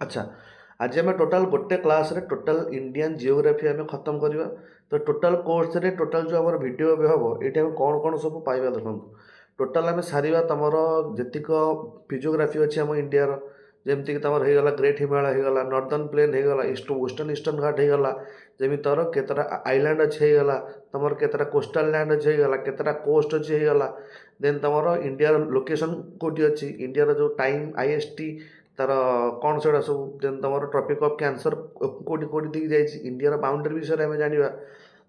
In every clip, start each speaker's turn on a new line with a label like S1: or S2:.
S1: अच्छा आज आम टोटाल गोटे क्लास रे टोटाल इंडियन जियोग्राफी आम खत्म करवा। तो टोटाल कोर्स रे टोटाल जो आम भिडियो भी हम ये कौन कौन सब पाइबा देखो। टोटाल आम सारा तुमर जीक फिजियोग्राफी अच्छी आम इंडिया जमीक तुम होगा ग्रेट हिमालय होगा नॉर्दर्न प्लेन होगा वेस्टर्न ईस्टर्न घाट होगा जमी तोर केतटा आइलैंड अच्छे होगा तुम केतटा कोस्टल लैंड अच्छे होगा केतटा कोस्ट अच्छे होगा देन तुम इंडिया लोकेशन कौटी अच्छी इंडिया जो टाइम आईएसटी तार कौन से सब देन तुम ट्रॉपिक ऑफ कैंसर कौटी कौटी दी जाइए इंडिया बाउंड्री विषय में जाना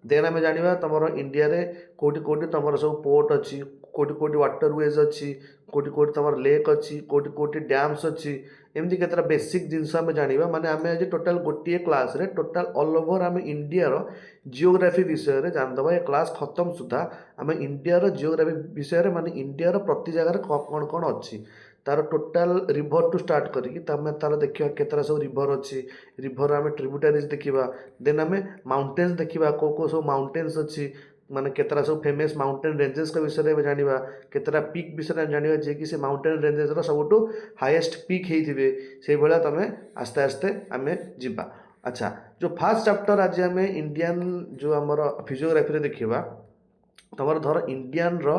S1: देन आम जाना तुम इंडिया रे कौटी कौटी तुम सब पोर्ट अच्छी कौटी कौटी वाटरवेज अच्छी कौटी कौटी तुम लेक अच्छी कौटी कौटी डैम्स अच्छी एमती केतटा बेसिक जिनस आम जाना माने आम आज टोटाल गोटे क्लास रे टोटाल ऑल ओवर आम इंडिया रो जियोग्राफी विषय रे जानदबा ये क्लास खत्म सुधा आम इंडिया रो जियोग्राफी विषय रे माने इंडिया रो प्रति जगह कौन कौन अच्छी तार टोटाल रिभर टू स्टार्ट करिकी तमें तार देखा केतटा सब रिभर अच्छी रिभर आम ट्रिब्यूटारीज देखा देन आम माउंटेन्स देखा कौ सब माउंटेन्स अच्छी माने केतटा सब फेमस माउंटेन रेंजेस का विषय में जाना केतटा पीक विषय में जाना जे कि से माउंटेन रेंजेस सबुठू हाईएस्ट पीक होते से भाया तुम आस्ते आस्ते आम जा। अच्छा जो फास्ट चैप्टर आज आम इंडियन जो आमर फिजियोग्राफी देखा तुम धर इंडियन रो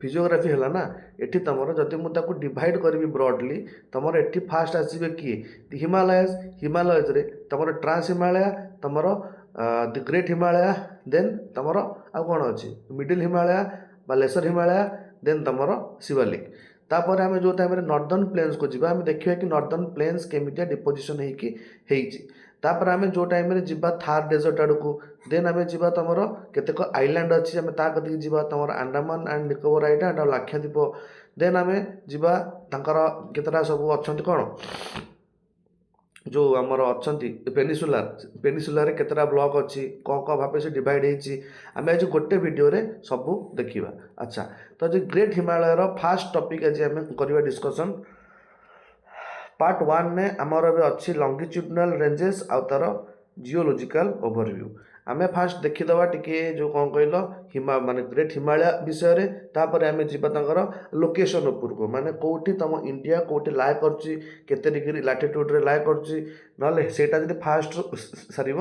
S1: फिजियोग्राफी है ना ये तुम जदि मुझे डिवाइड करी ब्रॉडली तुम ये फास्ट आसवे किए हिमालयस हिमालयस तुम ट्रांस हिमालय तुम द ग्रेट हिमालय देन तुम आ कौन अच्छी मिडिल हिमालय बा लेसर हिमालय देन तुम शिवालिक तापर आम जो टाइम नॉर्दर्न प्लेन्स को जी आम देखा कि नॉर्दर्न प्लेन्स केमिटिया डिपोजिशन होपर आम जो टाइम जा थार डेजर्ट आड़ को देन आम जा तुम केतेक आइलैंड अच्छी आम ताकती जा तुम अंडमान एंड निकोबर आइलैंड और लाक्षाद्वीप देन आम जा केतटा सब अच्छा कौन जो आमर अच्छा पेनिसुलार पेनिसुलार केतटा ब्लॉक अच्छी कौन कौन भाव से डिवाइड होती आम आज गोटे वीडियो सब देखा। अच्छा तो जो ग्रेट हिमालय फास्ट टॉपिक आज आम करवा डिस्कशन पार्ट वन ने आमर अच्छी लंगिट्यूडनल रेंजेस आउ तार जियोलॉजिकल ओवरव्यू आम फास्ट देखीदवा टी जो कौन कहल हिमा माने ग्रेट हिमालय विषय रे तापर आम जा लोकेशन उपर को माने कौटी तुम इंडिया कौटी लाए करते डिग्री लाटिट्यूड रे लाए कर सेटा जब फास्ट सार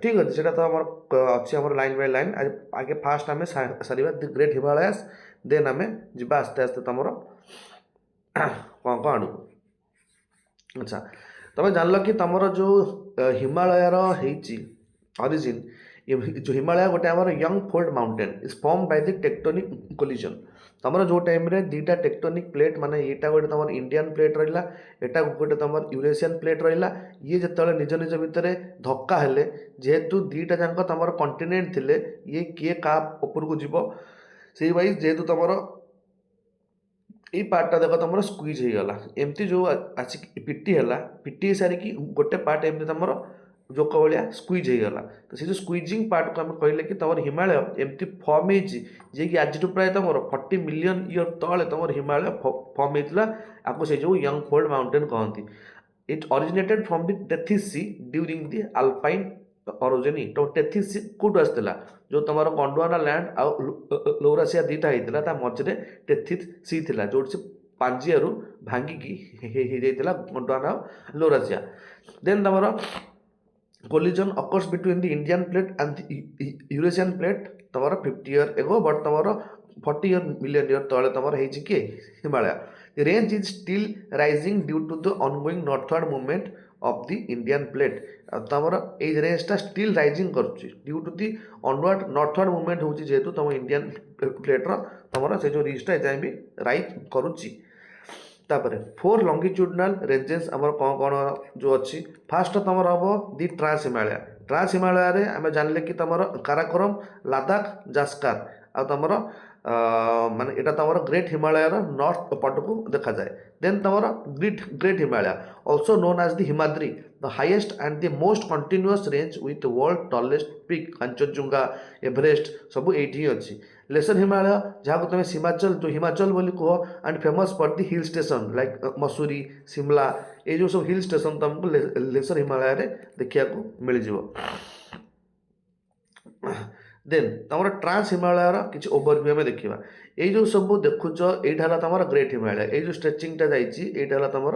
S1: ठीक अच्छे से तो अच्छी आम लाइन बाय लाइन आगे फास्ट आम सारा दि ग्रेट हिमालयस देन आम जा आस्ते आस्ते तुम कौन कौन आड़। अच्छा तुम जान कि तुम जो हिमालयर ऑरिजिन जो हिमालय गोटे आम young fold mountain is form by the tectonic collision तुम जो टाइम रे दीटा टेक्टोनिक प्लेट माने यहाँ गोटे तुम इंडियन प्लेट रहा एटा गोटे तुम यूरेशियन प्लेट रहा ये जो निज निज भितर धक्का हेले जेहेतु दीटा जाक तुम कंटिनेंट थिले ये किए का ऊपर को जीव से वाइज जेहेतु तुम ये पार्टा देख तुम स्क्वीज होगला एमती जो आसिक पिटी है पिटी सारिकी गोटे पार्ट एमती तुम जोक भाया स्क्वीज होगला तो से जो स्क्वीजिंग पार्ट को आम कहले कि तुम हिमालय एमती फर्म होगी आज प्राय तुम 40 मिलियन इयर तले तुम हिमालय फर्म होता आपको से जो यंग फोल्ड माउंटेन कहती it originated from the Tethys sea during the alpine orogeny तो टेथिस सी कौटू आसला जो तुम गोंडवाना लैंड आउ लौरासिया दीटा होता मझे टेथिस सी था जो से पांजिया भांगिकी गोंडवाना लौरासिया देन तुम collision occurs between the Indian plate and the Eurasian plate तुम 50 year ago but तुम 40 million year तले तुम किए Himalaya the range is still rising due to the ongoing northward movement of the Indian plate तुम ये range टा still rising करुच्ची due to the onward northward movement होची जेहेतु तुम इंडियन प्लेट तुम से जो रिजटा एजाए भी राइज करुच्ची तापर 4 लंगिट्यूडनल रेंजेस आमर कौन कौन जो अच्छी फास्ट तुम हम दि ट्रांस हिमालय आम जानले कि तुम काराकोरम लादाख जास्कार आ तुम माने एटा तुम ग्रेट हिमालय नॉर्थ पट को देखा जाए देन तुम great Himalaya also known as the Himadri the highest and the most continuous range with world tallest peak Kanchenjunga Everest सब ये अच्छी लेसर हिमालय जहाँ को तुम हिमाचल जो हिमाचल बोली कह and famous for the hill station like Mussoorie Shimla ये जो सब हिल स्टेशन तुमको लेसर हिमालय देखा मिल जाव देन तुम ट्रांस हिमालय किसी ओवरव्यू में देखा ये जो सब देखुच यहाँ तुम ग्रेट हिमालय ये जो स्ट्रेचिंगटा जाइए तुम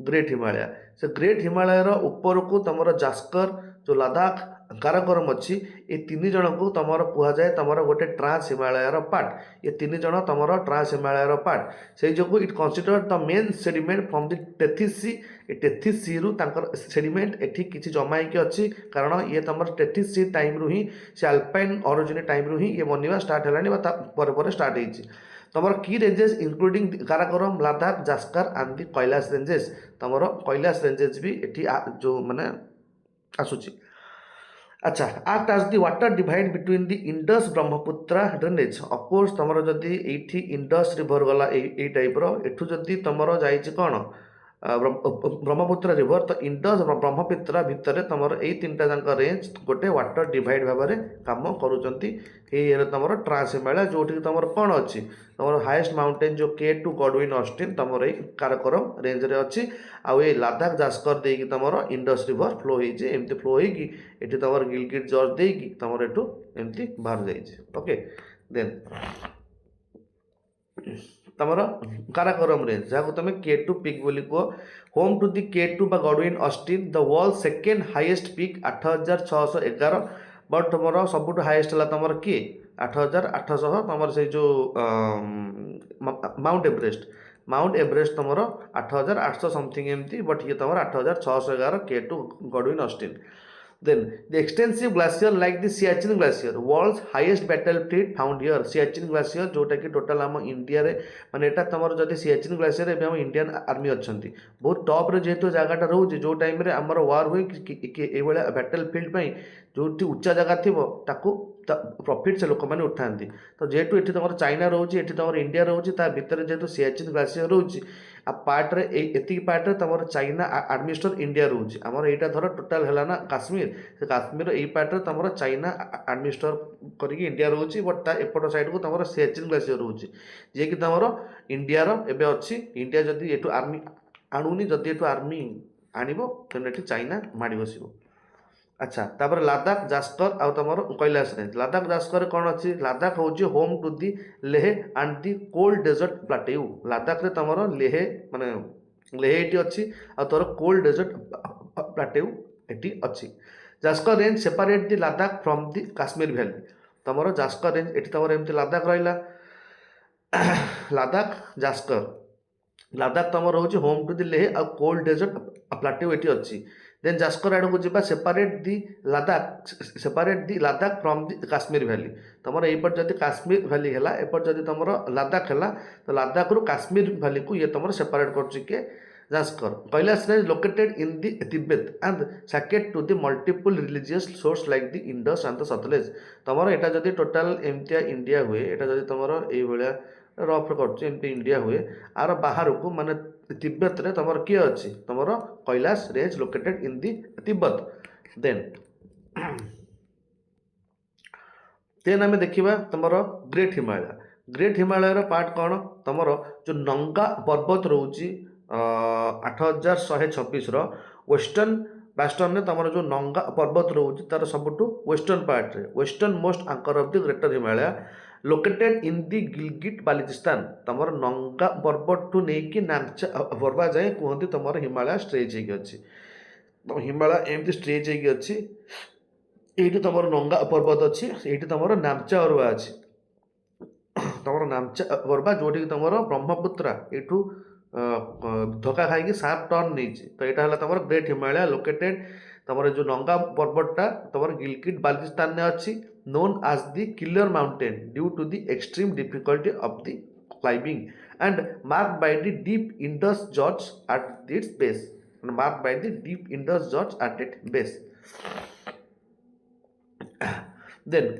S1: ग्रेट हिमालय से ग्रेट हिमालय ऊपर को तुम जास्कर जो लद्दाख काराकोरम अच्छी ये तीन जन को तुम कह जाए तुम गोटे ट्रांस हिमालय पार्ट ये तीन जन तुम ट्रांस हिमालय पार्ट से जो it consider the main sediment from the Tethys sea Tethys sea रु सेडिमेंट एठी किसी जमाई अच्छी कारण ये तुम टेथिस सी टाइम रु ही से अल्पाइन ओरिजिन टाइम रु ही ये बनवा स्टार्ट है स्टार्ट होती तुम की ranges including Karakoram Ladakh Zanskar and the Kailash ranges तुम कैलाश रेंजेस भी ये जो माने आसूची अच्छा आक्ट आज the water divide between the Indus Brahmaputra drainage of course तुम जदि ये इंडस रिवर गला टाइप एठू जदि तुम जाइए कौन ब्रह्मपुत्र रिवर तो इंडस ब्रह्मपुत्र भितर तुम यही तीन टाक रेंज गोटे वाटर डिवाइड भाव में कम कर तुम ट्रांस हिमालय जो तुम कौन अच्छी तुम हाएस्ट माउंटेन जो K2 गडविन ऑस्टिन तुम ये काराकोरम रेंज रे अच्छी आउ ये लद्दाख जास्कर देकी तुम इंडस रिवर फ्लो होमती फ्लो होती तुम गिलगिट जॉर्ज देकी तुम एठू एमती बाहर जाइए ओके देन तुम काराकोरम रेंज जहाँ तुम K2 पिक बोली कह होम टू दी K2 बा Godwin Austen the world second highest peak 8611 but तुम सबुठ हाईएस्ट है तुम किए 8800 तुम से जो माउंट एवरेस्ट तुम 8800 समथिंग एमती बट ये तुम 8611 K2 Godwin Austen Then the extensive glacier like the Siachen glacier, world's highest battlefield found here. Siachen glacier जोटा कि टोटाल आम इंडिया रे माने एटा तमर जदि Siachen glacier रे हम इंडियन आर्मी अच्छंती बहुत टॉप रे जेतो जगहटा रहउची जो टाइम रे हमर वार हुए कि ए बेला बैटलफील्ड पई जोटी उच्चा जगह थिबो ताकू प्रॉफिट से लोक मैंने उठाती तो जेहेतु ये तुम चाइना रोचे ये तुम इंडिया रोचे ता भितर जेहेतु सियाचिन ग्लासियर रोचे आ पार्ट रे एति पार्ट रे तुम चाइना एडमिनिस्टर इंडिया रोचे आमर यहाँ धर टोटाल है ना काश्मीर से काश्मीर यही पार्ट रे तुम चाइना एडमिनिस्टर करके इंडिया रोचे बट ता एपट साइड को तुम सियाचिन ग्लासियर रोचे जे कि तुम इंडिया एबे अच्छी इंडिया जदि एटू आर्मी आणुनी जदि एटू आर्मी आणिबो तेने एठी चाइना माड़ी बसिबो अच्छा तापर लद्दाख जास्कर आउ तुम कैलाश रेंज लद्दाख जास्कर कौन अच्छी लद्दाख हूँ home to the Leh and the cold desert plateau Ladakh रे तुम लेह माने लेह ये अच्छी आ तोर कोल्ड डेजर्ट प्लाटेयू ये अच्छी Zanskar range separate the Ladakh from the Kashmir valley तुम जास्कर रेंज ये तुम एमती लद्दाख रहा लद्दाख जास्कर लद्दाख तुम रोचे होम टू दी लेह आ कोल्ड डेजर्ट प्लाटेयू ये अच्छी देन जास्कर आड़ को जी separate the Ladakh from the Kashmir valley तुम यपट जब काश्मीर वैली है एपट जब तुम लद्दाख है तो लद्दाख रू काश्मीर वैली को ये तुम सेपरेट कर Zanskar Kailash range located in the Tibet and sacred to the multiple religious source like the Indus and the Sutlej तुम यहाँ जब टोटाल एमती इंडिया हुए यहाँ जब तुम ये रफ कर इंडिया हुए आर बाहर को माने तिब्बत रे तुम किए अच्छी तुम Kailash range located in the Tibet then आम देखा तुम ग्रेट हिमालय पार्ट कौन तुम जो नंगा पर्वत रोचे 8126 वेस्टर्न बास्टर्न में तुम जो नंगा पर्वत रोचे तार सबुठु वेस्टर्न पार्ट रे westernmost anchor of the greater Himalaya located in the Gilgit Baltistan तुम नंगा पर्वत ठू नहीं कि नामचा पर्वा जाए कहते तुम हिमालय स्ट्रेच होगी तुम हिमालय एमती स्ट्रेच होगी ये तुम नंगा पर्वत अच्छी ये तुम नामचा पर्वा अच्छी तुम नामचा पर्वा जोटि तुम ब्रह्मपुत्र यू धक्का खाई सार्प टर्न नहीं तो यहाँ है तुम ग्रेट हिमालय लोकेटेड तुम जो नंगा पर्वतटा तुम गिलगिट बाल्टिस्तान में अच्छी known as the killer mountain due to the extreme difficulty of the climbing and marked by the deep Indus gorge at its base then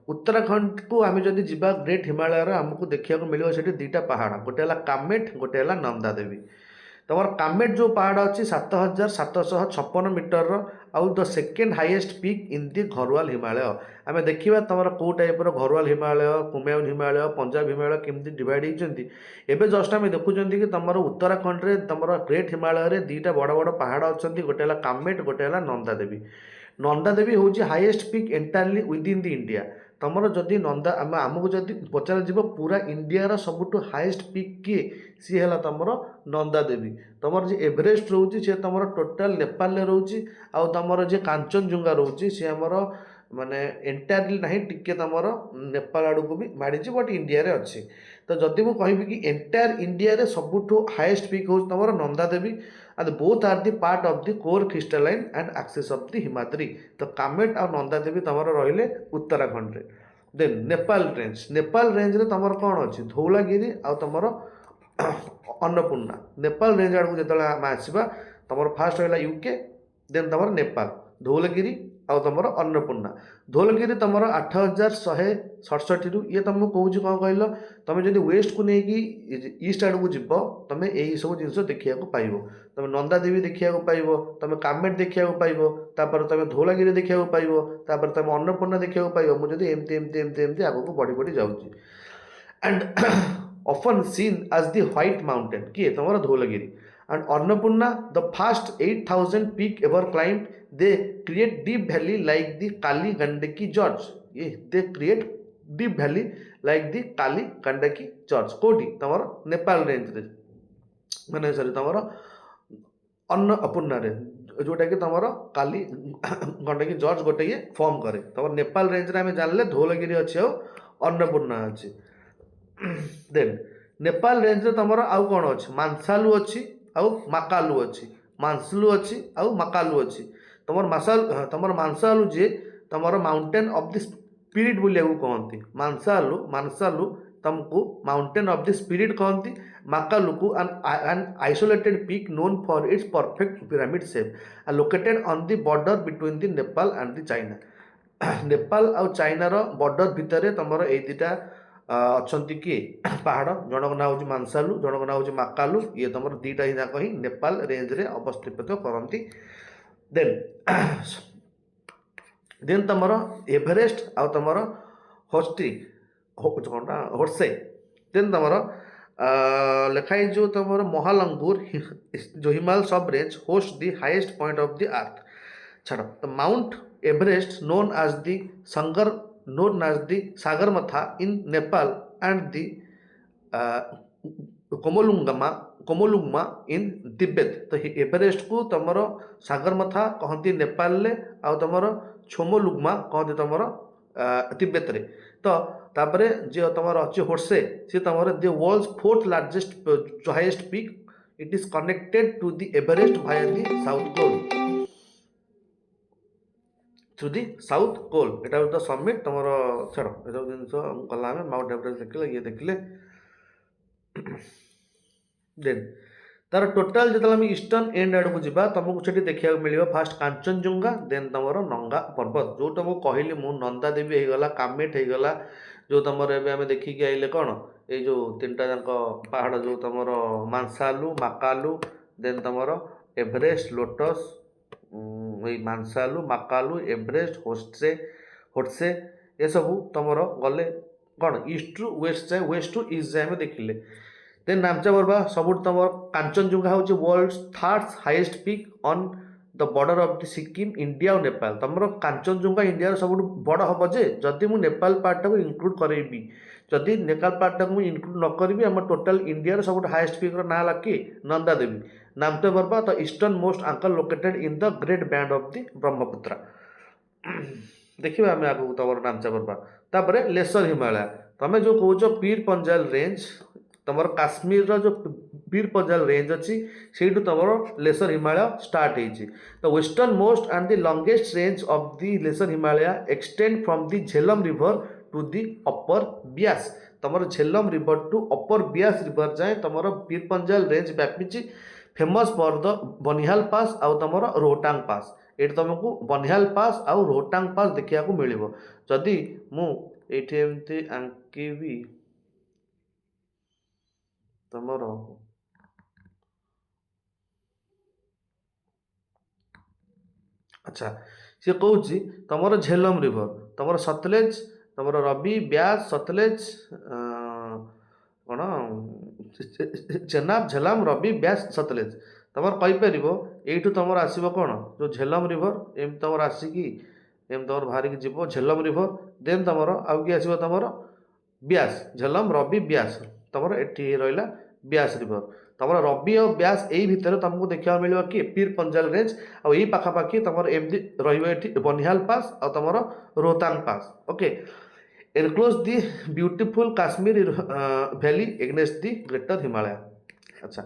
S1: Uttarakhand को आम जदि जीवा ग्रेट हिमालय आमको देखा मिले से दीटा पहाड़ गोटे है कामेट गोटे है नंदा देवी तुम कामेट जो पहाड़ अच्छी 7756 मीटर आउ द सेकेंड हाईएस्ट पिक इन दी घरुआल हिमालय आम देखा तुम कौ टाइप घरुआल हिमालय कुमेउन हिमालय पंजाब हिमालय केमती डिवाइड होती एवं जस्ट आम देखुं कि तुम उत्तराखंड रे तुम ग्रेट हिमालय रे दीटा बड़ बड़ पहाड़ अच्छा गोटे है कामेट गोटे है नंदा देवी हूँ हाईएस्ट पिक एंटायरली विदिन दी इंडिया ତମର ଯଦି ନନ୍ଦା ଆମକୁ ଯଦି ପଚରାଯିବ ପୁରା ଇଣ୍ଡିଆର ସବୁଠୁ ହାଏଷ୍ଟ ପିକ୍ କିଏ, ସିଏ ହେଲା ତମର ନନ୍ଦା ଦେବୀ। ତମର ଯେ ଏଭରେଷ୍ଟ ରହୁଛି ସିଏ ତମର ଟୋଟାଲ ନେପାଳରେ ରହୁଛି, ଆଉ ତମର ଯେ କାଞ୍ଚନଜୁଙ୍ଗା ରହୁଛି ସିଏ ଆମର ମାନେ ଏଣ୍ଟାୟାରଲି ନାହିଁ, ଟିକେ ତମର ନେପାଳ ଆଡ଼କୁ ବି ମାଡ଼ିଛି, ବଟ୍ ଇଣ୍ଡିଆରେ ଅଛି। ତ ଯଦି ମୁଁ କହିବି କି ଏଣ୍ଟାୟାର ଇଣ୍ଡିଆରେ ସବୁଠୁ ହାଏଷ୍ଟ ପିକ୍ ହେଉଛି ତମର ନନ୍ଦା ଦେବୀ, and both are the part of the core crystalline and axis of the Himadri। ତ କାମେଟ ଆଉ ନନ୍ଦା ଦେବୀ ତମର ରହିଲେ ଉତ୍ତରାଖଣ୍ଡରେ। ଦେନ୍ ନେପାଳ ରେଞ୍ଜରେ ତମର କ'ଣ ଅଛି, ଧଉଳାଗିରି ଆଉ ତମର ଅନ୍ନପୂର୍ଣ୍ଣା। ନେପାଳ ରେଞ୍ଜ ଆଡ଼କୁ ଯେତେବେଳେ ଆମେ ଆସିବା, ତମର ଫାଷ୍ଟ ରହିଲା ୟୁକେ, ଦେନ୍ ତମର ନେପାଳ, ଧଉଳଗିରି ଆଉ ତମର ଅନ୍ନପୂର୍ଣ୍ଣା। ଧଉଳଗିରି ତମର 8167ରୁ, ଇଏ ତମକୁ କହୁଛି କ'ଣ କହିଲ, ତମେ ଯଦି ୱେଷ୍ଟକୁ ନେଇକି ଇଷ୍ଟ ଆଡ଼କୁ ଯିବ ତମେ ଏହିସବୁ ଜିନିଷ ଦେଖିବାକୁ ପାଇବ। ତମେ ନନ୍ଦା ଦେବୀ ଦେଖିବାକୁ ପାଇବ, ତମେ କାମେଟ ଦେଖିବାକୁ ପାଇବ, ତାପରେ ତମେ ଧଉଳାଗିରି ଦେଖିବାକୁ ପାଇବ, ତାପରେ ତମେ ଅନ୍ନପୂର୍ଣ୍ଣା ଦେଖିବାକୁ ପାଇବ। ମୁଁ ଯଦି ଏମିତି ଏମିତି ଏମିତି ଏମିତି ଆଗକୁ ବଢ଼ି ବଢ଼ି ଯାଉଛି। and often seen as the white mountain, କିଏ ତମର Dhauligiri. and Annapurna, the first 8000 peak ever climbed, they create deep valley like the Kali Gandaki Gorge। they create deep valley like the Kali Gandaki Gorge। କୋଉଠି ତମର ନେପାଳ ରେଞ୍ଜରେ, ମାନେ ସରି ତମର ଅନ୍ନପୂର୍ଣ୍ଣାରେ, ଯୋଉଟାକି ତମର କାଲି ଗଣ୍ଡକି George ଗୋଟେ ଇଏ ଫର୍ମ କରେ। ତମର ନେପାଳ ରେଞ୍ଜରେ ଆମେ ଜାଣିଲେ ଧଉଳଗିରି ଅଛି ଆଉ ଅନ୍ନପୂର୍ଣ୍ଣା ଅଛି। ଦେନ୍ ନେପାଳ ରେଞ୍ଜରେ ତମର ଆଉ କ'ଣ ଅଛି, ମାନ୍ସାଲୁ ଅଛି ଆଉ ମାକାଲୁ ଅଛି। ମାନ୍ସଲୁ ଅଛି ଆଉ ମାକାଲୁ ଅଛି। ତମର ମାନ୍ସାଲୁ ଯିଏ ତମର ମାଉଣ୍ଟେନ୍ ଅଫ୍ ଦି ସ୍ପିରିଟ୍ ବୋଲିବାକୁ କହନ୍ତି। ମାନ୍ସାଲୁ ତମକୁ ମାଉଣ୍ଟେନ୍ ଅଫ୍ ଦି ସ୍ପିରିଟ୍ କହନ୍ତି। ମାକାଲୁକୁ an isolated peak known for its perfect pyramid shape and located on the border between the Nepal and the China। Nepal ଆଉ ଚାଇନାର ବର୍ଡର ଭିତରେ ତମର ଏଇ ଦୁଇଟା ଅଛନ୍ତି କିଏ ପାହାଡ଼, ଜଣଙ୍କ ନାଁ ହେଉଛି ମାନ୍ସାଲୁ, ଜଣଙ୍କ ନାଁ ହେଉଛି ମାକାଲୁ। ଇଏ ତମର ଦୁଇଟା ହିଁ ଯାକ ହିଁ ନେପାଳ ରେଞ୍ଜରେ ଅବସ୍ଥିତ କରନ୍ତି। ଦେନ୍ ତମର ଏଭରେଷ୍ଟ ଆଉ ତମର ହୋର୍ସେ। ଦେନ୍ ତମର ଲେଖା ହେଇଛି ଯେଉଁ ତମର ମହାଲଙ୍ଗୁର, ଯେଉଁ Himalaya sub range host the highest point of the earth. ଛାଡ଼, ତ mount Everest known as the Sagarmatha in Nepal and the Komolungma in Tibet। ତ ଏଭରେଷ୍ଟକୁ ତମର ସାଗରମଥା କହନ୍ତି ନେପାଳରେ, ଆଉ ତମର ଛୋମଲୁଗ୍ମା କହନ୍ତି ତମର ତିବେତରେ। ତ ତାପରେ ଯେ ତମର ଅଛି ହୋର୍ସେ, ସେ ତମର the world's fourth largest highest peak. It is connected to the Everest via the south col. To the south col, ଏଇଟା ହେଉଛି ଦ ସମିଟ୍। ତମର ଛାଡ଼ ଏସବୁ ଜିନିଷ ଗଲା, ଆମେ ମାଉଣ୍ଟ ଏଭରେଷ୍ଟ ଦେଖିଲେ, ଇଏ ଦେଖିଲେ। ଦେନ୍ ତାର ଟୋଟାଲ ଯେତେବେଳେ ଆମେ ଇଷ୍ଟର୍ନ ଏଣ୍ଡ ଆଡ଼କୁ ଯିବା, ତମକୁ ସେଠି ଦେଖିବାକୁ ମିଳିବ ଫାଷ୍ଟ କାଞ୍ଚନଜୁଙ୍ଗା, ଦେନ୍ ତମର ନଙ୍ଗା ପର୍ବତ। ଯେଉଁ ତମକୁ କହିଲି ମୁଁ, ନନ୍ଦା ଦେବୀ ହେଇଗଲା, କାମେଟ ହେଇଗଲା, ଯେଉଁ ତମର ଏବେ ଆମେ ଦେଖିକି ଆଇଲେ କ'ଣ, ଏଇ ଯେଉଁ ତିନିଟା ଯାକ ପାହାଡ଼, ଯେଉଁ ତମର ମାନ୍ସାଲୁ, ମାକାଲୁ, ଦେନ୍ ତମର ଏଭରେଷ୍ଟ, ଲୋଟସ୍। ଏଇ ମାନ୍ସାଲୁ, ମାକାଲୁ, ଏଭରେଷ୍ଟ, ହୋର୍ସେ ଏସବୁ ତମର ଗଲେ କ'ଣ ଇଷ୍ଟରୁ ୱେଷ୍ଟ ଯାଏ, ୱେଷ୍ଟରୁ ଇଷ୍ଟ ଯାଏ ଆମେ ଦେଖିଲେ। ଦେନ୍ ନାମଚାବରବା, ସବୁଠୁ ତମର କାଞ୍ଚନଜୁଙ୍ଗା ହେଉଛି world's third highest peak on the border of the Sikkim, India ଆଉ ନେପାଳ। ତମର କାଞ୍ଚନଜୁଙ୍ଗା ଇଣ୍ଡିଆର ସବୁଠୁ ବଡ଼ ହେବ ଯେ, ଯଦି ମୁଁ ନେପାଳ ପାର୍ଟଟାକୁ ଇନକ୍ଲୁଡ଼ କରେଇବି। ଯଦି ନେପାଳ ପାର୍ଟଟାକୁ ମୁଁ ଇନକ୍ଲୁଡ଼ ନ କରିବି, ଆମର ଟୋଟାଲ ଇଣ୍ଡିଆର ସବୁଠୁ ହାଇଏଷ୍ଟ ପିକ୍ର ନାଁ ହେଲା କି Nanda Devi. Namcha Barwa the easternmost anchor located in the great bend of the Brahmaputra. ଦେଖିବା ଆମେ ଆଗକୁ ତମର ନାମଚାବରବା। ତାପରେ ଲେସର ହିମାଳୟ, ତମେ ଯେଉଁ କହୁଛ ପୀର ପଞ୍ଜାଲ ରେଞ୍ଜ, ତମର କାଶ୍ମୀରର ଯେଉଁ ପୀର ପଞ୍ଜାଲ ରେଞ୍ଜ ଅଛି, ସେଇଠୁ ତମର ଲେସର ହିମାଳୟ ଷ୍ଟାର୍ଟ ହେଇଛି। The westernmost and the longest range of the lesser Himalaya extend from the Jhelum river to the upper Beas. ତମର Jhelum river to upper Beas river ଯାଏଁ ତମର ପୀର ପଞ୍ଜାଲ ରେଞ୍ଜ ବ୍ୟାପିଛି। Famous for the Banihal pass ଆଉ ତମର ରୋହଟାଙ୍ଗ ପାସ୍। ଏଠି ତମକୁ ବନିହାଲ ପାସ୍ ଆଉ ରୋହଟାଙ୍ଗ ପାସ୍ ଦେଖିବାକୁ ମିଳିବ। ଯଦି ମୁଁ ଏଇଠି ଏମିତି ଆଙ୍କିବି ତମର, ଆଚ୍ଛା, ସିଏ କହୁଛି ତମର ଝେଲମ ରିଭର, ତମର ସତଲେଜ, ତମର ରବି, ବ୍ୟାସ, ସତଲେଜ, କ'ଣ ଚେନାବ, ଝେଲାମ, ରବି, ବ୍ୟାସ, ସତଲେଜ। ତମର କହିପାରିବ ଏଇଠୁ ତମର ଆସିବ କ'ଣ, ଯେଉଁ ଝେଲମ ରିଭର ଏମିତି ତମର ଆସିକି एम तुम बाहर जीव झेलम रिभर देन तुम आउ कि आसो तुम ब्यास झेलम रवि ब्यास तुम ये रहा ब्यास रिभर तुम रवि और ब्यास यही भितर तुमको देखा मिले कि पीर पंजाल रेंज और यही पाखापाखि तुम एमती रही बनिहाल पास और तुम रोहतांग पास okay enclose the beautiful Kashmir valley against the greater Himalaya. अच्छा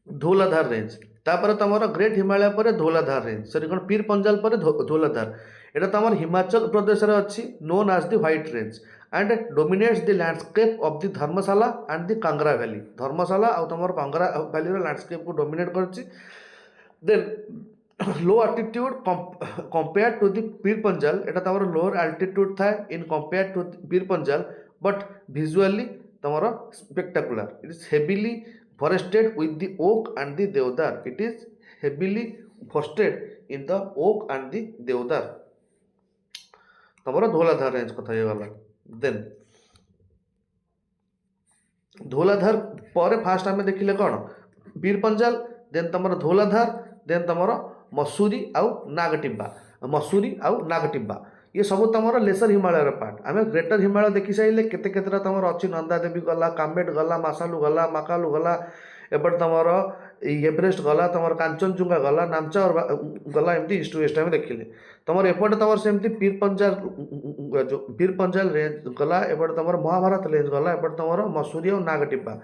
S1: धौलाधार रेंज तापर तुम ग्रेट हिमालय पर धौलाधार रेंज सरी कौन पीर पंजाल पर धौलाधार एटा तुम हिमाचल प्रदेश रे अच्छी known as the white range and dominates the landscape of the Dharamshala and the Kangra valley Dharamshala और तुम कांगरा वैली लैंडस्केप को डोमिनेट करछि। Then low altitude compare to the Pir Panjal एटा तुम लोअर आल्टीट्यूड था in compare to Pir Panjal but visually तुम spectacular it is heavily forested with the oak and the deodar it is heavily forested in the oak and the deodar तमरो Dhauladhar range कथा ये वाला। Then Dhauladhar पर fast आम देखिले कौन पीर पंजाल देन तमरो धौलाधार देन तमरो मसूरी आउ नागटिब्बा मसूरी आउ नागटिब्बा ये सब तुम लेसर हिमालय पार्ट आम ग्रेटर हिमालय देखी सारे केते केतेटा तुम अच्छी नंदादेवी गला कामेट गला मासालू गला माकालू गला एपट तुम एवरेस्ट गला तुम कांचनजुंगा गला नामचावर गला एमती ईस्ट वेस्ट आम देखिले तुम एपटे तुम सेमती पीर पंजाल रेंज गला एपटे तुम महाभारत रेंज गला एपटे तुम मसूरी और नागटिब्बा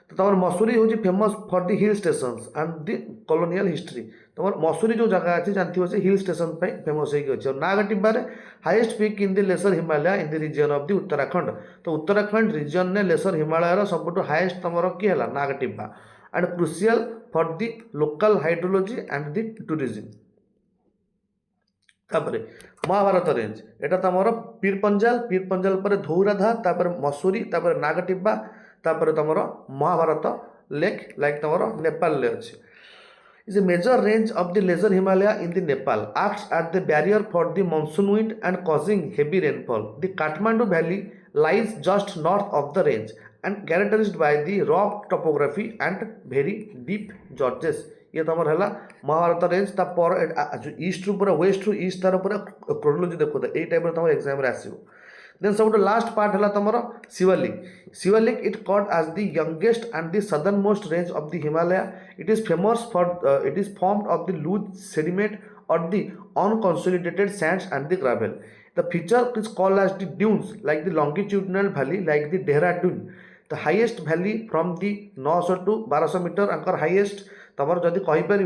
S1: तो तुम मसूरी हूँ famous for the hill stations and the colonial history तुम मसूरी जो जगह अच्छी जानते से हिल स्टेशन फेमस होगी और नागटिब्बार highest peak in the lesser Himalaya in the region of the Uttarakhand तो उत्तराखंड रीजन ने लेसर हिमालय सब हाईएस्ट तुम किए Nagtibba and crucial for the local hydrology and the tourism. तापर महाभारत रेंज एटा तुम पीर पंजाल पर धौराधार मसूरी नागटिब्बा तापर तुम महाभारत लेक लाइक तुम नेपाल ले अच्छे is a major range of the lesser Himalaya in the Nepal acts as the barrier for the monsoon wind and causing heavy rainfall. The Kathmandu Valley lies just north of the range and characterized by the rough topography and very deep gorges. ये तुम है Mahabharat range तापर east रु पूरा waste रु east तार पूरा chronology देखो ये टाइप तुम एग्जाम रे आसीबो। देन सब लास्ट पार्ट है तुम Shivalik it called as the youngest and the southernmost range of the Himalaya. It is famous for it is formed of the loose sediment or the unconsolidated sands and the gravel. The feature is called as the dunes like the longitudinal valley like the Dehradun. The highest valley from the 900 to 1200 metre आंकर हाईएस्ट तुम जदि कहीपर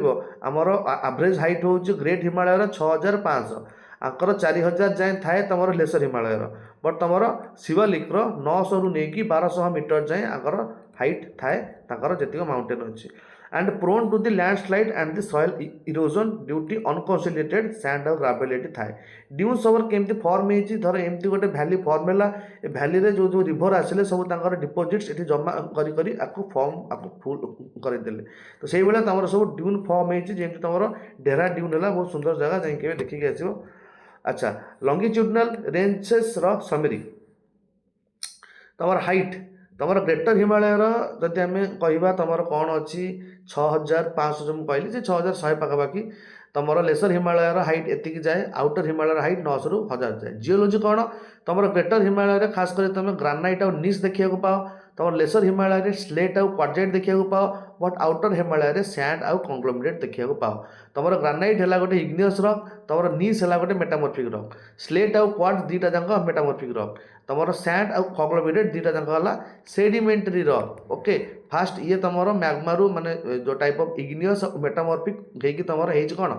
S1: आमर average height हूँ great Himalaya 6500 आंकर 4000 जाए थाए तुम लेसर हिमालय बट तुम शिवलिक्र 900 रु नहीं 1200 मीटर जाए आंकर हाइट थाए जी माउंटेन अच्छी and prone to the landslide and the soil erosion due to unconsolidated sand और ग्रावेलिटी थाए। ड्यून सबर केमती फॉर्म होती धर एमती गोटे भैली फॉर्म है भैली रे जो रिभर आसिले सब डिपोजिट्स ये जमा करी फॉर्म आपको फुल करदे तो से भाया तुम सब ड्यून फॉर्म होती तुम डेरा ड्यून है बहुत सुंदर जगह जाए देखिए आसो। अच्छा लंगिट्यूडनल रेंजेस समरी तुम हाइट तुम ग्रेटर हिमालय जदि आम कह तुम कौन अच्छी 6500 जो मुझे कहली 6100 पाखापाखि तुम लेसर हिमालय हाइट एतिक जाए आउटर हिमालय हाइट 900 रु 1000 जाए। जियोलॉजी कौन तुम ग्रेटर हिमालय खास कर तुम ग्रानाइट और निश देखा पाओ तुम लेसर हिमालय स्लेट आउ क्वार्जाइट देखा पाओ बट आउटर हिमालय सैंड आउ कंग्लोमरेट देखा पाओ तुम ग्रानाइट है गोटे इग्नियस रॉक तुम निश है गोटे मेटामॉर्फिक रॉक स्लेट आउ क्वार्ट्ज दीटा जाक मेटामॉर्फिक रॉक तुम सैंड आउ कंग्लोमरेट दीटा जाक है सेडिमेंटरी रॉक ओके फास्ट ये तुम मैग्मारू माने जो टाइप ऑफ इग्नियस मेटामॉर्फिक होगी तुम कौन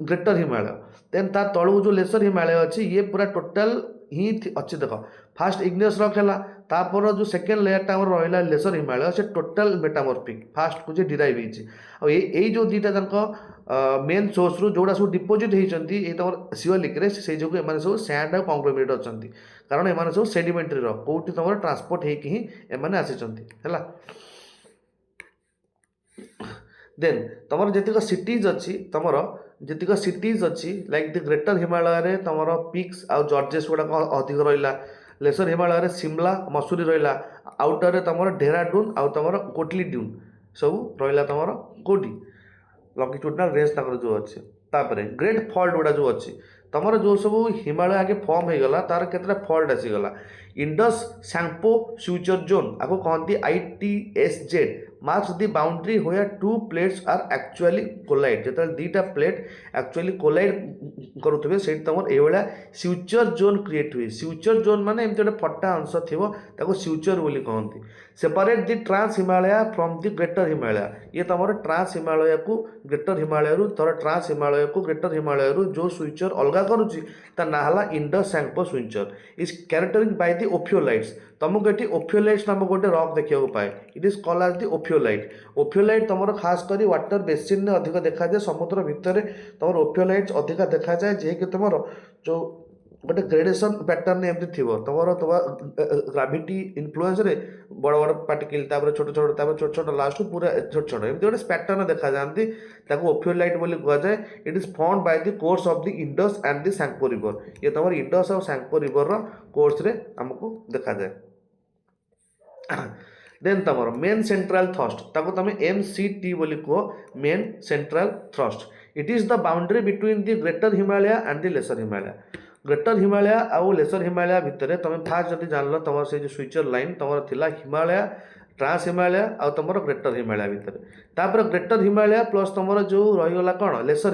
S1: ग्रेटर हिमालय देन ता तलू जो लेसर हिमालय अच्छी ये पूरा टोटाल ही अच्छी देख फास्ट इग्नियस रॉक है तापर जो सेकेंड लेयरटा रहा लेसर हिमालय से टोटाल मेटामॉर्फिक फास्ट को डिराइव होती जो दीटा जाक मेन सोर्स रु जोड़ा सब डिपोजिट होती तुम शिवलिक्रे से जो सब सैंड आउ कंग्लोमरेट अच्छा कारण एम सब सेडिमेंटरी रॉक कौटी तुम ट्रांसपोर्ट होने आसी है। देन तुम जी सिटीज अच्छी तुम जी सिटीज अच्छी लाइक द ग्रेटर हिमालय तुम पिक्स आउ जॉर्जेस गुड़ाक अधिक रहा लेसर हिमालय शिमला मसूरी रहा आउटर तुम डेहराडून आउ तुम कोटली ड्यून सब रहा तुम कौटी लंगिट्यूडनल रेंज जो अच्छे तापर ग्रेट फॉल्ट गुड़ा जो अच्छी तुम जो सब हिमालय आगे फॉर्म हो गला तार केतटा फॉल्ट आसीगला इंडस सांपो फ्यूचर जोन आपको कहती ITSZ marks the boundary where two plates are actually collide जो दीटा प्लेट एक्चुअली कोलाइड करुवे से तुम ये फ्यूचर जोन क्रिएट हुए फ्यूचर जोन माने एमती गोटे फटा अंश थी फ्यूचर बोली कहती separate the trans Himalaya from the greater Himalaya ये तुम ट्रांस हिमालय को ग्रेटर हिमालय तर ट्रांस हिमालय को ग्रेटर हिमालय जो स्विचर अलग करुच्ची ना है Indus Tsangpo suture is characterised by the ophiolites तुमको ये ओफियोलाइट्स नामक गोटे रॉक देखा पाए it is called as the ophiolite तुम खास कर वाटर बेसिन में अधिक देखा जाए समुद्र भितर तुम ओफियोलाइट्स अधिक देखा जाए जे कि तुम जो गोटे ग्रेडेसन पैटर्न एमती थी तुम ग्राविटी इन्फ्लुएंस रे बड़ बड़ पार्टिकल छोट छोट छोट छोट लास्ट पूरा छोट छोट एमती गोटे पैटर्न देखा जाती ओफियोलाइट बोली कहुए it is found by the course of the Indus and the Tsangpo river ये तुम इंडस और सांपो रिवर कोर्स रे हमको देखा जाए देन तुम मेन सेंट्रल थ्रस्ट ताको तुम MCT बोली कह main central thrust it is the boundary between the greater Himalaya and the lesser Himalaya greater Himalaya आउ लेसर हिमालय भितर तुम फास्ट जब जान तुम से जो स्विचर लाइन तुम थिला हिमालय ट्रांस हिमालय आउ तुम ग्रेटर हिमालय भितर तापर ग्रेटर हिमालय प्लस तुम जो रहीगला कौन lesser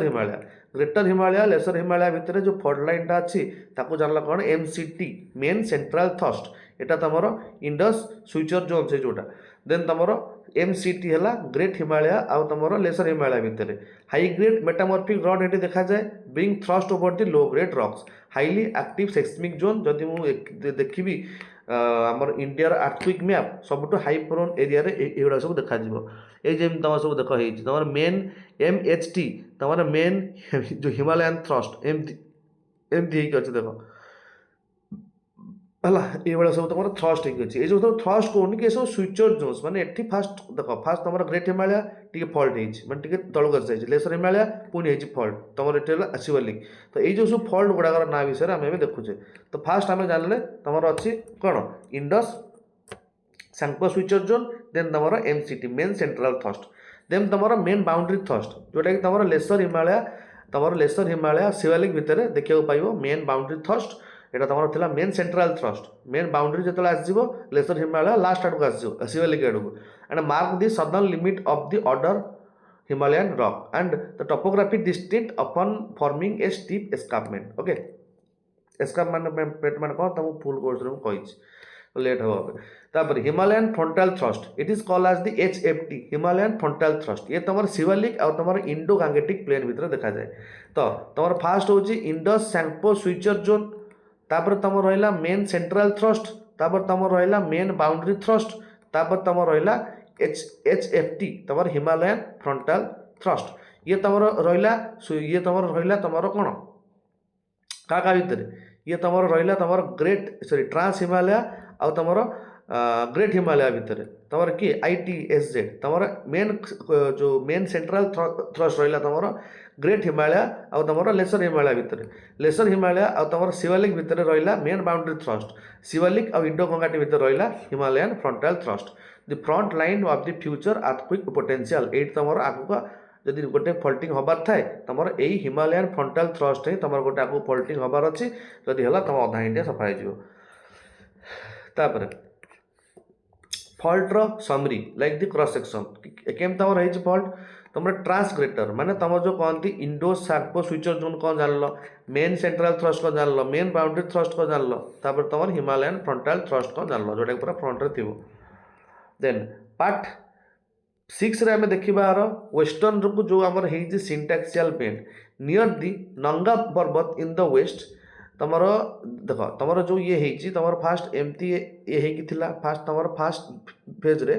S1: Himalaya greater Himalaya lesser Himalaya भितर जो फॉल्ट लाइनटा अच्छी ताको जानला कौन MCT मेन सेंट्रल थ्रस्ट एटा तुम इंडस स्विचर जोन से जोटा देन तुम MCT है ग्रेट हिमालय आउ तुम लेसर हिमालय भितर हाई ग्रेड मेटामॉर्फिक रड ये देखा जाए being thrust over the low grade rocks highly active seismic zone जदि मुझे देखी आमर इंडियार आर्थक्विक मैप सबुठ हाई प्रोन एरिया ये सब देखा ये तुम सब देख तुम मेन MHT तुम मेन जो हिमालयन थ्रस्ट एमती अच्छे देख है ये सब तुम थ्रस्ट होगी ये जो थ्रस्ट कहूनी कि सब स्विचर जोन्स माने एठी फास्ट देख फास्ट तुम ग्रेट हिमालय टी फल्ट होने तलक आसी जाए लेसर हिमालय पुणी फल्ट तुम ये सिवलिक तो ये जो सब फल्ट गुड़ाकर ना विषय आम देखुचे तो फास्ट आम जानले तुम अच्छी कौन Indus Tsangpo suture zone then तुम MCT main central thrust then तुम मेन बाउंड्री थ्रस्ट जोटा कि तुम लेसर हिमालय सिवालिक भितर देखा पाइब मेन बाउंड्री थ्रस्ट एटा तुम थिला main central thrust main boundary जो आसो लेसर हिमालय लास्ट आड़क आसो सिवालिक आड़क and mark the southern limit of the order Himalayan rock and the topography distinct upon forming a steep escarpment okay escarpment मान कौन तुमको फुल कोर्स रे कही लेट हो तापर Himalayan frontal thrust it is called as the HFT Himalayan frontal thrust ये तुम सिवालिक और तुम इंडो गांगेटिक प्लेन भितर देखा जाए तो तुम फास्ट हूँ इंडस सांपो स्विचर जोन तापर तुम रहा मेन सेंट्रल थ्रस्ट तापर तुम रहा मेन बाउंड्री थ्रस्ट तापर तुम रहा HFT तुम हिमालयन फ्रंटल थ्रस्ट ये तुम रहा तुम कौन क्या भितर ये तुम रहा तुम ग्रेट सॉरी ट्रांस हिमालय आउ तुम ग्रेट हिमालय भितर तुम किए ITSZ तुम मेन जो मेन सेंट्रल थ्रस्ट रहा तुम ग्रेट हिमालय आउ तुम लेसर हिमालय भितर लेसर हिमालय आउ तुम सिवालिक भितर रहा मेन बाउंड्री थ्रस्ट सिवालिक आउ इंडो गंगाटी भितर रहा Himalayan frontal thrust the front line of the future earthquake potential ये तुम आगू जदि गोटे फल्टिंग हबार थाए तुम यही हिमालयन फ्रंटल थ्रस्ट ही तुम गोटे आगू फल्टिंग हबार अच्छी जदि है तुम अधा इंडिया सफा हो फल्टर summary like the cross section came तुम रही फल्ट तुम ट्रांसग्रेटर माने तुम जो कहती इंडो सांपो स्विचर जोन कौन जान मेन सेंट्रल थ्रस्ट को जान मेन बाउंड्री थ्रस्ट को जान तुम हिमालयन फ्रंटल थ्रस्ट को जान जोटा पूरा फ्रंट थी देन पार्ट 6 रे आम देखा वेस्टर्न को जो आमर है सिंटैक्सियल बेंड नियर दि नंगा पर्वत इन द वेस्ट तुम देख तुम जो ये है तुम फास्ट एमती ये फास्ट तुम फास्ट फेज रे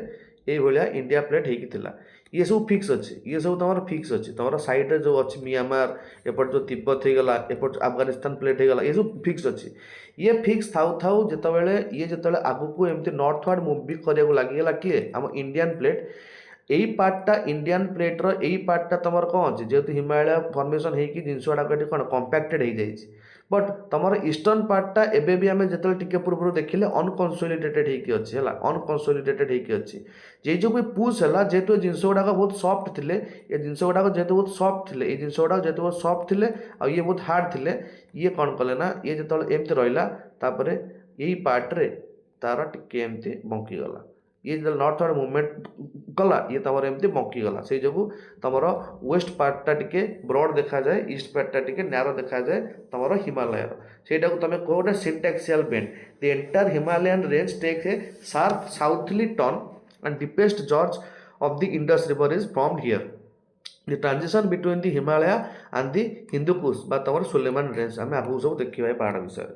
S1: ये भाया इंडिया प्लेट होता ये सब फिक्स अच्छी ये सब तुम फिक्स अच्छी तुम साइड जो अच्छी म्यांमार एपट जो तिब्बत होगला एपट अफगानिस्तान प्लेट होगला ये सब फिक्स अच्छी ये फिक्स थाउ थाउ जिते ये जो आगू को एमती नॉर्थवर्ड मूव करा लगे किए आम इंडियन प्लेट यही पार्टा इंडियन प्लेट्र यही पार्टा तुम कौन अच्छे जेहेतु हिमालय फर्मेसन होगी जिनस गुड़ाक कौन कंपैक्टेड हो जाए बट तुम ईस्टर्न पार्टा एबे भी आम जो टे पूर्व देखिले अनकनसोलिडेटेड होगी अच्छी है अनकनसोलिडेटेड होगी अच्छी जे जो भी पुश है जेहेतु जिनस गुड़ाक बहुत सफ्ट थे ये जिनस गुड़ाक जेहेतु बहुत सफ्ट थे ये जिनस गुड़ाक जेहेतु बहुत सफ्ट थे आ ये बहुत हार्ड थे ये कौन कले ना ये जो एमती रहा यही पार्ट्रे तार टिके एमती बंकीगला ये जो नॉर्थ वार्ड मूवमेंट गला ये तुम एमती बंकीगला से जो तुम वेस्ट पार्टा टिके ब्रॉड देखा जाए ईस्ट पार्टा टिके नैरो देखा जाए तुम हिमालय से तुम कह गोटे syntaxial bend the entire Himalayan range takes a sharp southerly turn and deepest gorge of the Indus river is formed here the transition between the Himalaya and the Hindu Kush तुम सुलेमान रेंज आम आगे सब देखा पहाड़ विषय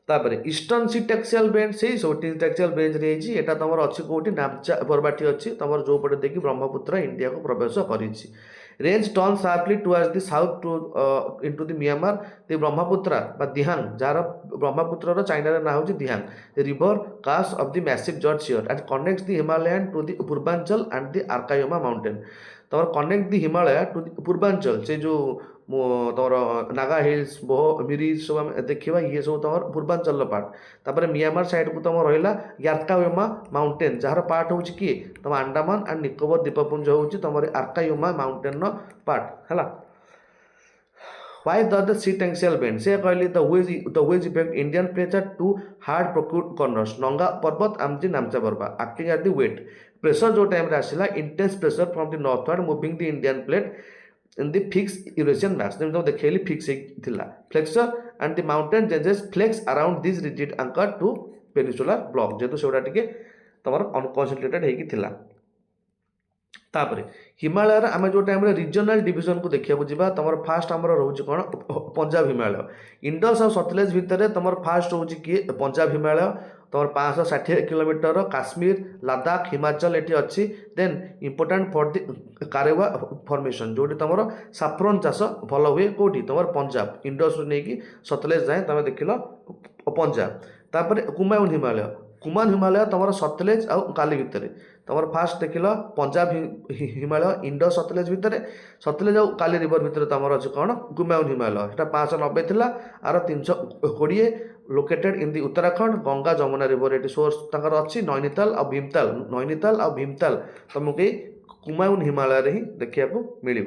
S1: तापर ईस्टर्न सिंटैक्सियल बेंड से सब सिंटैक्सियल बेंज रही यहाँ तुम अच्छी कौटी नामचा पर्वती अच्छी तुम जो पटे देखिए ब्रह्मपुत्र इंडिया को प्रवेश कर range turn sharply towards the south to into the Myanmar the Brahmaputra Dihang जार ब्रह्मपुत्र चाइना ना हूँ Dihang the river cast off the massive gorge here and connects the Himalayan to the Purvanchal and the Arakan Yoma mountain तुम connect the Himalaya to the Purvanchal से जो तुम Naga hills बोह मिरीज सब देखा ये सब तुम पूर्वांचल पार्ट तापर म्यांमार साइड को तुम रहा यार्कायोमा माउंटेन जार पार्ट हूँ किए तुम अंडमान एंड निकोबर द्वीपपुंज हूँ तुम आर्कायोमा माउंटेन पार्ट है Why the सिंटैक्सियल बेंड से कहली the wedge effect Indian plates are too hard प्रोक्यूट कॉर्नर्स नंगा पर्वत आमची Namcha Parbat acting at the weight pressure जो टाइम आसला intense pressure from the north moving the Indian plate in the fix Eurasian max तुम देखली fix थिला flexure and the mountain ranges flex around this rigid anchor to peninsular block जेहेतु से टिके तुम अनकनसंट्रेटेड होगी थिला तापर हिमालय आम जो टाइम रिजनल डिविजन को देखा जा तुम फास्ट आम रोच कौन पंजाब हिमालय इंडस और सतलेज भितर तुम फास्ट हूँ किए पंजाब हिमालय तुम 560 किलोमीटर काश्मीर लद्दाख हिमाचल ये अच्छी then important for the Karewa formation जो तुम साफ्रन चाष भल हुए कौटी तुम पंजाब इंडस नहीं सतलेज जाए तुम देख पंजाब तापर कुमायून हिमालय तुम सतलेज आउ काली भितर तुम फास्ट देख पंजाब हिमालय इंडस सतलेज भितर सतलेज आउ काली रिवर भितर तुम अच्छे कौन कुमायून हिमालय यहाँ 590 थी आर 320 located in the Uttarakhand Ganga Jamuna river ये सोर्स तक अच्छी नैनीताल आ भीमताल तुमको कुमायून हिमालय ही देखा मिल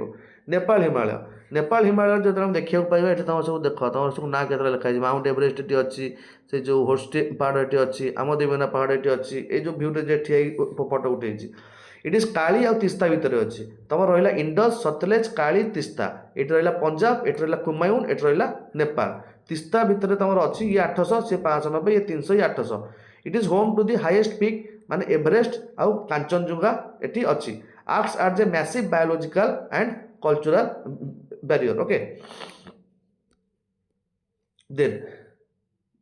S1: नेपाल हिमालय जो तुम देखा पाइबा ये तुम सब देख तुम सब ना केत लिखाई माउंट एवरेस्ट ये अच्छी से जो होस्टे पहाड़ ये अच्छी आमदेवना पहाड़ ये अच्छी ये जो भ्यूटे जो ठिया फोटो उठे इट इज काली आ तीस्ता भितर अच्छी तुम रहा इंडस सतलेज काली तीस्ता ये रहा पंजाब ये रहा कुमायून ये रहा नेपाल तीस्ता भितर तुम अच्छी ये 800 से 590 ये 300 ये 800 it is home to the highest peak माने एवरेस्ट आउ कांचनजुंगा ये अच्छी acts as a massive biological and cultural barrier okay then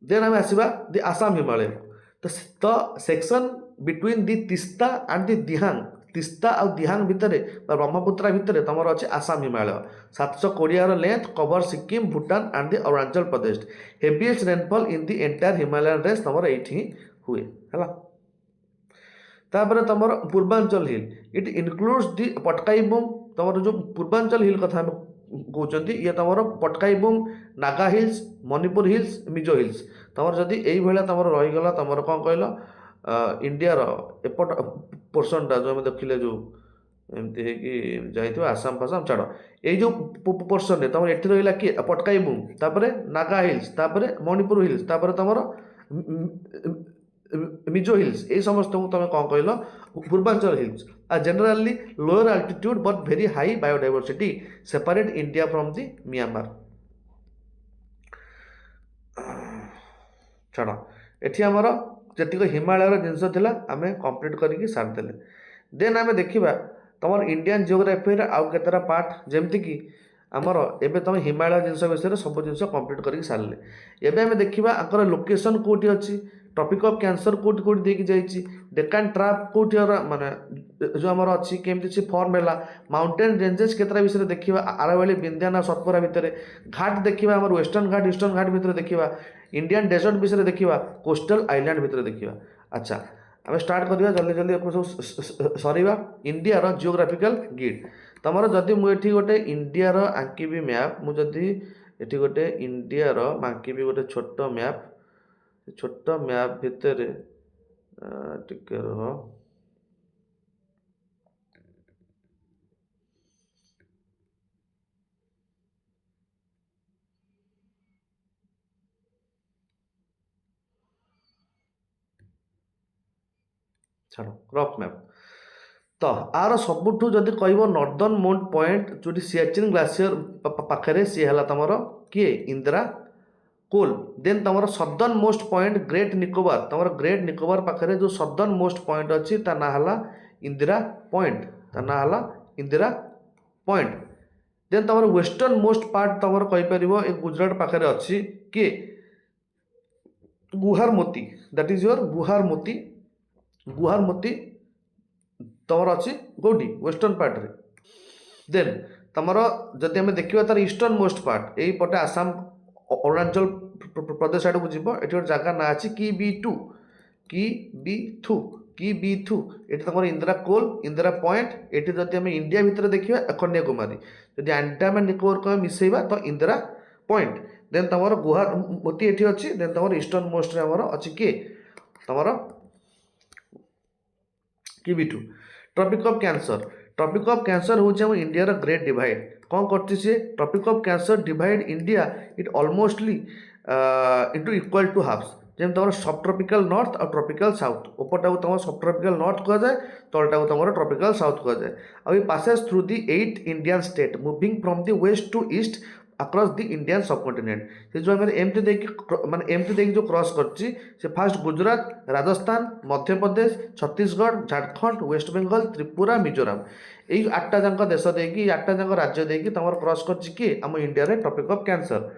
S1: हम आसवा the Assam Himalaya the section between the Tista and the Dihang Teesta आ दिहांग भितर ब्रह्मपुत्र भितर तुम अच्छे Assam Himalaya 720 length cover Sikkim Bhutan and the Arunachal Pradesh heaviest rainfall in the entire Himalayan range तुम ये हुए है तापर तुम Purvanchal hill it includes the Patkai Bum तुम जो पूर्वांचल हिल कथा कहते ये तुम Patkai Bum Naga hills Manipur hills Mizo hills तुम जदि यही तुम रहीगला तुम कौन कहल इंडियार एपट पोर्सनटा जो देखिले जो एमती है आसाम फासाम छाड़ ये जो पोर्सन तुम ये रहा किए पटकाईबुम तापर नागा हिल्स तापर मणिपुर हिल्स तापर तुम मिजो हिल्स ये समस्त तुम कौन कहल Purvanchal hills are generally lower altitude but very high biodiversity separate India from the Myanmar छाड़ एटी आमर जी हिमालय जिनस आम कंप्लीट करके सारिदेले देन आम देखा तुम इंडियन जियोग्राफी आउ केतरा पार्ट जमती कि आमर एबे तुम हिमालय जिनस विषय सब जिन कंप्लीट करके सारे एवं आम देखा आंकर लोकेशन कौटी अच्छी टॉपिक ऑफ कैंसर कौटी कौटी देकी जाइए डेकान ट्राप कौटी माने जो आमर अच्छी केमती से फॉर्म है माउंटेन रेंजेस केतरा विषय देखा आरवली बिंध्याना सतपुरा भितर घाट देखा आम वेस्टर्न घाट ईस्टर्न घाट भितर देखा इंडियन डेजर्ट विषय देखा कोस्टल आइलैंड भितर देखा अच्छा आम स्टार्ट करवा जल्दी जल्दी सब सरीवा इंडिया रो जियोग्राफिकल गिड तुमर जदि मुझे गोटे इंडिया रो आंकीबी मैप मुझे एटी गोटे इंडिया रो आंकीबी गोटे छोट मैप भितर टिके रह छाड़ रफ मैप तो आर सबुठू जदि कह नॉर्दर्न मोस्ट पॉइंट जो सियाचिन ग्लासीयर पाखे सी है तुम किए इंदिरा कोल देन तुम southern most point great Nicobar तुम ग्रेट निकोबार पाखे जो सदर्न मोस्ट पॉइंट अच्छी ता ना है इंदिरा पॉइंट ता ना है इंदिरा पॉइंट देन तुम वेस्टर्न मोस्ट पार्ट तुम कहीपर ये गुजरात पाखे अच्छी किए गुहार मोती दैट इज योर गुहार मोती तुम अच्छी कौटी वेस्टर्न पार्ट रे देन तुम जदि आम देखा तार ईस्टर्न मोस्ट पार्ट यही पटे आसाम अरुणाचल प्रदेश आड़ को जीव ये गोटे जगह ना अच्छी कि बी थू ये तुम इंदिरा कोल इंदिरा पॉइंट ये जब आम इंडिया भितर देखा कन्याकुमारी जब आंडामान निकोबर को मिसेबा तो इंदिरा पॉइंट देन तुम गुहार मोती ये अच्छी देन तुम ईस्टर्न मोस्ट अच्छी किए तुम कि बी टू ट्रपिक ऑफ कैंसर हूँ इंडिया ग्रेट डिवाइड कौन कर tropic of cancer divide India it almostly into equal two halfs जमी तुम सब ट्रपिकल नॉर्थ और ट्रपिकल साउथ उपरटा को तुम सब ट्रपिकल नॉर्थ कहुए तलटा को तुम ट्रपिकल साउथ कहुए और passes through the 8 Indian state moving from the west to east across the Indian subcontinent से जो आम एमती देखिए माने एमती देखिए जो क्रॉस कर फास्ट गुजरात राजस्थान मध्य प्रदेश छत्तीसगढ़ झारखंड वेस्ट बेंगल त्रिपुरा मिजोराम यही 8टा जाक देश देकी 8टा जाक राज्य देकी तुम क्रॉस कर आम इंडिया ट्रपिक ऑफ कैंसर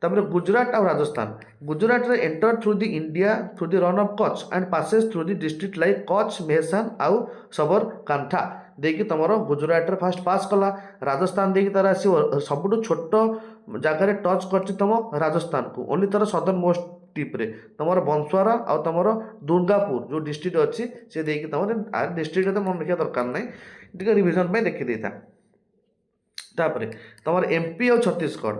S1: तापर गुजरात और राजस्थान गुजरात रे enter through the India through the Rann of Kutch and passes through the district like Kutch Mehsana आउ सबरकांठा देखिए तुम गुजरात रे फास्ट पास कला राजस्थान देखिए तार आसो सबुठ छोट जगार टच कर तुम राजस्थान को ओनली तार सदर्न मोस्ट टिप्रे तुम बंसवारा और तुम दुर्गापुर जो डिस्ट्रिक्ट अच्छी से देखिए तुम डिस्ट्रिक्ट तो मन रखा दरकार ना टे रिविजन देखी था तापर तुम एमपी और छत्तीसगढ़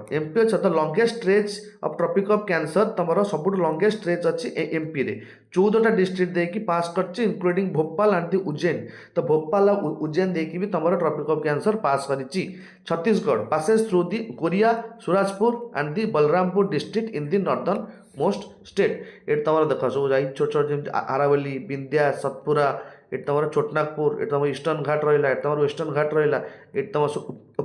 S1: और longest stretch of trophic of cancer तुम सब लंगेस्ट स्ट्रेच अच्छी एमपी रे 14टा डिस्ट्रिक्ट देखिए पास कर including Bhopal and the Ujjain तो भोपाल और उज्जैन देखिए भी तुम ट्रपिक ऑफ कैंसर पास करी Chhattisgarh passes through the Korea Surajpur and the Balrampur district in the northern most state ये तुम देख सब जा छोट छोट जमी आरावली बिंद्या सतपुरा ये तुम छोटनागपुर ये तुम ईस्टर्न घाट रहा तुम वेस्टर्न घाट रहा ये तुम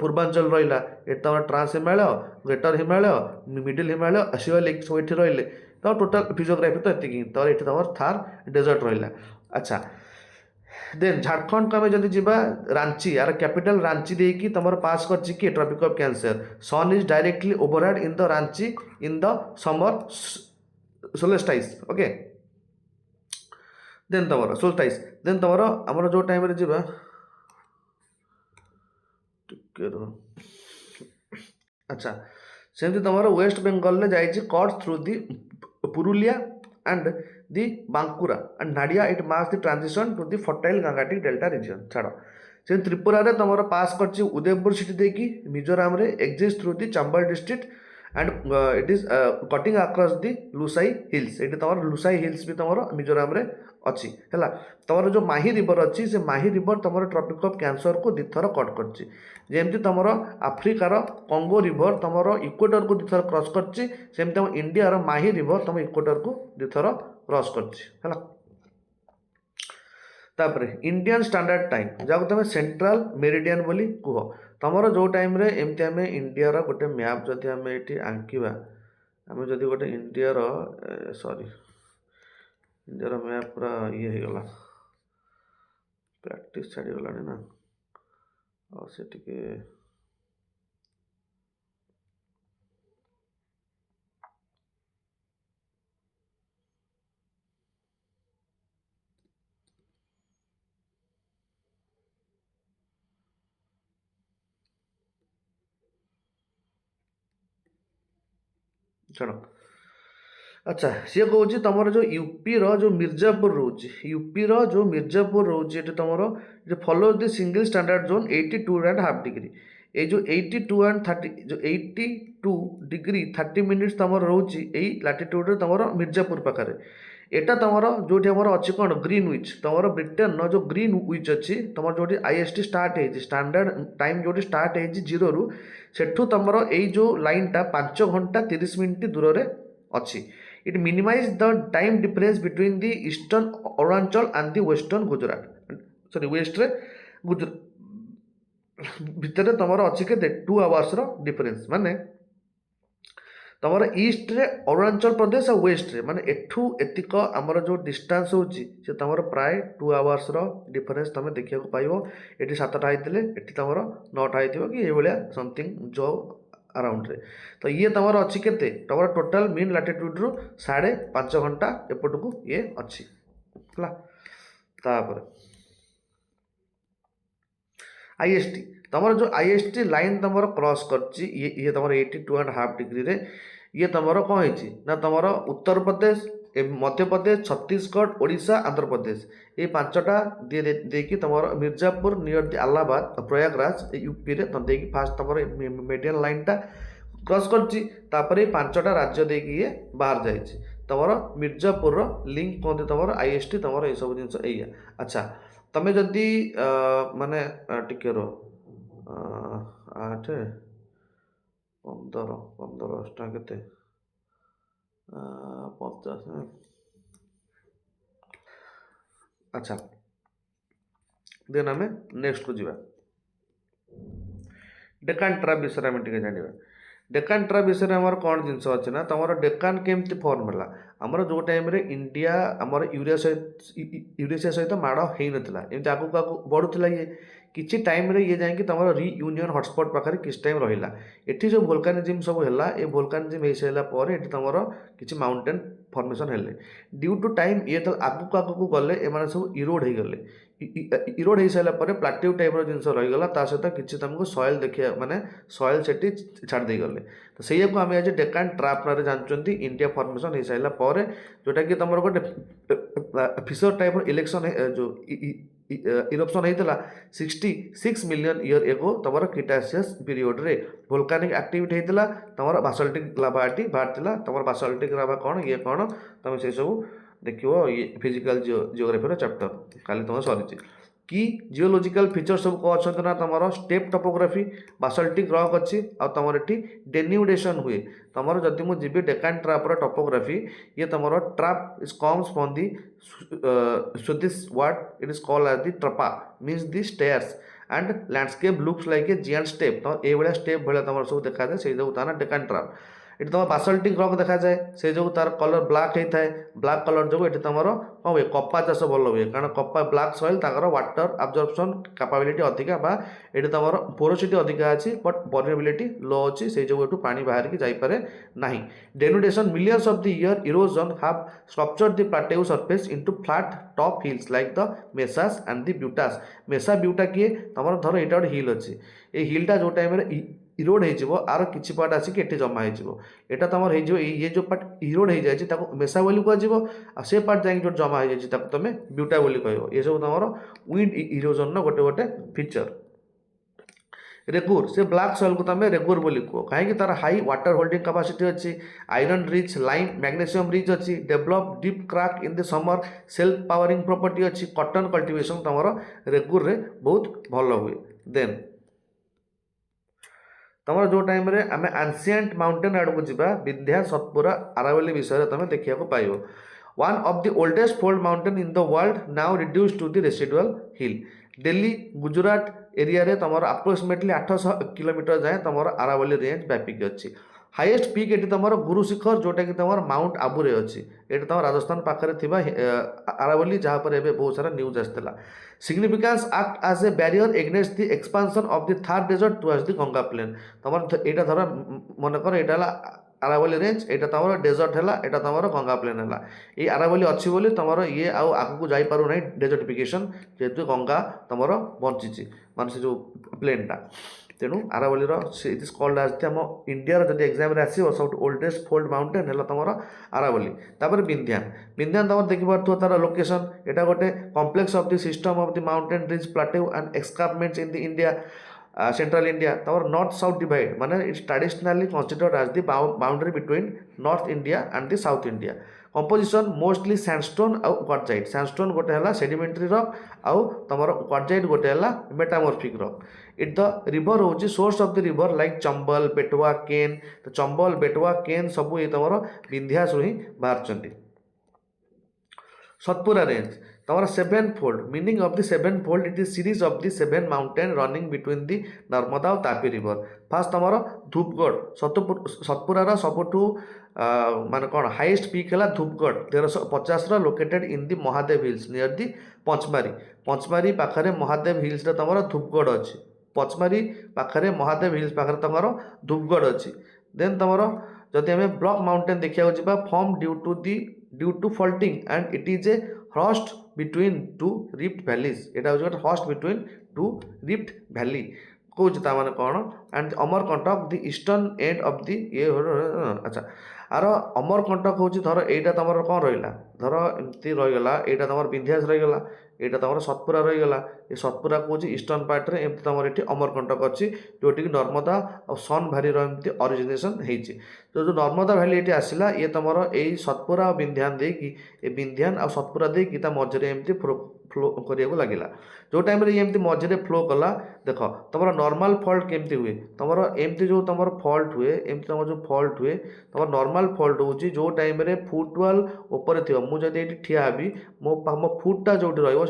S1: पूर्वांचल रहा ये तुम trans Himalaya greater Himalaya middle Himalaya आसवा लेक सब ये रही तो टोटाल फिजियोग्राफी तो ये तो ये तुम थार डेजर्ट रहा अच्छा देन झारखंड को आम जब जा रांची यार कैपिटल रांची देकी तुम पास कर tropic of cancer sun is directly overhead in the Ranchi in the summer solstice okay then तुम सोल्टाइस देन तुम आमर जो टाइम रे जीवा टिके अच्छा सेमती तुम वेस्ट बेंगल में जाइए cut through the Purulia and the Bankura and Nadia it marks the transition to the fertile Gangetic delta region छाड़ से त्रिपुरा रे तुम पास कर उदयपुर सिटी देकी मिजोराम रे exist through the Chambal district and it is cutting across the Lushai hills ये तुम लुसाई हिल्स भी तुम मिजोराम रे अच्छी है तुम जो माही रिवर अच्छी से माही रिवर तुम ट्रपिक ऑफ कैंसर को दिथर कट करमती तुम आफ्रिकार कंगो रिवर तुम इक्वेटर को दिथर क्रॉस करमती इंडिया माही रिवर तुम इक्वेटर को दिथर क्रॉस कर तापर इंडियन स्टैंडर्ड टाइम जहाँ तुम सेंट्रल मेरिडियन बोली कह तुम जो टाइम रे एमती आम इंडिया गोटे मैप जदि आम ये आंकिबा आम जदि गोटे इंडिया सॉरी इंडिया मैप पूरा ये हो गला प्रैक्टिस छाड़गला ना और से टिके ଛାଡ଼ अच्छा सी कौच तुम जो यूपी जो मिर्जापुर रोचे यूपी जो मिर्जापुर रोचे ये तुम follow the single standard zone 82.5 degree ये जो 82 एंड 30 जो 82 डिग्री 30 मिनिट्स तुम रोचे यही लाटिट्यूड तुम मिर्जापुर पाखे एटा तुम जो अच्छी कौन ग्रीन विच तुम ब्रिटेन जो ग्रीन विच अच्छी तुम जो आईएसटी स्टार्ट है स्टैंडर्ड टाइम जो स्टार्ट है 0 रू सेठू तुम जो लाइन टा 5 घंटा 30 मिनिट दूर में अच्छी it minimize the time difference between the eastern Arunachal and the western Gujarat sorry west रे गुजरात भितर तुम अच्छी के 2 आवर्स डिफरेन्स माने तुम ईस्ट रे अरुणाचल प्रदेश और वेस्ट रे माने एठू एतिक आमर जो डिस्टेंस होची से तुम प्राय 2 आवर्स डिफरेन्स तुम देखा पाइबो एटी 7टा होइतिले एटी तुम 9टा होइतिबो कि ए भलिया समथिंग जो अराउंड रे तो ये तुम अच्छी केते तुम टोटल मीन लाटिट्यूड रु 5.5 घंटा एपट को ये अच्छी है तापर आईएसटी तुम जो आईएसटी लाइन तुम क्रॉस करची ये तुम 82.5 डिग्री रे ये तुम कौन है ना तुम उत्तर प्रदेश मध्य प्रदेश छत्तीसगढ़ ओडिशा आंध्र प्रदेश ये 5टा देखिए तुम Mirzapur near the Allahabad Prayagraj UP रे तुम देखिए फास्ट तुम मीडियन लाइन टा क्रॉस कर 5टा राज्य देखिए ये बाहर जाइए तुम मिर्जापुर लिंक कहते तुम आईएसटी तुम ये सब जिन या अच्छा तुम जदि माने टिके रो 8 15 15 केते 50 अच्छा देन आम नेक्स्ट को जीवा डेकान ट्राप विषय आम टे जाना डेकान ट्राप विषय आमर कौन जिनस अच्छे ना तुम डेकान केमती फॉर्म है आमर जो टाइम रे इंडिया आमर यूरेशिया सहित माड़ हो नाला एमती आगू आगू बढ़ुला ये किसी टाइम रे ये जाकि तुम रियूनियन हॉटस्पॉट पाखे किसी टाइम रहा एटी जो वोल्कानिज्म सब है ये वोल्कानिज्म हो सारापर ये तुम किसी माउंटेन फॉर्मेशन है ड्यू टू टाइम ये तो आगू आगू गले एम सब इरोड हो गले इरोड हो सारापर प्लाट्यू टाइप जिनस रहीगला सहित किसी तुमको सॉइल देखिए माने सॉइल से छाड़ी गले तो सही को आम आज डेकान ट्राप ना जानते इंडिया फॉर्मेशन हो सारापर जोटा कि तुम गोटे फिशर टाइप इलेक्शन जो इरप्शन होता 66 मिलियन ईयर एगो तुम क्रिटासियस पीरियड रे वोल्कानिक एक्टिविटी होता तुम बासल्टिक लाभा बाहर तुम बासल्टिक लाभा कौन ये कौन तुम से सब देखो ये फिजिकल जियोग्राफी चैप्टर काली तुम सरी कि जियोलॉजिकल फीचर सब कौन अच्छा ना तुम स्टेप टोपोग्राफी बासल्टिक रॉक अच्छी आ तुम ये डेन्यूडेशन हुए तुम जदि मुझे डेकान ट्राप टोपोग्राफी ये तुम trap is comes from the Swedish word it is called as the trappa means the stairs and landscape looks like a giant step तो ये स्टेप भाई तुम सब देखा जाए से जो डेकान ट्राप ये तुम बासल्टिक रॉक देखा जाए से जो तार कलर ब्लैक होता है ब्लैक कलर जो ये तुम कौन हुए कपा चाष भल हुए कारण कपा ब्लैक सॉइल ताकर वाटर अब्जॉर्प्शन कैपेबिलिटी अधिका बा ये तुम पोरोसिटी अधिका अच्छी बट वल्नरेबिलिटी लो अच्छी से जो एटू पानी बाहर की जापे ना denudation millions of the year erosion have structured the plateau surface into flat top hills like the mesas and the buttes mesa butte किए तुम धर यहाँ गोटे हिल अच्छी ये हिलटा जो टाइम इरोड हो आर कि पार्ट आसिक ये जमा होटा तुम ये जो पार्ट इरोड हो जाए मेसा बोली कह से पार्ट जाए जो जमा हो जाए तुम ब्यूटा बोली कह ये सब तुम विंड इरोजन गोटे गोटे फीचर रेगुर से ब्लैक सॉइल को तुम रेगुर बोली कह कहीं तार हाई वाटर होल्डिंग कैपेसिटी अच्छी iron rich lime magnesium rich अच्छी develop deep crack in the summer self ploughing property अच्छी कॉटन कल्टीवेशन तुम रेगुर रे बहुत भल हुए देन तुम जो टाइम रे आम एनसिएंट माउंटेन आड़ को जीवा विंध्या सतपुरा आरावली विषय तुम देखा पाइब one of the oldest fold mountain in the world now reduce to the residual hill Delhi Gujarat area रे तुम अप्रोक्सीमेटली 800 किलोमीटर जाए तुम आरावली रेंज व्यापिक अच्छी हाईएस्ट पीक ये तुम गुरु शिखर जोटा कि तुम माउंट आबूरे अच्छी ये तुम राजस्थान पाखे आरावली जहाँ पर एवं बहुत सारा न्यूज आसाला significance act as a barrier against the expansion of the Thar desert towards the Ganga plain तुम यहाँ धर मन कर यहाँ आरावली रेंज यहाँ तुम डेजर्ट है यहाँ तुम गंगा प्लेन है ये आरावली अच्छी बोली तुम ये आगू जापार डेजर्टिफिकेशन जेहेतु गंगा तुम बंची मान से जो प्लेनटा तेणु Aravalli it is called as the आम इंडिया जब एग्जाम आसो सब ओल्डेस्ट फोल्ड माउंटेन है तुम आरावली। तापर विंध्यान विंध्यान तुम देखिपो तार लोकेशन एटा गोटे complex of the system of the mountain ridge plateau and escarpments in the India central India. तमर नॉर्थ साउथ डिवाइड माने it's traditionally considered as the boundary between north India and the south India. Composition mostly sandstone आउ quartzite. Sandstone गोटे है sedimentary rock आउ तमर quartzite गोटे है metamorphic rock. It the river हूँ source of the river like Chambal Betwa Ken. तो चंबल बेटवा केन सब ये तुम विंध्यासु ही बाहर। सतपुरा रेंज तमर 7 fold meaning of the 7 fold it is series of the 7 mountain running between the Narmada और तापी रिवर। फास्ट तमर धूपगढ़ सतपुरार सबुठू मान कौन हाइएस्ट पीक है Dhupgarh 1350 located in the Mahadev hills near the Pachmarhi. Pachmarhi पाखरे महादेव हिल्स तमर धूपगढ़ अच्छी। पंचमारी पाखरे महादेव हिल्स पाखरे तमर धूपगढ़ अच्छी। देन तमर जदि आम ब्लॉक माउंटेन देखा जा form due to faulting and it is a hrust between two rift valleys. यहाँ हूँ गोटे hrust बिटवीन टू रिफ्ट भैली कौच मैंने कौन and Amarkantak the eastern end of the ये अच्छा आर अमरकंटक हूँ धर यहाँ तुम कौन रहा धर एमती रहीगला यहाँ तुम विंध्यास रहीगला यहाँ तुम सतपुरा रहीगला ये सतपुरा कौन ईस्टर्न पार्ट में एमती तुम ये अमरकंटक अच्छी जोटि नर्मदा और सन भारीर एमती अरिजिनेसन होती। तो जो नर्मदा भैली ये आसला ये तुम यही सतपुरा और विंध्यान देकी विंध्यान आ सतपुरा देकी मझे एमती फ्लो करिया लगिला। जो टाइम रे एमती मझे फ्लो कला देख तुम नॉर्मल फॉल्ट केमती हुए तुम एमती जो तुम फॉल्ट हुए एमती तुम जो फॉल्ट हुए तुम नॉर्मल फॉल्ट हूँ जो टाइम रे फुटवाल ऊपर थी मुझे ये ठिया भी मो फुटा जो रहा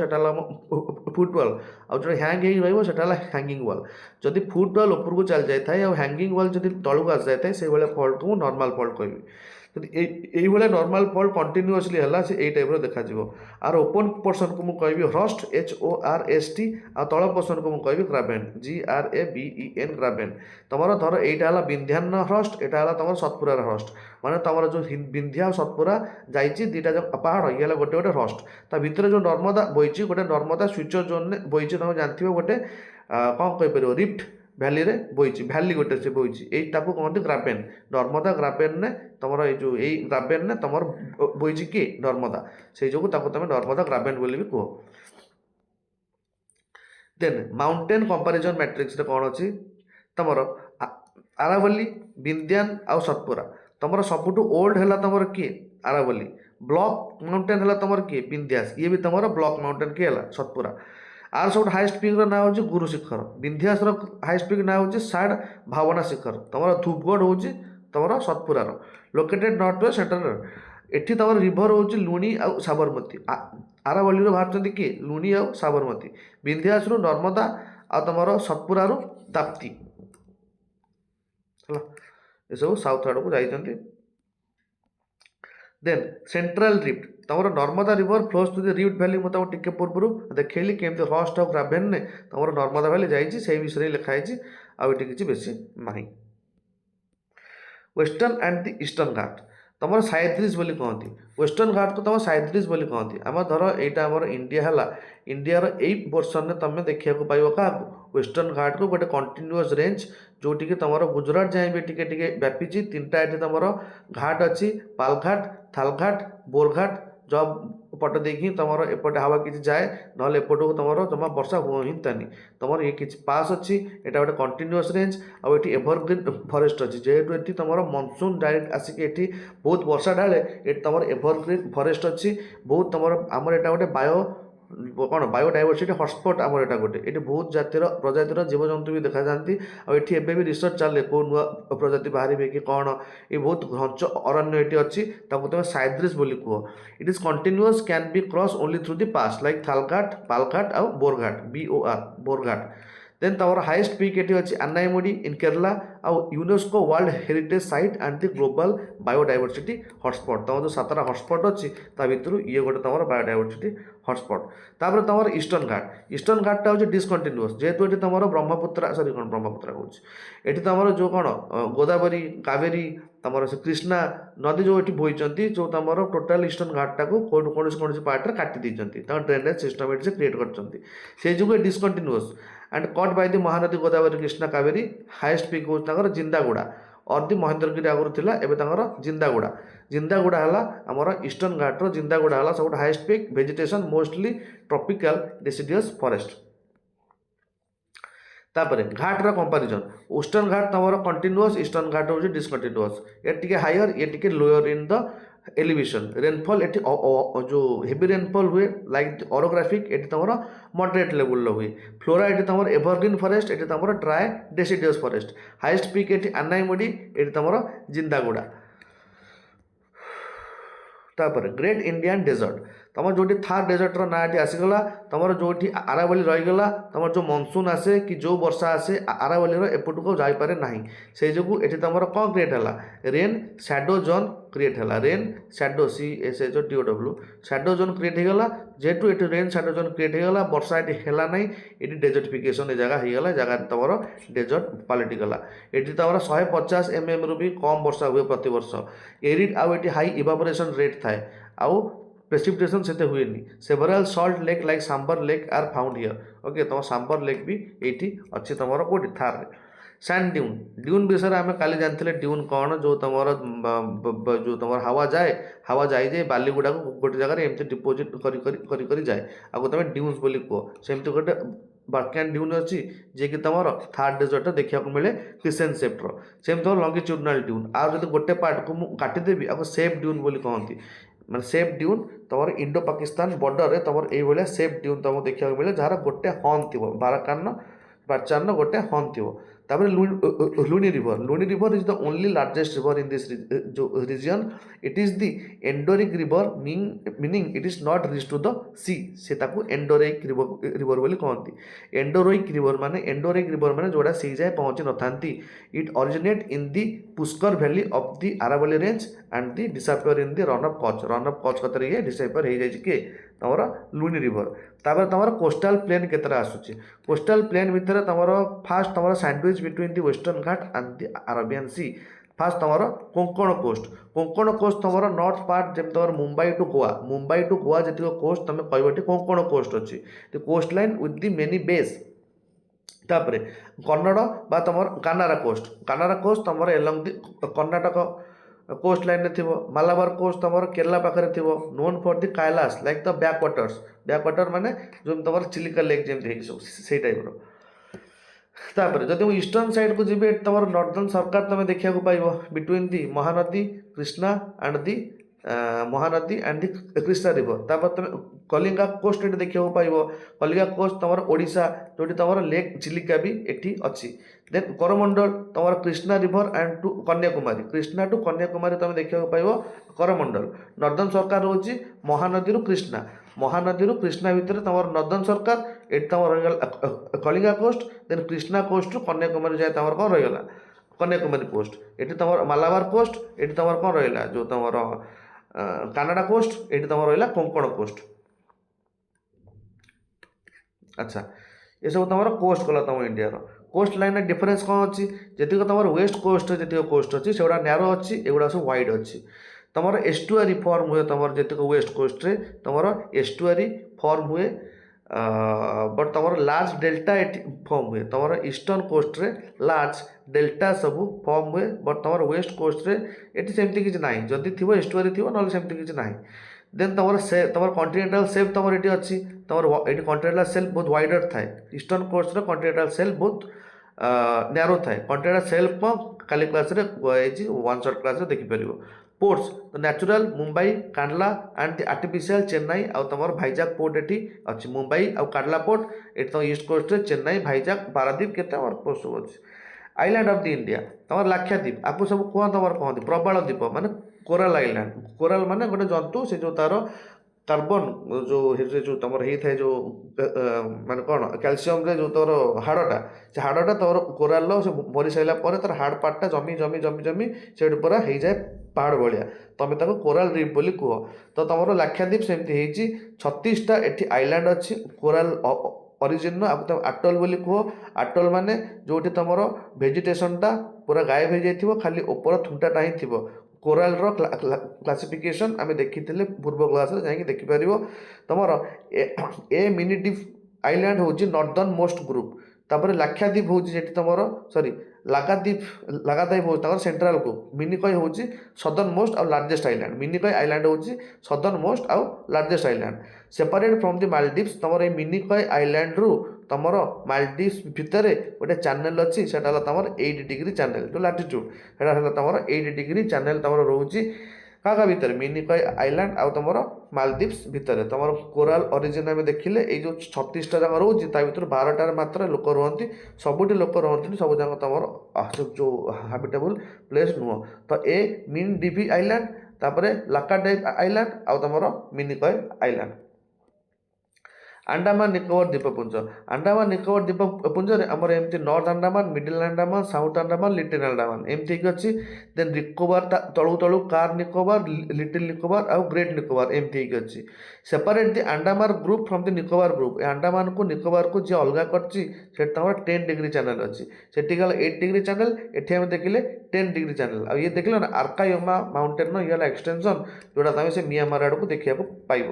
S1: फुटवाल आ जो हैंग हो रहा हैंगिंग वाल। जदि फुटवाल ऊपर को चल जाए और हैंगिंग वाल जब तलू आसी जाए से फॉल्ट को नॉर्मल फॉल्ट कहि। यही नॉर्मल फॉल्ट कंटिन्यूअसली है से यही टाइप देखा आर ओपन पोर्सन को मुझे hrust HORST आ तल पोर्सन को मुझे ग्राबेन GRABEN ग्राबेन। तुम धर यहाँ विंध्यान hrust यहाँ तुम सतपुरार hrust माने तुम जो विंध्या सतपुरा जाइए दुईटा जो पहाड़ ये गोटे गोटे hrust ता भितर जो नर्मदा बोची गोटे नर्मदा स्विचर जोन बोची तुम जानते गोटे कौन कहीपर रिफ्ट भैली रे बोची भैली गोटे से बोची यही कहते ग्राबेन नर्मदा ग्राबेन ने तुम जो यही ग्राबेन ने तुम बोची किए नर्मदा से जो तुम नर्मदा ग्राबेन बोली भी कह। देन माउंटेन कंपैरिजन मैट्रिक्स रे कौन अच्छी तुम आरावली विंध्यान आउ सतपुरा तुम सबुठ ओल्ड है तुम किए आरावली। ब्लॉक माउंटेन है तुम किए विंध्यास ये भी तुम ब्लॉक माउंटेन किए है सतपुरा। आर सब हाइएस्ट पीक ना हूँ गुरु शिखर विंध्यास हाइएस्ट पीक ना हूँ साड भावना शिखर तुम धूपगढ़ हूँ तुम सतपुरार लोकेटेड नॉर्थ वेस्ट सेंट्रल। एठी तुम रिभर हूँ लुणी आ साबरमती आरावली बाहर किए लुणी आ साबरमती विंध्यास नर्मदा आ तुम सतपुरार ताप्ती है ये सब साउथ आड़ को जाइए। देन सेंट्रल रिफ्ट तुम Narmada river flows to the rift valley मुझे टिके पूर्व देखली केमती hrust और ग्राबेन ने तुम नर्मदा भैली जाइए से विषय लिखाई आगे किसी बेसी ना। वेस्टर्न एंड द ईस्टर्न घाट तुम साइड्रिज बोली कहती वेस्टर्न घाट को तुम साइड्रिज बोली कहती आम धर यहाँ आम इंडिया है इंडियार यही पोर्सन में तुम देखा पाइब क्या वेस्टर्न घाट को गोटे कंटिन्यूअस रेंज जोटि कि तुम गुजरात जाए भी टिके व्यापी 3टा ये तुम घाट अच्छी पालघाट थालघाट बोरघाट जब पट देखी तुम एपटे हवा किसी जाए ना एपट को तुम जमा वर्षा हु ही तानी तुम ये किसी पास अच्छी यहाँ गोटे कंटिन्यूअस रेंज आउ ये एभरग्रीन फरेस्ट अच्छी जेहेतु ये तुम मनसून डायरेक्ट आसिक ये बहुत वर्षा ढाले ये तुम एभरग्रीन फरेस्ट अच्छी बहुत तुम आमर यहाँ गोटे बायो कौन बायोडाइवर्सिटी हटस्पट आम यहाँ गोटे ये बहुत जातिर प्रजातिर जीवजंतु भी देखा जाती आठी एवं भी रिसर्च चले कौ नुआ प्रजाति बाहर कि कौन ये बहुत घंच अरण्य ये अच्छी तुम साइड्रिज बोली कह। It is continuous can be cross only through the pass like Thalghat Palghat आउ बोरघाट BOR बोरघाट। देन तुम हाइएस्ट पीक ये अच्छी अन्नाईमुडी इन केरला आउ UNESCO world heritage site and the global biodiversity hotspot तुम जो 7टा हटस्पट अच्छी भितर ये गोटे तुम बायोडाइवर्सिटी हटस्पट। तापर तुम ईस्टर्न घाटा हूँ डिसकंटिन्यूअस जेहेतु ये तुम ब्रह्मपुत्र सरी कौन ब्रह्मपुत्र कौन ये तुम जो कौन गोदावरी कावेरी तमर से कृष्णा नदी जो ये बोईचंती जो तमर टोटाल ईस्टर्न घाटा को कौन पार्ट में काटी देइचंती ड्रेनेज सिस्टम ये क्रिएट करचंती से जो discontinuous and cut by the Mahanadi Godavari Krishna Kaveri highest peak हो तांकर जिंदागुड़ा और दी महेंद्रगिरी आगुरी थिला एबे तांकर जिंदागुड़ा जिंदागुड़ा हला हमर ईस्टर्न घाटर जिंदागुड़ा हला सब highest peak vegetation mostly tropical deciduous forest तापर घाटर कंपारिजन ईस्टर्न घाट तमर कंटिन्यूअस ईस्टर्न घाट हो डिस्कंटिन्यूअस ये टिके हायर ये टिके lower in the elevation rainfall ये जो हेवी रेनफॉल हुए लाइक ऑरोग्राफिक ये तमर मॉडरेट लेवल हुए फ्लोरा ये तमर एवरग्रीन फॉरेस्ट ये तमर dry deciduous forest highest peak ये अनाईमुडी ये तमर जिंदागुड़ा तापर ग्रेट इंडियन डेजर्ट तमर जो थार डेजर्टर नाटी आसीगला तमर जो आरावली रहीगला तमर जो मनसून आसे कि जो वर्षा आसे आरावली एपटू को जापे ना से जो ये तुम कौन क्रिएट है रेन सैडो जोन क्रिएट है rain shadow CSHOW shadow zone create होगा जेहेतु ये रेन सैडो जोन क्रिएट होगा वर्षा ये है ना ये डेजर्टिफिकेशन ये जगह होगा जगह तुम डेजर्ट पलटि गला ये तुम 150 mm रू भी कम वर्षा हुए प्रति वर्ष एरिड आउ ये हाई इवापोरेशन रेट थाए आउ प्रेसिपिटेशन से हुए several salt lake like Sambhar lake are found here okay तुम सांबर लेक भी ये अच्छी तुम कौटी थार सैंड ड्यून ड्यून विषय में आम काली जानते ड्यून कौन जो तुम जो तुम हवा जाए बालीगुड़ा को गोटे जगह एमती डिपोजिट कर जाए आगे तुम ड्यून्स बोली कह सेमती गोटे बार्कियान ड्यून अच्छी जे कि तुम थार्ड डेजर्ट देखा मिले क्रिसेंट शेप्टर सेम तुम लंगिट्यूडनाल ड्यून आउ जो गोटे पार्ट को मुझे काटिदेवी आपको सेफ ड्यून बोली कहती माने सेफ ड्यून तुम इंडो पाकिस्तान बॉर्डर में तुम ये सेफ ड्यून तुमको देखा मिले जहाँ गोटे हर्न थी बारचार गोटे हर्न थी तापर Luni river is the only largest river in this जो region it is the endorheic river meaning it is not reach to the sea से एंडोरिक रिवर बोली कहती एंडोरिक रिवर माने जोड़ा सी जाए पहुँची न था it originate in the Pushkar valley of the Aravalli range and the disappear in the Rann of Kutch कतर ये डिसअपियर हो जाए किए तुम लुनी रिवर तापर तुम कोस्टाल प्लेन केतरा आसूची कोस्टाल प्लेन भितर तुम फास्ट तुम sandwich between the western Ghat and the Arabian sea first तुम कोंकण कोस्ट तुम नॉर्थ पार्ट जब तुम मुंबई टू गोवा जी कोस्ट तुम कह कोंकण कोस्ट अच्छी coast line with the many bays तापर कन्नड़ बा तुम कानारा कोस्ट तुम along the Karnataka coast line थी मालाबार कोस्ट तुम केरला पाखे थी नोन फॉर दी कैलाश लाइक द बैकवाटर माने जो तुम चिलिका लेक जमी से टाइप तापर जब ईस्टर्न साइड को जी तुम नॉर्दर्न सरकार तुम देखा पाइब between the Mahanadi Krishna and the Mahanadi and the Krishna river तापर तुम कलिंगा कोस्ट ये देखा पाइब कलिंगा कोस्ट तुम ओडिशा जो तुम लेक चिलिका भी ये अच्छी देन करमंडल तुम Krishna river and to Kanyakumari Krishna to Kanyakumari तुम देखा पाइब करमंडल नॉर्दर्न सरकार हूँ महानदी कृष्णा भितर तुम नॉर्दर्न सरकार ये तुम रहीगला Kalinga coast then Krishna coast to Kanyakumari जाए तुम कौन रहीगला कन्याकुमारी कोस्ट ये तुम मालाबार कोस्ट ये तुम कौन रहा जो तुम कानाडा कोस्ट ये तुम रहा कोंकण कोस्ट अच्छा ये सब तुम कोस्ट कला तुम इंडिया कोस्ट लाइन डिफरेंस कौन अच्छी जी तुम वेस्ट कोस्ट जी कोस्ट अच्छी से नैरो अच्छी एगुड़ा सब वाइड अच्छी तुम एस्टुआरी फॉर्म हुए तुम जी वेस्ट कोस्ट रे तुम एस्टुआरी फॉर्म हुए बट तुम लार्ज डेल्टा फॉर्म हुए तुम ईस्टर्न कोस्ट रे लार्ज डेल्टा सब फॉर्म हुए बट तुम वेस्ट कोस्ट रे ये सेमती किसी ना जदि थी एस्टुआरी थी ना सेमती किसी ना देन तुम कॉन्टिनेंटल सेल्फ तुम ये अच्छी तुम ये कॉन्टिनेंटल सेल्फ बहुत वाइडर थाए ईस्टर्न कोस्ट कॉन्टिनेंटल सेल्फ बहुत नैरो थाए कॉन्टिनेंटल सेल्फ काली क्लास वन शॉर्ट क्लास देखिपर पोर्ट्स तो natural Mumbai Kandla and the artificial Chennai आउ तुम भाईजाग पोर्ट ये अच्छी मुंबई आउ कांडला पोर्ट ये तुम ईस्ट कोस्ट रे चेन्नई भाईजाग पारादीप केते और पोर्ट सब अच्छी आइलैंड ऑफ द इंडिया तुम लाक्षाद्वीप आपको सब कौन तुम कहते प्रबाल द्वीप माने कोराल आइलैंड कोराल माने गोटे जंतु से जो तार कार्बन जो तुम होता है जो माने कौन कैल्शियम रे जो तोर हाड़टा से हाड़टा तोर कोराल से मरी सारा पर तार हाड़ पार्टा जमी जमी जमी जमी से पूरा हो जाए पहाड़ भाया तुम ताको कोराल रीफ बोली कह तो तुम लाक्षाद्वीप सेमती 36टा ये आइलैंड अच्छी कोराल ଅରିଜିନ୍ ଆକୁ ଆଟୋଲ୍ ବୋଲି କୁହ। ଆଟୋଲ୍ ମାନେ ଯେଉଁଠି ତୁମର ଭେଜିଟେସନ୍ଟା ପୁରା ଗାୟବ ହେଇଯାଇଥିବ, ଖାଲି ଉପର ଥୁଣ୍ଟାଟା ହିଁ ଥିବ। କୋରାଲ୍ର କ୍ଲାସିଫିକେସନ୍ ଆମେ ଦେଖିଥିଲେ ପୂର୍ବ କ୍ଲାସ୍ରେ, ଯାଇକି ଦେଖିପାରିବ। ତୁମର ଏ ମିନି ଡିପ୍ ଆଇଲ୍ୟାଣ୍ଡ ହେଉଛି ନର୍ଦର୍ନ ମୋଷ୍ଟ ଗ୍ରୁପ୍। ତାପରେ ଲାକ୍ଷାଦ୍ୱୀପ ହେଉଛି ଯେଠି ତୁମର ଲାକ୍ଷାଦ୍ୱୀପ ହେଉଛି ତାଙ୍କର ସେଣ୍ଟ୍ରାଲ୍ ଗ୍ରୁପ୍। ମିନିକୟ ହେଉଛି ସଦର୍ନ ମୋଷ୍ଟ ଆଉ ଲାର୍ଜେଷ୍ଟ ଆଇଲ୍ୟାଣ୍ଡ। ମିନିକୟ ଆଇଲ୍ୟାଣ୍ଡ ହେଉଛି ସଦର୍ନ ମୋଷ୍ଟ ଆଉ largest island. Separate from the Maldives. ତୁମର ଏଇ ମିନିକୟ ଆଇଲ୍ୟାଣ୍ଡରୁ ତୁମର ମାଲଡିଭ୍ସ ଭିତରେ ଗୋଟେ ଚ୍ୟାନେଲ୍ ଅଛି, ସେଟା ହେଲା ତୁମର 8 ଡିଗ୍ରୀ ଚ୍ୟାନେଲ୍, ଯେଉଁ ଲାଟିଟ୍ୟୁଡ଼୍ ସେଟା ହେଲା ତୁମର 8 ଡିଗ୍ରୀ ଚ୍ୟାନେଲ୍ ତୁମର ରହୁଛି କାହା ଭିତରେ, ମିନିକୟ ଆଇଲ୍ୟାଣ୍ଡ ଆଉ ତୁମର ମାଲଦୀପ୍ସ ଭିତରେ। ତୁମର କୋରାଲ୍ ଅରିଜିନ୍ ଆମେ ଦେଖିଲେ ଏଇ ଯେଉଁ 36ଟା ଯାକ ରହୁଛି, ତା ଭିତରୁ 12ଟାରେ ମାତ୍ର ଲୋକ ରୁହନ୍ତି। ସବୁଠି ଲୋକ ରହନ୍ତିନି, ସବୁ ଯାକ ତୁମର ଯେଉଁ ହାବିଟେବୁଲ୍ ପ୍ଲେସ୍ ନୁହଁ। ତ ଏ ମିନ୍ ଡିଭି ଆଇଲ୍ୟାଣ୍ଡ, ତାପରେ ଲାକାଡାଇଭ୍ ଆଇଲ୍ୟାଣ୍ଡ ଆଉ ତୁମର ମିନିକୟ ଆଇଲ୍ୟାଣ୍ଡ। ଆଣ୍ଡାମାନ ନିକୋବର ଦ୍ୱୀପପୁଞ୍ଜ। ଆଣ୍ଡାମାନ ନିକୋବର ଦ୍ୱୀପପୁଞ୍ଜରେ ଆମର ଏମିତି north Andaman, middle Andaman, south Andaman, little Andaman ଏମିତି ହେଇକି ଅଛି। ଦେନ୍ ନିକୋବର ତଳୁ ତଳୁ କାର୍ ନିକୋବର, ଲିଟିଲ୍ ନିକୋବର ଆଉ ଗ୍ରେଟ୍ ନିକୋବର ଏମିତି ହେଇକି ଅଛି। Separate the Andaman group from the Nicobar group. ଏ ଆଣ୍ଡାମାନକୁ ନିକୋବରକୁ ଯିଏ ଅଲଗା କରିଛି, ସେଠି ତାଙ୍କର 10 ଡିଗ୍ରୀ ଚ୍ୟାନେଲ୍ ଅଛି। ସେଠି ଗଲା 8 ଡିଗ୍ରୀ ଚ୍ୟାନେଲ୍, ଏଠି ଆମେ ଦେଖିଲେ 10 ଡିଗ୍ରୀ ଚ୍ୟାନେଲ୍। ଆଉ ଇଏ ଦେଖିଲେ ନା ଆର୍କାୟୋମା ମାଉଣ୍ଟେନ୍ର ଇଏ ହେଲା ଏକ୍ସଟେନସନ୍, ଯେଉଁଟା ତୁମେ ସେ ମିଆଁମାର ଆଡ଼କୁ ଦେଖିବାକୁ ପାଇବ।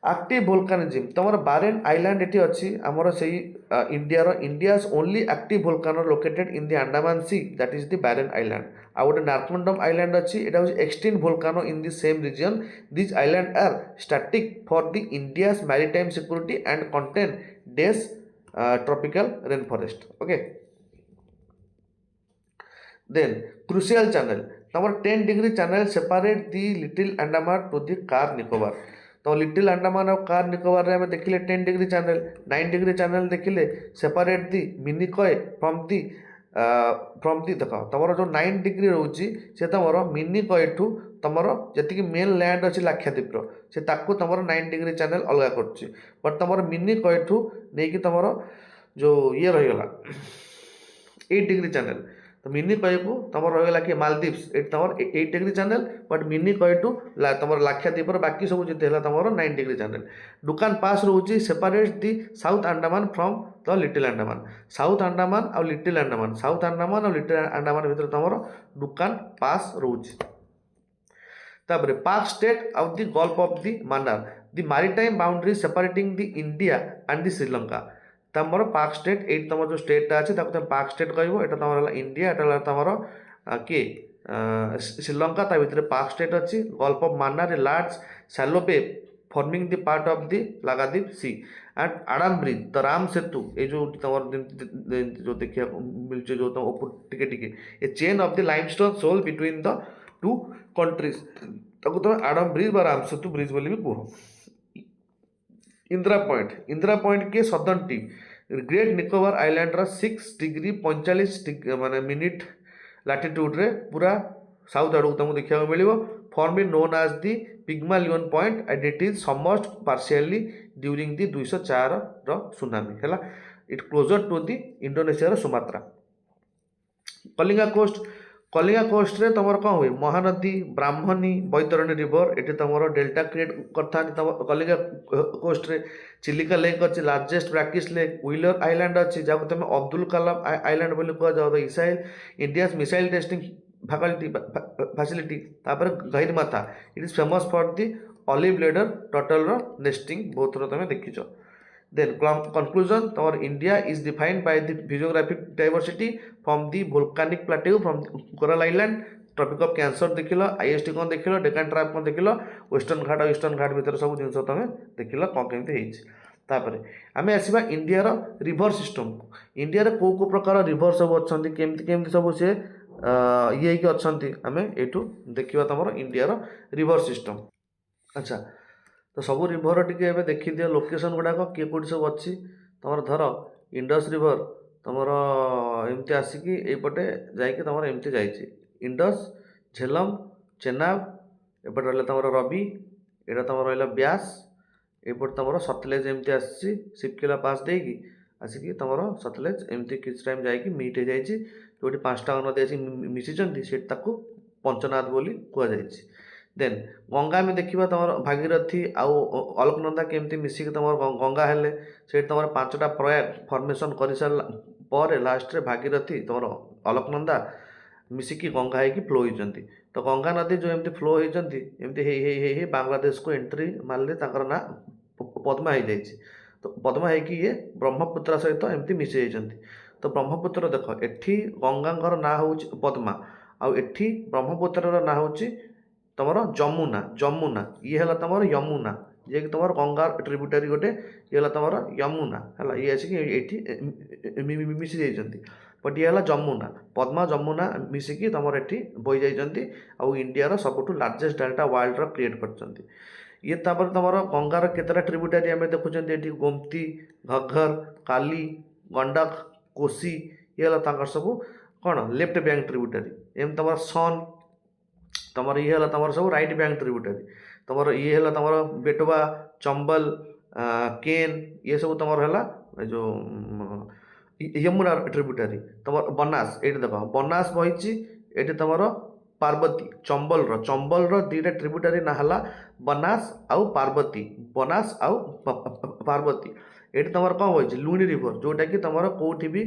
S1: Active volcanism. ତୁମର ବାରେନ୍ ଆଇଲ୍ୟାଣ୍ଡ ଏଠି ଅଛି ଆମର ସେଇ India's only active volcano located in the Andaman sea, that is the Barren island. ଆଉ ଗୋଟେ ନାର୍କମଣ୍ଡମ ଆଇଲ୍ୟାଣ୍ଡ ଅଛି, ଏଇଟା ହେଉଛି extinct volcano in the same region. These island are strategic for the India's maritime security and contain dense tropical rainforest. Okay. Then crucial channel. Our 10 degree channel separate the little Andaman to the car Nicobar. तो little Andaman और car Nicobar में देखिले 10 degree channel, 9 degree channel देखिले separate the Minicoy from the देख तुम जो 9 degree रोचे से तुम मिनिकय ठू तुम जी मेन लैंड अच्छी लाक्षाद्वीप से तुम 9 डिग्री चैनल अलग कर, बट तुम मिनिकय ठू नहीं कि तुम जो ये रहीगला 8 डिग्री चैनल। तो मिनिकय को तुम रहीगला कि मालदीव्स एट तुम 8 degree channel, but Minicoy to तुम लाक्षाद्वीप बाकी सब जिते तुम 9 डिग्री चैनल। डुकान पास रोचे separate the south Andaman from the little Andaman. South Andaman और लिटिल अंडमान, साउथ अंडमान और लिटिल अंडमान भीतर तुम डुकान पास रोचे। तापर Palk strait of the gulf of the Mannar, the maritime boundary separating the India and the Sri Lanka. तुम पाक स्टेट एट तुम जो स्टेटा अच्छे तुम पाक स्टेट कह, यहाँ तुम इंडिया, यहाँ तुम किए श्रीलंका, ता भीतर पाक स्टेट अच्छी। Gulf of Mannar a large shallow bay forming the part of the Lakshadweep sea and Adam bridge the Ram Setu, ये जो तुम जो देखा मिलचे जो तुम टिके टिके a chain of the limestone shoal between the two countries, तुम आड़ाम ब्रिज व राम सेतु ब्रिज बोली भी कह। इंदिरा पॉइंट, इंदिरा पॉइंट के southern tip great Nicobar island 6 degree 45 माने मिनिट लाटिट्यूड रे पूरा साउथ आड़ को तुमको देखा मिल form be known as the Pygmalion point and it is submerged partially during the 204 tsunami है। It closer to the Indonesia Sumatra. Kalinga coast, Kalinga coast रे तुम कौन हुए महानदी ब्राह्मणी बैतरणी रिवर, ये तुम डेल्टा क्रिएट करता तुम कलिंगा कोस्ट रे। चिलिका लेक अच्छी largest brackish lake, Wheeler island अच्छी जहाँ तुम अब्दुल कलाम आइलैंड बोली कह जाओ, missile India missile testing facility. तापर Gahirmatha it is famous for the olive ridley turtle nesting, बहुत थोड़ा तुम देखीच। Then conclusion, our India is defined by the physiographic diversity from the volcanic plateau from Coral Island, Tropic of Cancer देखिल, IST कौन देखिल, Deccan tribe कौन देखिल, western घाट और eastern घाट भीतर सब जिन तुम देखिल कौन केमती होइछि। तापर आमे आसीबा इंडिया रिभर सिस्टम। इंडिया को प्रकार रिभर सब अच्छा केमती केमती सब से ये अच्छा आम यू देखा तुम इंडिया रिभर सिस्टम। अच्छा, तो सब रिभर टी देखी दियो लोकेशन गुड़ाक किए कौटी सब अच्छी। तुम धर इंडस रिभर तुम एमती आसिकी एपटे जाकि तुम एमती जाइए इंडस, झेलम, चेनाब, एपटे रहा तुम रवि, यहाँ तुम रहा ब्यास, एपटे तुम सतलेज एमती आसी शिवकिला पास देकी आसिकी तुम सतलेज एमती किसी टाइम जाकि मीट हो जाइए, जो 5टा नदी आसी मिशिंट से पंचनाद बोली कहुई। देन गंगा में देखा तुम भागीरथी आउ अलकनंदा केमती मिसिक तुम गंगा हेले से तुम 5टा प्रयाग फर्मेसन कर सारा पर लास्ट रे भागीरथी तुम अलकनंदा मिसिकी गंगा है फ्लो होती। तो गंगा नदी जो एमती फ्लो होती एमती बांग्लादेश को एंट्री मारे ना पद्मा हो जाए। तो पद्मा है ये ब्रह्मपुत्र सहित एमती मिसई जाती। तो ब्रह्मपुत्र देख एठी गंगा ना हूँ पद्मा आउ एठी ब्रह्मपुत्र ना हूँ तुम जमुना। जमुना ये है तुम यमुना जे कि तुम गंगा ट्रिब्यूटरी गोटे ये है तुम यमुना है ये आसिक मिसी जाती। बट ये है जमुना पद्मा जमुना मिसिकी तुम ये बही जाती आउ इंडिया सबुठ लार्जेस्ट डेल्टा वर्ल्ड क्रिएट कर ये तुम गंगार केतटा ट्रिब्यूटरी आम देखुं ये गोमती घग्घर काली गंडक कोसी ये है सब कौन लेफ्ट बैंक ट्रिब्यूटरी एम तुम सन तुम ये है तुम सब राइट बैंक ट्रिब्यूटरी तुम ये है तुम बेटवा चंबल केन ये सब तुम है जो यमुना ट्रिब्यूटरी तुम बनास ये देख बनास बही ये तुम पार्वती चंबल दीटा ट्रिब्यूटरी ना है बनास आउ पार्वती बनास आउ पार्वती ये तुम कौन बही लुणी रिवर जोटा कि तुम कौटी भी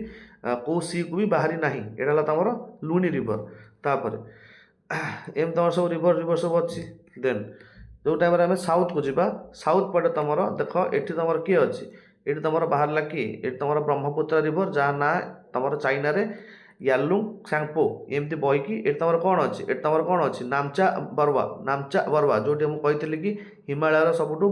S1: कौ सी को भी बाहरी ना यहाँ तुम लुणी रिवर तापर एम तुम सब रिवर सब अच्छी। देन जो टाइम आम साउथ को जीवा साउथ पटे तुम देख ये तुम किए अच्छी ये तुम बाहर कि ये तुम ब्रह्मपुत्र रिवर जहाँ ना तुम चाइना रे यालुंग सांगपो एमती बहीकि ये तुम कौन अच्छी ये तुम कौन अच्छी नामचा बरवा जो मुझे कि हिमालय सबुठ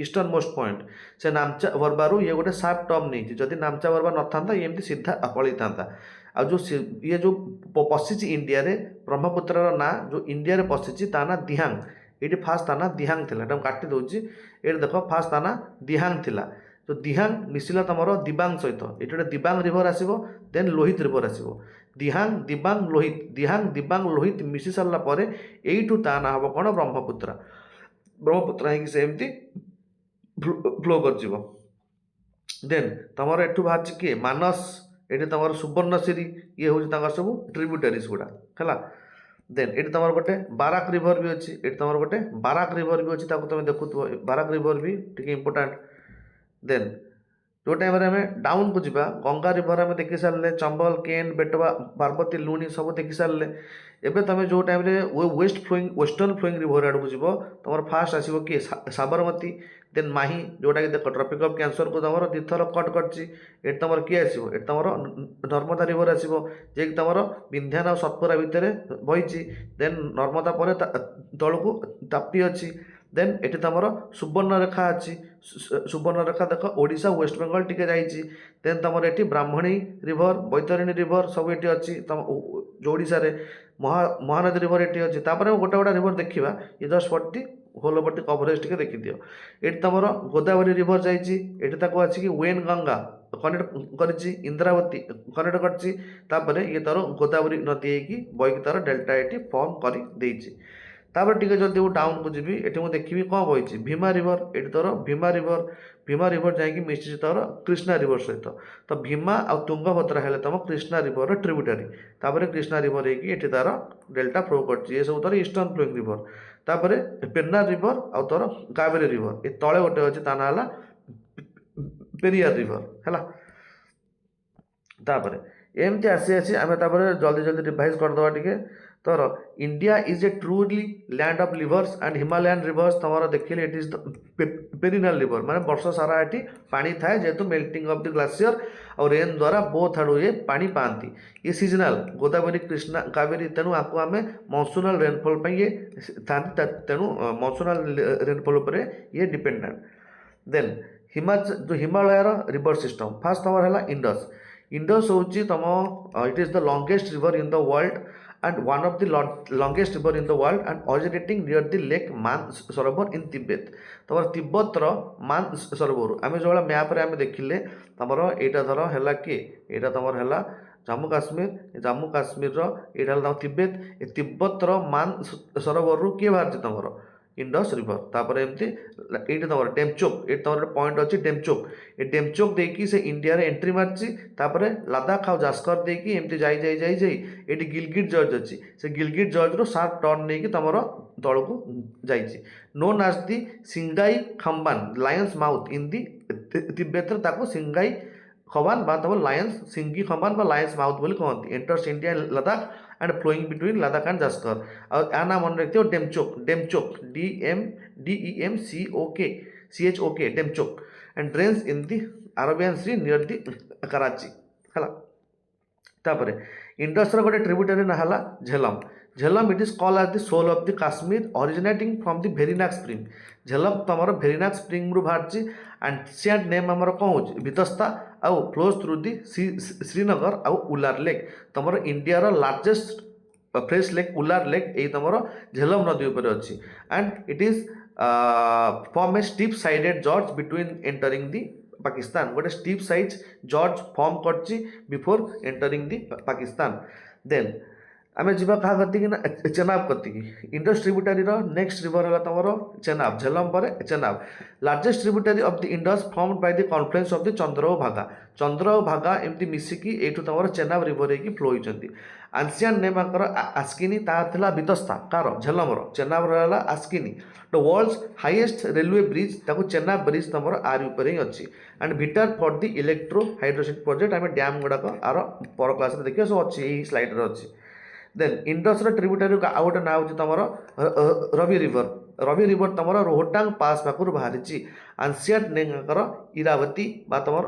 S1: ईस्टर्न मोस्ट पॉइंट से नामचा बरबारू ये गोटे सार्प टर्म नहीं जदि नामचा बरवा न था एमती सीधा पलि था आ जो ये जो पशिची इंडिया रे ब्रह्मपुत्र ना जो इंडिया रे पशिची ता ना दिहांग ये फास्ट था ना दिहांग था काटी दूसरी ये देख फास्ट था ना दिहांग थिला तो दिहांग मिसिला तुम दिबांग सहित ये गोटे दिबांग रिवर आसो देन लोहित रिवर आसो दिहांग दिबांग लोहित मिसी सारापर यू ता ना हम कौन ब्रह्मपुत्र सेमती फ्लो कर। देन तुम एठू बाहर किए मानस ये तुम सुवर्णशिरी ये हूँ सब ट्रिब्यूटरीज गुड़ा है। देन ये तुम गोटे बाराक रिवर भी अच्छी ये तुम गोटे बाराक रिवर भी अच्छी तुम देखु बाराक रिवर भी टी इंपोर्टाट। देन जो टाइम आम डाउन को जीवा गंगा रिवर आम देखी सारे चंबल केन बेटवा पार्वती लुणी सब देखी सारे एवं तुम जो टाइम वेस्टर्न फ्लोइंग रिवर आड़ को जीव तुम फास्ट आसो किए साबरमती देन माही जोटा कि देख ट्रपिक ऑफ कैंसर को तुम दिथर कट कर तुम किए आसो ये तुम नर्मदा रिवर आसो जे कि तुम विंध्यान और सतपुरा भितर बही देन नर्मदा पर तल को ताप्ती अच्छी देन ये तुम सुवर्णरेखा अच्छी सुवर्णरेखा देख ओडिशा वेस्ट बेंगल टी जाइए देन तुम ये ब्राह्मणी रिवर बैतरणी रिवर सब ये अच्छी तुम जो ओडिशा महानदी रिवर ये अच्छी गोटे गोटे रिवर देखा ये just for whole over the coverage टी देखी दियो। ये तुम गोदावरी रिवर जाइए आसिक वेन गंगा कनेक्ट कर इंद्रावती कनेक्ट कर ये तार गोदावरी नदी बहीकि तार डेल्टा ये फर्म कर तापर टी जल्दी टाउन को जीवी ये मुझे देखी कौन बही भीमा रिवर ये तोर भीमा रिवर जाकि मिशी तोर कृष्णा रिवर सहित तो भीमा आ तुंगभद्रा है तुम कृष्णा रिवर ट्रिब्यूटरी तापर कृष्णा रिवर ये तार डेल्टा फ्लो कर सब तोर ईस्टर्न फ्लोइंग रिवर तापर पेन्ना रिवर आ तोर कावेरी रिवर ये तले गोटे अच्छे ता ना पेरियार रिवर है। तापर एमती आसी आसी आम जल्दी जल्दी रिवाइज करदे टी तोर India is a truly land of reverse and Himalayan reverse तुम देखिए it is the perennial river माने वर्ष सारा ये पानी थाए जेहेतु मेल्टिंग ऑफ द ग्लासियर और रेन द्वारा बोथ आड़ू ये पानी पाती ये सीजनाल गोदावरी कृष्णा कावेरी तेणु आपको आम मॉनसूनल रेनफॉल ये था तेणु मॉनसूनल रेनफॉल उपर ये डिपेंडेंट। देन जो हिमालयर रिवर सिस्टम फास्ट तुम है इंडस इंडस हूँ तुम it is the longest river in the world and one of the longest river in the world and originating near the lake मान सरोवर in Tibet तुम तिब्बतर मान सरोवर आम जो मैप रे आम देखिले तुम यहाँ धर है कि यहाँ तुम है जम्मू काश्मीर यहाँ तुम तिब्बत तिब्बतर मान सरोवर किए बाहर तुम इंडस रिवर तापर एमती ये तुम डेमचोक ये तुम पॉइंट अच्छी डेमचोक ये डेमचोक देकी से इंडिया रे एंट्री मारची तापर लद्दाख आउ जास्कर देकी एमती जाई जाई जाई जाई ये गिलगिट जॉर्ज अच्छी से गिलगिट जॉर्ज रो शार्प टर्न नहीं कि तुम तल को जाइए known as the Singi Khamban lions mouth in the Tibet ताको सिंगाई खबान बा तुम लायंस सिंगी खबान बा लायंस माउथ बोली कहती enters India Ladakh and flowing between Ladakh and Zanskar और या नाम मन रखते हो Demchok Demchok DEMCOK Demchok and drains in the Arabian sea near the Karachi है तापर इंडस गोटे ट्रिब्यूटरी ना है Jhelum Jhelum it is called as the soul of the Kashmir originating from the Verinag spring Jhelum तुम भेरीनाग स्प्रिंग रू बाहर एंशिएंट नेम आमर कौन हो भितस्ता आउ फ्लोज थ्रू दी श्रीनगर आउ उलार लेक तुम India largest fresh lake Wular lake ये तुम झेलम नदी उपर अच्छी and it is form a steep sided gorge between entering the Pakistan गोटे स्टीप साइज जॉर्ज फॉर्म करची before entering the Pakistan then आम जा क्या करती चेनाब करती इंडस ट्रिब्यूटरी नेक्स्ट रिवर है तुम चेनाब झेलम पर Chenab largest tributary of the Indus formed by the confluence of the Chandra और भागा चंद्र और भागा एमती मिसिकी एठू तुम चेनाब रिवर होगी फ्लो होती आंसियान नेम आकर आस्किनी ताला बितस्ता कार झेलमर चेनाब रहा Asikni the world's highest railway bridge ताको चेनाब ब्रिज तुम आर ऊपर ही अच्छी and water for the electro hydrocity project आम डैम गुड़ाक आर पर क्लास देखिए सब अच्छी यही स्लाइड अच्छी देन इंडस ट्रिब्यूटरी आउ गोटे ना हूँ तुम रवि रिवर तुम रोहटांग पास पाखु बाहरी आंसियाट नेकर इरावती बा तुम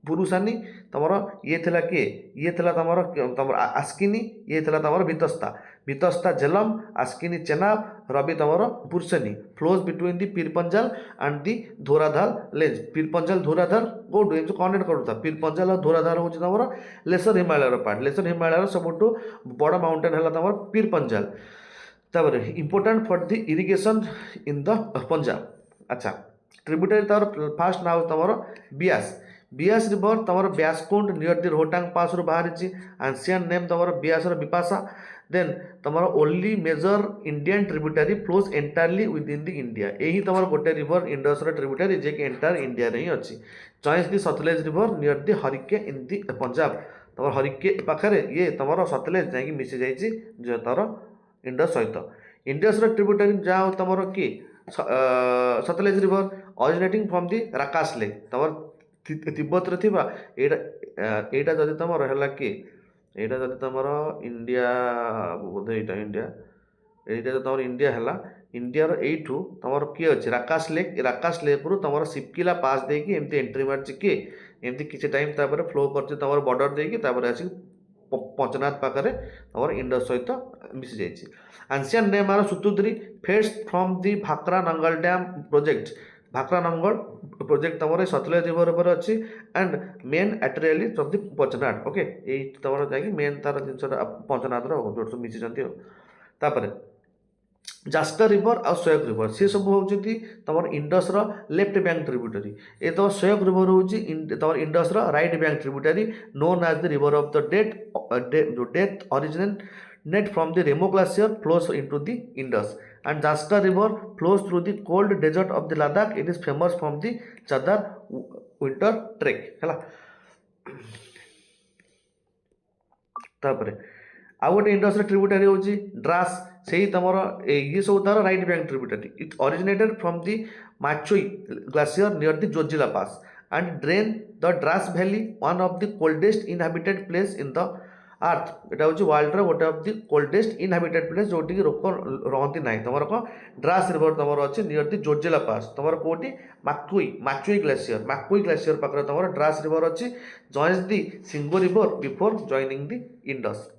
S1: पुरुषानी तुम ये थिला किए ये थिला तुम आस्किनी ये थिला तुम भितस्ता भितस्ता झेलम आस्किनी चेनाब रवि तुम Purushni flows between the Pir Panjal and the Dhauladhar range Pir Panjal Dhauladhar कौटू एम कनेक्ट करूता पीरपंजाल और धोराधार हूँ तुम lesser Himalaya part lesser Himalaya सबुठ बड़ माउंटेन है तुम पीरपंजाल तापर important for the irrigation in the Punjab अच्छा ट्रिब्यूटरी तार फास्ट ना तुम बियास बियास रिवर तुम ब्यासकुंड नियर दी रोहटांग पास रू बाहरी आंसियन नेम तुम बियास विपाशा देन तुम only major Indian tributary flows entirely within the India यही तुम गोटे रिवर इंडस ट्रिब्यूटरी जे कि एंटायर इंडिया रे ही अच्छी चॉइस the Sutlej river near the Harike in the Punjab तुम हरिके पाखे ये तुम सतलेज जा मिसी जाइए तार इंडस सहित इंडस ट्रिब्यूटरी जहाँ तुम कि सतलेज river originating from the राकाश lake तुम तिब्बत रे थिबा एटा जदि तुम है कि यहाँ जब तुम इंडिया बोध इंडिया यहाँ जो तुम इंडिया है इंडिया रू तुम किए अच्छे राकाश लेक रु तुम सिपकिला पास देकी एमती एंट्री मार्च किए एमती किसी टाइम तापर फ्लो कर बॉर्डर देकी आसिक पंचनाथ पाखे तुम इंडस सहित मिसी जाइए ancient name are Sutudri feeds from the Bhakra Nangal dam project Bhakra Nangal project तुम सतलेज रिवर पर अच्छी and main entirely from the Panchnad okay ये तुम जा मेन तार जिन पंचनाथ जो सब मिसी तापर जास्कर रिवर आ सोयक रिवर सी सब हूँ तुम इंडस लेफ्ट बैंक ट्रिब्यूटरी ये तुम सोयक रिवर हूँ तुम Indus right bank tributary known as the river of the death originate from the Rimo glacier flows into the Indus and Jaskar river flows through the cold desert of the Ladakh. It is famous from the Chadar winter trek है तापर आउ गोटे Indus tributary हूँ draws से ही तुम ये सब तार right bank tributary it originated from the Machoi glacier near the Zojila pass and drain the Dras valley one of the coldest inhabited place in the earth एटा हूँ वर्ल्ड गोटे of the coldest inhabited place जोटि लोक रहती ना तुम कौन ड्रास रिवर तुम अच्छे नियर दी जोजिला पास तुम कौटी माचुई ग्लासियर पाखे तुम ड्रास रिवर अच्छी joins the Shingo river before joining the Indus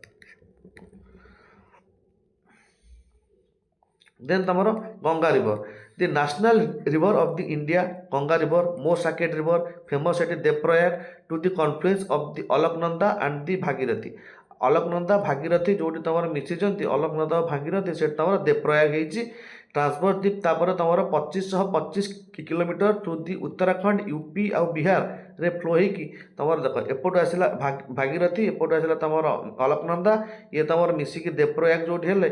S1: then तुम Ganga river the national river of the India Ganga river most sacred river famous at Devprayag to the confluence of the Alaknanda and the Bhagirathi Alaknanda Bhagirathi जोटी तुम मिशीचंती अलकनंदा भागीरथी से तुम देवप्रयाग होती ट्रांसफर द्वीप तापर तुम 2525 kilometre through the Uttarakhand UP आउ बिहार रे फ्लो होगी तुम देख एपट आसला भागीरथी एपट आसला तुम अलकनंदा ये तुम मिसिकी देवप्रयाग जो हेले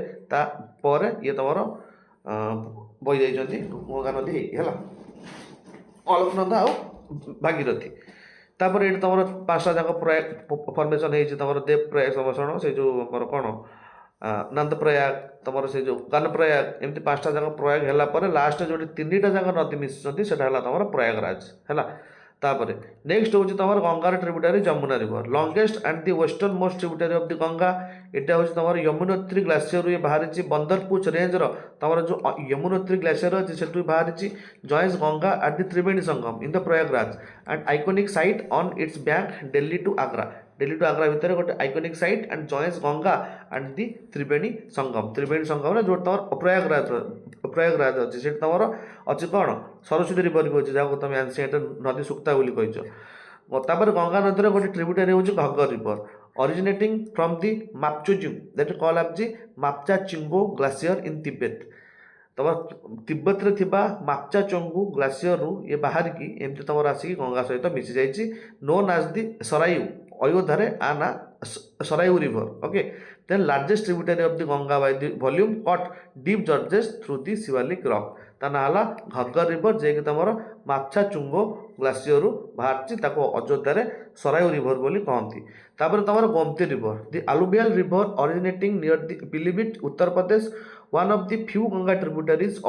S1: ये तुम ବହି ଯାଇଛନ୍ତି ଗଙ୍ଗା ନଦୀ ହେଇକି ହେଲା, ଅଳକନନ୍ଦା ଆଉ ଭାଗୀରଥୀ। ତାପରେ ଏଠି ତମର ପାଞ୍ଚଟା ଯାକ ପ୍ରୟାଗ ଫର୍ମେସନ୍ ହେଇଛି, ତମର ଦେବ ପ୍ରୟାଗ ସମସଣ, ସେ ଯେଉଁ ଆମର କ'ଣ ନନ୍ଦ ପ୍ରୟାଗ, ତମର ସେ ଯେଉଁ କାନ ପ୍ରୟାଗ, ଏମିତି ପାଞ୍ଚଟା ଯାକ ପ୍ରୟାଗ ହେଲା ପରେ ଲାଷ୍ଟ ଯେଉଁଠି ତିନିଟା ଯାକ ନଦୀ ମିଶିଛନ୍ତି ସେଟା ହେଲା ତମର ପ୍ରୟାଗରାଜ ହେଲା। ତାପରେ ନେକ୍ସଟ ହେଉଛି ତମର ଗଙ୍ଗାର tributary Yamuna river, longest and the western most tributary of the Ganga. ଏଇଟା ହେଉଛି ତମର ୟମୁନୋତ୍ରୀ ଗ୍ଲାସିୟରରୁ ଇଏ ବାହାରିଛି, ବନ୍ଦରପୁଛ ରେଞ୍ଜର ତମର ଯେଉଁ ୟମୁନୋତ୍ରୀ ଗ୍ଲାସିୟର ଅଛି ସେଠୁ ବାହାରିଛି, joins Ganga at the Triveni Sangam in the Prayagraj and iconic site on its bank Delhi to Agra. Delhi to Agra ଭିତରେ ଗୋଟେ iconic site and joins Ganga and the Triveni Sangam. Triveni ସଙ୍ଗମରେ ଯେଉଁଠି ତମର ପ୍ରୟାଗରାଜ ଅଛି ସେଠି ତମର ଅଛି କ'ଣ ସରସ୍ୱତୀ ରିଭର ବି ଅଛି, ଯାହାକୁ ତମେ ଆନ୍ସିଏଣ୍ଟ ନଦୀ ସୁକ୍ତା ବୋଲି କହିଛ। ତାପରେ ଗଙ୍ଗା ନଦୀର ଗୋଟେ ଟ୍ରିବ୍ୟୁଟାରୀ ହେଉଛି Ghaggar river, originating from the ମାପଚୁଜୁ that call up the Mapchachungo glacier in Tibet. ତମର ତିବ୍ବତରେ ଥିବା ମାପଚାଚୋଙ୍ଗୁ ଗ୍ଲାସିୟରରୁ ଇଏ ବାହାରିକି ଏମିତି ତମର ଆସିକି ଗଙ୍ଗା ସହିତ ମିଶି ଯାଇଛି, ନୋନ୍ ଆଜ୍ ଦି ସରାୟୁ, ଅୟୋଧ୍ୟାରେ ଆ ନା Sarayu river. Okay, then largest tributary of the Ganga by the volume cut deep gorges through the Shiwalik rock, ତା ନାଁ ହେଲା ଘଗ୍ଗର ରିଭର, ଯିଏକି ତମର ମାପଚାଚୁଙ୍ଗୋ ଗ୍ଲାସିୟରରୁ ବାହାରିଛି, ତାକୁ ଅଯୋଧ୍ୟାରେ ସରାୟୁ ରିଭର ବୋଲି କହନ୍ତି। ତାପରେ ତମର Gomti river, the alluvial river originating near the Pilibhit Uttar Pradesh, one of the few Ganga tributaries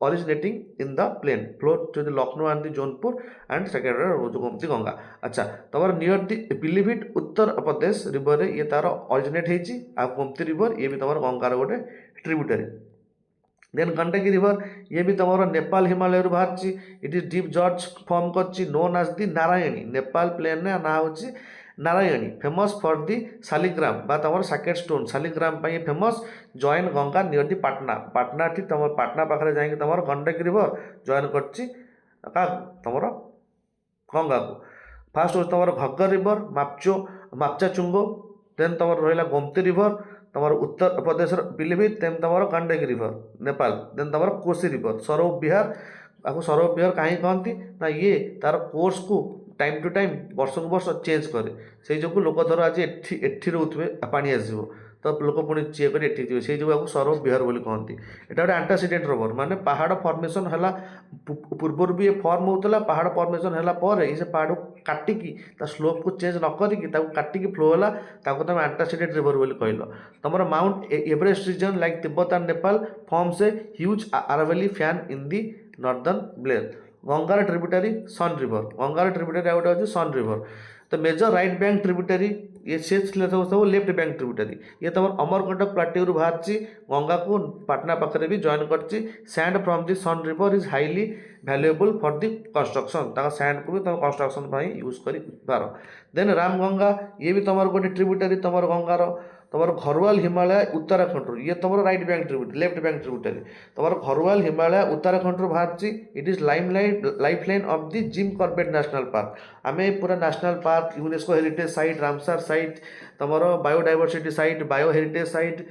S1: originating in the plain flow to the Lucknow and the Jaunpur and second Gomti Ganga। अच्छा, तमर near the पिलीभिट Uttar Pradesh river ये तार originate ହେଇଛି, ଆଉ Gomati river ये भी तमर गंगार गोटे ट्रिब्यूटरी। देन गंडकी रिभर ये भी तमर नेपाल हिमालय बाहरी, it is deep gorge form करछि, known as the Narayani, Nepal plain ने ना होछि Narayani, famous for the Shaligram बा तमर सैकेट स्टोन, शालिग्राम पाई famous, join Ganga near the Patna, Patna ठीक तमर पाटना पाखरे जाइए तमर गंडकी रिभर जॉइन करछि का तमर गंगा को। फास्ट हो तमर घग्गर रिभर, मापचाचुंगो, देन तमर रहिला गोमती रिभर, तमर उत्तर प्रदेश पिलीभित, देन तमर गंडकी रिभर नेपाल, देन तमर कोसी रिभर, सरोव बिहार। आपको सरोव बिहार कहीं कहती ना, ये तार कोर्स को टाइम टू टाइम वर्ष को वर्ष चेंज करे, से जो लोक धर आज एठी रोथे पानी आसो तो लोक पुणी चेक कर एठी जी, से जो सरोव बिहार बोली कहती। एटा गोटे आंटासीडेंट रिवर, माने पहाड़ फॉर्मेशन है पूर्वर भी ये फॉर्म होता, पहाड़ फॉर्मेशन है ये पहाड़ को काटिकी ता स्लोप को चेंज न करिकी काटिकी फ्लो है, तुम आंटासीडेंट रिवर बोली कहल। तुम mount Everest region like Tibet and Nepal forms a huge alluvial fan in the northern plain. गंगार ट्रिब्यूटरी सन रिवर, गंगार ट्रिब्यूटरी आउट होची सन रिवर। तो मेजर राइट बैंक ट्रिब्यूटरी ये से सब लेफ्ट बैंक ट्रिब्यूटरी, ये तुम अमरकंटक प्लाटेरू बाहरी गंगा को पाटना पाखे भी जॉइन करछि। Sand from the Son river is highly valuable for the construction, sand को भी तुम कंस्ट्रक्शन यूज कर पार। देन राम गंगा ये भी तुम गोटे ट्रिब्यूटरी तुम गंगार, तुम घरवाल हिमालय उत्तराखंड, ये तुम right bank tributary left bank tributary, तुम घरवाल हिमालय उत्तराखंड बाहरी, it is life line of the Jim Corbett national park. आम पूरा national park, UNESCO heritage site, Ramsar site, तुम biodiversity site, bio heritage site,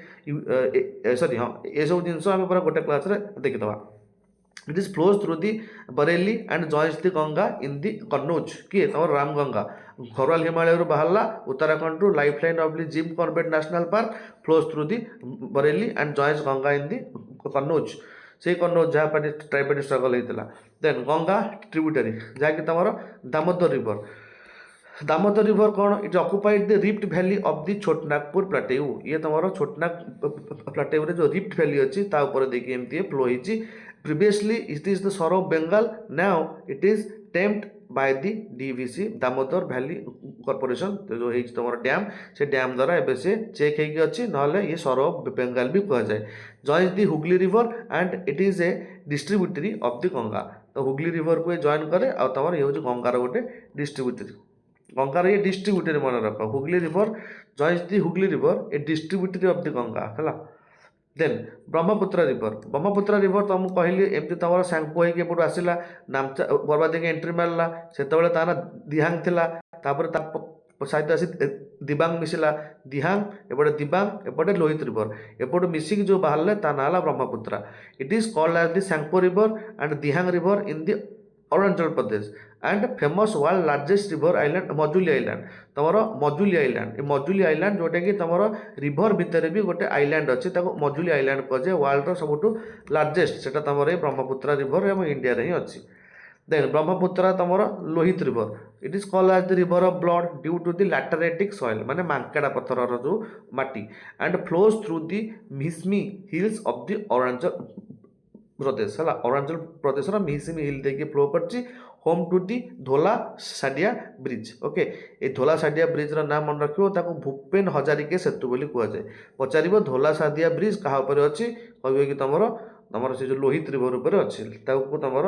S1: sorry हाँ ये सब जिन आम पूरा गोटे क्लास देखीदे। It is flows through the Bareilly and joins the Ganga in the Kannauj, किए तुम राम गंगा घरवाल हिमालय बाहर उत्तराखंड रू life line of the Jim Corbett national park flows through the Bareilly and joins Ganga in the Kannauj, से कन्नौज जहाँ पर ट्राइबल स्ट्रगल होता। देन गंगा ट्रिब्यूटरी जहाँकि तुम दामोदर रिवर, दामोदर रिवर कौन, it occupied the rift valley of the Chotanagpur plateau, ये तुम छोटनाग प्लाटेयू जो रिफ्ट वैली अच्छी देखिए एमती फ्लो होती। Previously it is the Sorrow of Bengal, now it is tamed by the DVC Damodar valley corporation, तो जो है तुम्हारा डैम, से डैम द्वारा एवं से चेक होगी अच्छी ना ये सरोव बेंगाल भी कह जाए। Joins the Hooghly river and it is A distributary of the Ganga, तो हुगली रिवर को जॉइन करे और तुम ये हूँ गंगार गोटे डिस्ट्रीब्यूटरी, गंगार ये डिस्ट्रीब्यूटरी मन रख, Hooghly river joins the Hooghly river a distributary of the Ganga है। Then Brahmaputra river, Brahmaputra river तुमको कहली एमती तुम सांपो होपट आसला नामचा बरबादी के एंट्री मारला, से तार दिहांग थिला, सहित आसी दिबांग मिसला, दिहांग एपटे दिबांग एपटे लोहित रिवर, एपट मिसिक जो बाहर ता ना Brahmaputra. It is called as the Tsangpo river and Dihang river in the Arunachal Pradesh and famous world largest river island Majuli island तुम मजुली आइलैंड मजुली आइलैंड जोटा कि तुम रिभर भितर भी गोटे आइलैंड अच्छी मजुली आइलैंड कहुए वर्ल्ड सबुठ लार्जेस्ट से तुम ब्रह्मपुत्र रिभर एवं इंडिया ही अच्छी देन ब्रह्मपुत्र तुम Lohit river it is called as the river of blood due to the lateritic soil माने मांकेड़ा पत्थर जो माटी and flows through the Mishmi hills of the Arunachal Pradesh है अरुणाचल प्रदेश मिहिसिमी हिल देके फ्लो कर होम टू दी धोला साडिया ब्रिज ओके ये धोला साडिया ब्रिज नाम मन रखियो भूपेन हजारिके सेतु बोली कहुए पचार धोला साडिया ब्रिज क्या अच्छी कहे कि तुम तुम से जो लोहित रिवर उपर अच्छी तुम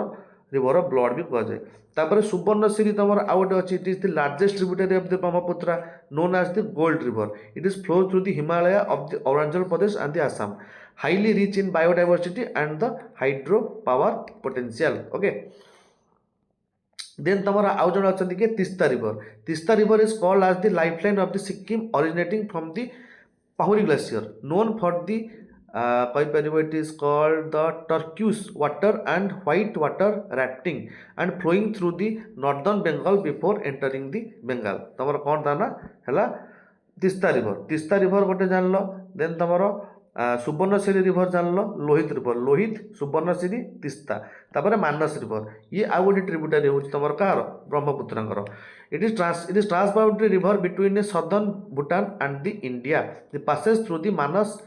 S1: रिवर ऑफ ब्लड भी कहुए तापर सुवर्णश्री तुम आउ गोटे अच्छी it is the largest tributary of the Brahmaputra known as the gold river it is flow through the Himalaya of the Arunachal Pradesh and the Assam highly rich in biodiversity and the hydro power potential okay then tamara आउ जण अछंती के Teesta river is called as the lifeline of the Sikkim originating from the Pahuri glacier known for the कहि परिबो it is called the turquoise water and white water rafting and flowing through the northern Bengal before entering the Bengal तमर कोन ताना हला Teesta river गोटे जानलो then तमरो Subansiri river जान लो लोहित सुवर्णश्री तीस्ता तापर मानस रिवर ये आउ गोटे ट्रिब्यूटरी हूँ तुम कहार Brahmaputra it is transboundary river between a southern Bhutan and the India the passes through the Manas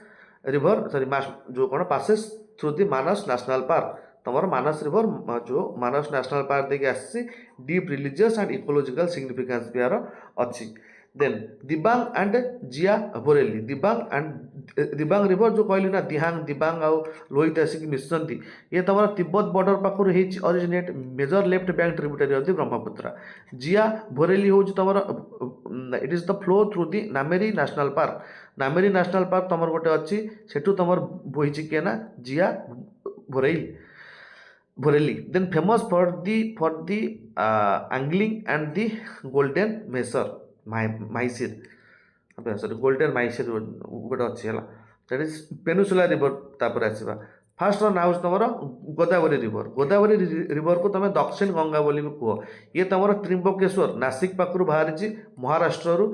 S1: river sorry जो कौन passes through the Manas national park तुम मानस रिवर जो मानस नेशनल पार्क देखिए आसी deep religious and ecological significance भी यार अच्छी then Dibang and Jia Boreli Dibang river जो कहली ना दिबांग आउ लोहित आसिक मिशंती ये तुम तिब्बत बॉर्डर पाखर originate major left bank tributary of the Brahmaputra Jia Boreli हूँ तुम it is the flow through the Nameri national park तुम गोटे अच्छी सेठू तुम बोही किए ना Jia Boreli then famous for the angling and the golden mahseer mahseer sorry golden mahseer गोटे अच्छी है दैट इज पेनिसुला रिवर तापर आसवा फास्ट ना हूँ तुम गोदावरी रिवर को तुम दक्षिण गंगा बोली भी कह ये तुम त्रिंबकेश्वर नासिक पाखु बाहरी महाराष्ट्र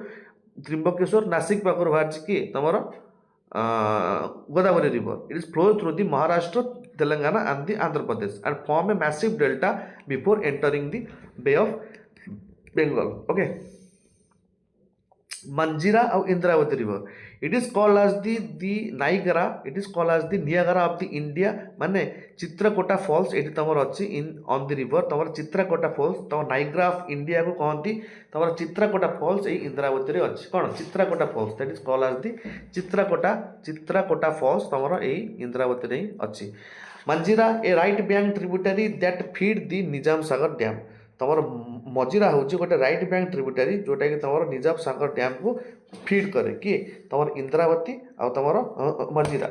S1: त्रिंबकेश्वर नासिक पाखु बाहरी कि तुम Godavari river it is flow through the Maharashtra Telangana and the Andhra Pradesh and form a massive delta before entering the bay of Bengal okay Manjira और Indravati river it is called as the Niagara it is called as the Niagara of the India माने Chitrakota falls ये तुम अच्छी in on the river तुम Chitrakota falls तुम Niagara of India को कहती तुम चित्रकोटा फॉल्स ये इंद्रावती अच्छी कौन Chitrakota falls that is called as the Chitrakota falls तुम ये इंद्रावती अच्छी Manjira a right bank tributary that feed the Nizam Sagar dam तुम मजीरा हूँ गोटे राइट बैंक ट्रिब्यूटरी जोटा कि तुम निजाम सागर डैम को फीड करे कि तुम इंद्रावती आ तुम मजीरा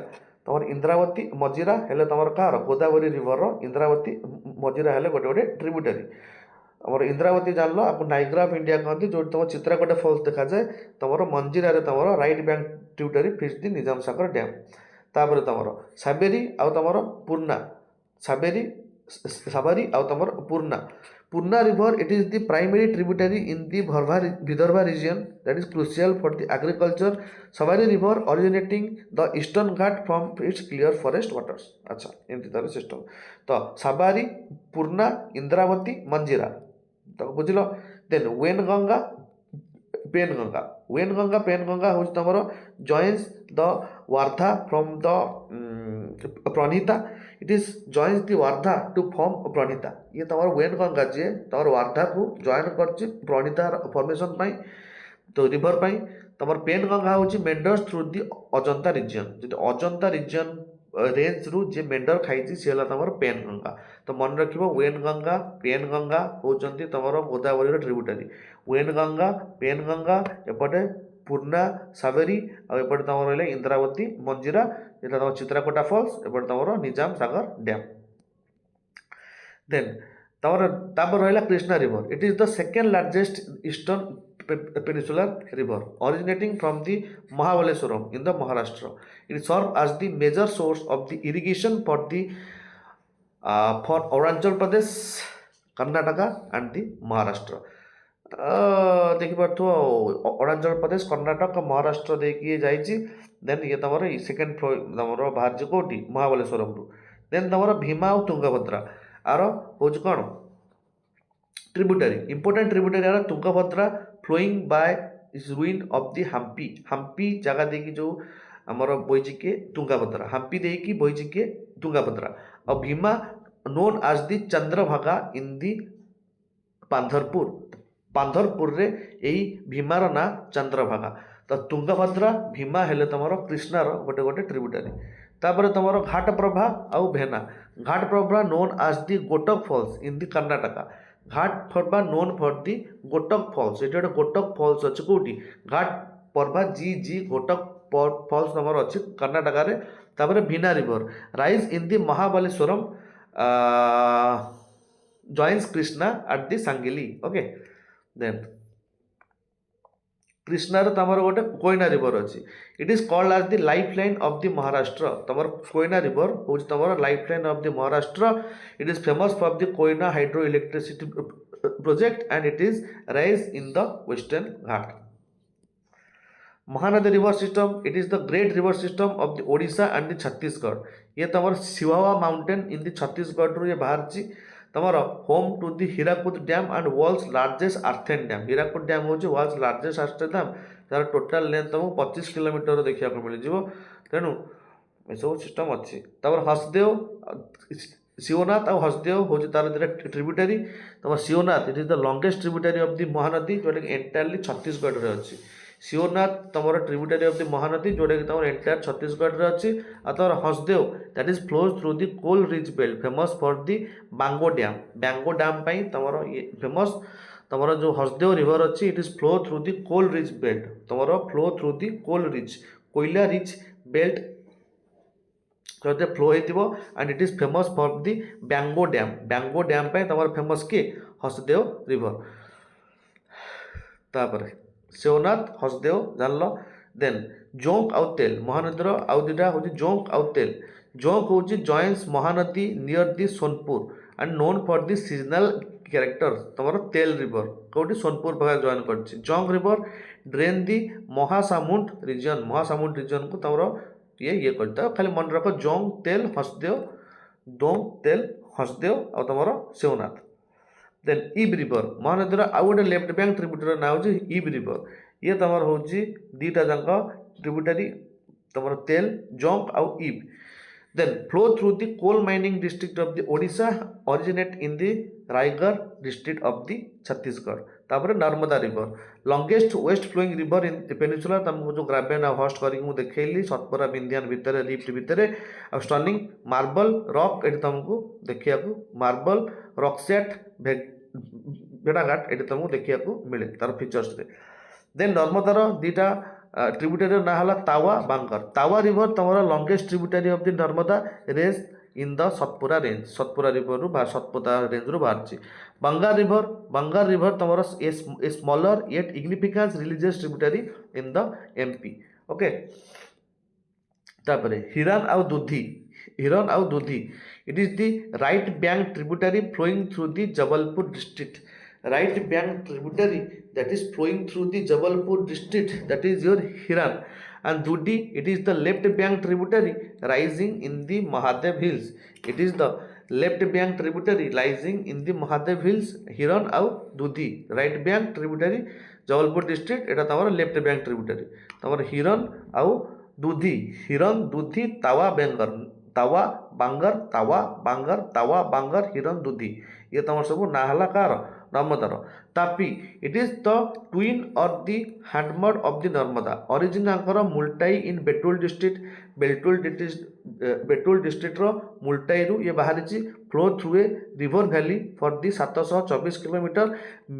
S1: तुम इंद्रावती मजीरा हेले तुम कहार गोदावरी रिवर इंद्रावती मजीरा हेले गोटे गोटे ट्रिब्यूटरी आम इंद्रावती जान लो आपको नाइग्रा ऑफ इंडिया कहते जो तुम चित्रकोटा फॉल्स देखा जाए तुम मंजीरा तुम right bank tributary feeds the Nizam Sagar dam तापर तुम साबेरी आ तुम पूर्णा साबरी आ तुम Purna river it is the primary tributary in the Vidarbha region that is crucial for the agriculture Sabari river originating the eastern Ghat from its clear forest waters अच्छा एमती तार सिस्टम तो साबारी पूर्णा इंद्रावती मंजीरा तो बुझल देन पेनगंगा हूँ तुम joins the Wardha from the Pranita it is joins the Wardha to form Pranita ये तुम वेनगंगा जी तुम वार्धा को जॉइन कर प्रणीता फॉर्मेशन पाई तो रिवर पाई तुम पेनगंगा हूँ meanders through the Ajanta region जो अजंता रिजन रेंज रु जे मेंढर खाई सी तुम पेनगंगा तो मन रख वेनगंगा पेनगंगा होती तुम गोदावरी ट्रिब्यूटरी वेनगंगा पेनगंगा एपटे पूर्णा सावेरी आउपटे तुम रहा इंद्रावती मंजीरा यहाँ तुम चित्रकोटा फॉल्स एपटे तुम निजाम सागर डैम देन तुम रहा Krishna river it is the second largest eastern peninsular river originating from the Mahabaleश्वरम in the Maharashtra. It serves as the major source of the irrigation for Arunachal Pradesh, Karnataka and the Maharashtra. देखिपो अरुणाचल प्रदेश कर्नाटक महाराष्ट्र देखिए जाइए। Then ये तुम second flow तुम बाहर कौटी महाबलेश्वरम रु। Then तुम भीमा और तुंगभद्रा आर हूँ कौन tributary important tributary are Tungabhadra flowing by ruin of the Hampi. Hampi जगह देखिए जो आमर बोईची के तुंगभद्रा हम्पी देखिए बोईची के तुंगभद्रा और भीमा नोन आज दी चंद्रभागा इन दी पांधरपुर। पांधरपुर रे यही भीमार ना चंद्रभागा। तो तुंगभद्रा भीमा हेले तुम कृष्णार गोटे गोटे ट्रिब्यूटरी। तापर तुम घाटप्रभा आउ भेना। घाटप्रभा नोन आज दी गोटक falls in the Karnataka. Ghataprabha known for the गोटक फॉल्स। ये गोटे गोटक फॉल्स अच्छे कौटी घाटप्रभा जी जी गोटक फॉल्स तुम अच्छी कर्नाटका रे। तापर Bhima river rise in the Mahabaleshwaram joins Krishna at the Sangli. Okay then कृष्णार तमर गोटे कोयना रिवर अच्छी। It is called as the life line of the Maharashtra. तमर कोयना रिवर हूँ तमर life line of the Maharashtra. It is famous for the Koyna hydro electricity project and it is rise in the western Ghat. Mahanadi river system it is the great river system of the Odisha and the Chhattisgarh. ये तुम Sihawa mountain in the Chhattisgarh रू ये बाहर तुम home to the Hirakud dam and world's largest earthen dam. Hirakud dam हूँ world's largest earthen dam तार total length तुमको 25 kilometre देखा मिल तेणु सब सिस्टम अच्छी। हसदेव शिवनाथ और हसदेव हूँ तार दुटा ट्रिब्यूटरी। तुम Shivnath it is the longest tributary of the Mahanadi जोटा कि एंटायरली छत्तीसगढ़ में अच्छी। शिवनाथ तुम ट्रिब्यूटरी ऑफ द महानदी जोटा कि तुम एंटायर छत्तीसगढ़ में अच्छी। और तुम Hasdeo that is flows through the coal rich belt famous for the Bango dam. Bango dam तुम ये फेमस तुम जो हसदेव रिवर अच्छी it is flow through the coal rich belt. तुम flow through the coal rich कोयला रिच बेल्ट जो फ्लो हो and it is famous for the Bango dam. Bango dam तुम फेमस किए हसदेव रिवर। तापर शिवनाथ हसदेव जान लो। देन जोंक आउ तेल महानदीर आउ दुटा हूँ जोंक आउ तेल। जोंक हूँ joins Mahanadi near the Sonpur and known for the seasonal character. तुम तेल रिवर कौटी सोनपुर पाखे जॉइन कर। जोंक रिवर ड्रेन दी महासामुंड रिजन। महासामुंड रिजन को तुम ये करता खाली मन रख जोंक तेल हसदेव दोंग तेल हसदेव और तुम शिवनाथ। देन इब रिवर महानदीर आउ गोटे लेफ्ट बैंक ट्रिब्यूटरी ना हूँ इब रिवर। ये तुम हूँ दीटा जाक ट्रिब्यूटरी तुम तेल जोंक आउ Ib. Then flow through the coal mining district of the Odisha originate in the Raigarh district of the Chhattisgarh. तापर Narmada river longest west flowing river in peninsula. तुमको जो ग्रावेन आ होस्ट करके देखली सतपुरा बिंदियान भितर लिफ्ट भितर आ स्टर्निंग मार्बल रॉक ये तुमको देखा मार्बल रॉकसेट भेड़ाघाट ये तुमको देखा मिले तार फीचर्स। देन नर्मदार दीटा ट्रिब्यूटरी ना है तावा बांगर। तावा रिवर तुम longest tributary of the Narmada rise in the Satpura range. Satpura river रू सतपुरा रेंज रू बाहर। बंगाल रिवर तुम a smaller yet significance religious tributary in the MP. Okay तापरे हिरन आउ Dudhi it is the right bank tributary flowing through the Jabalpur district. right bank tributary that is flowing through the Jabalpur district that is your Hiran and Dudi it is the left bank tributary rising in the Mahadev hills. It is the left bank tributary rising in the Mahadev hills Hiran au Dudi right bank tributary Jabalpur district eta tamar left bank tributary tamar Hiran au Dudi Hiran Dudi Tawa Bangar Hiran Dudi ये तुम सब ना है कार नर्मदार। Tapi it is the twin or the handmaid of the Narmada origin Multai in Betul district Betul district Multai रू ये बाहरी flow through a river valley for the 724 kilometre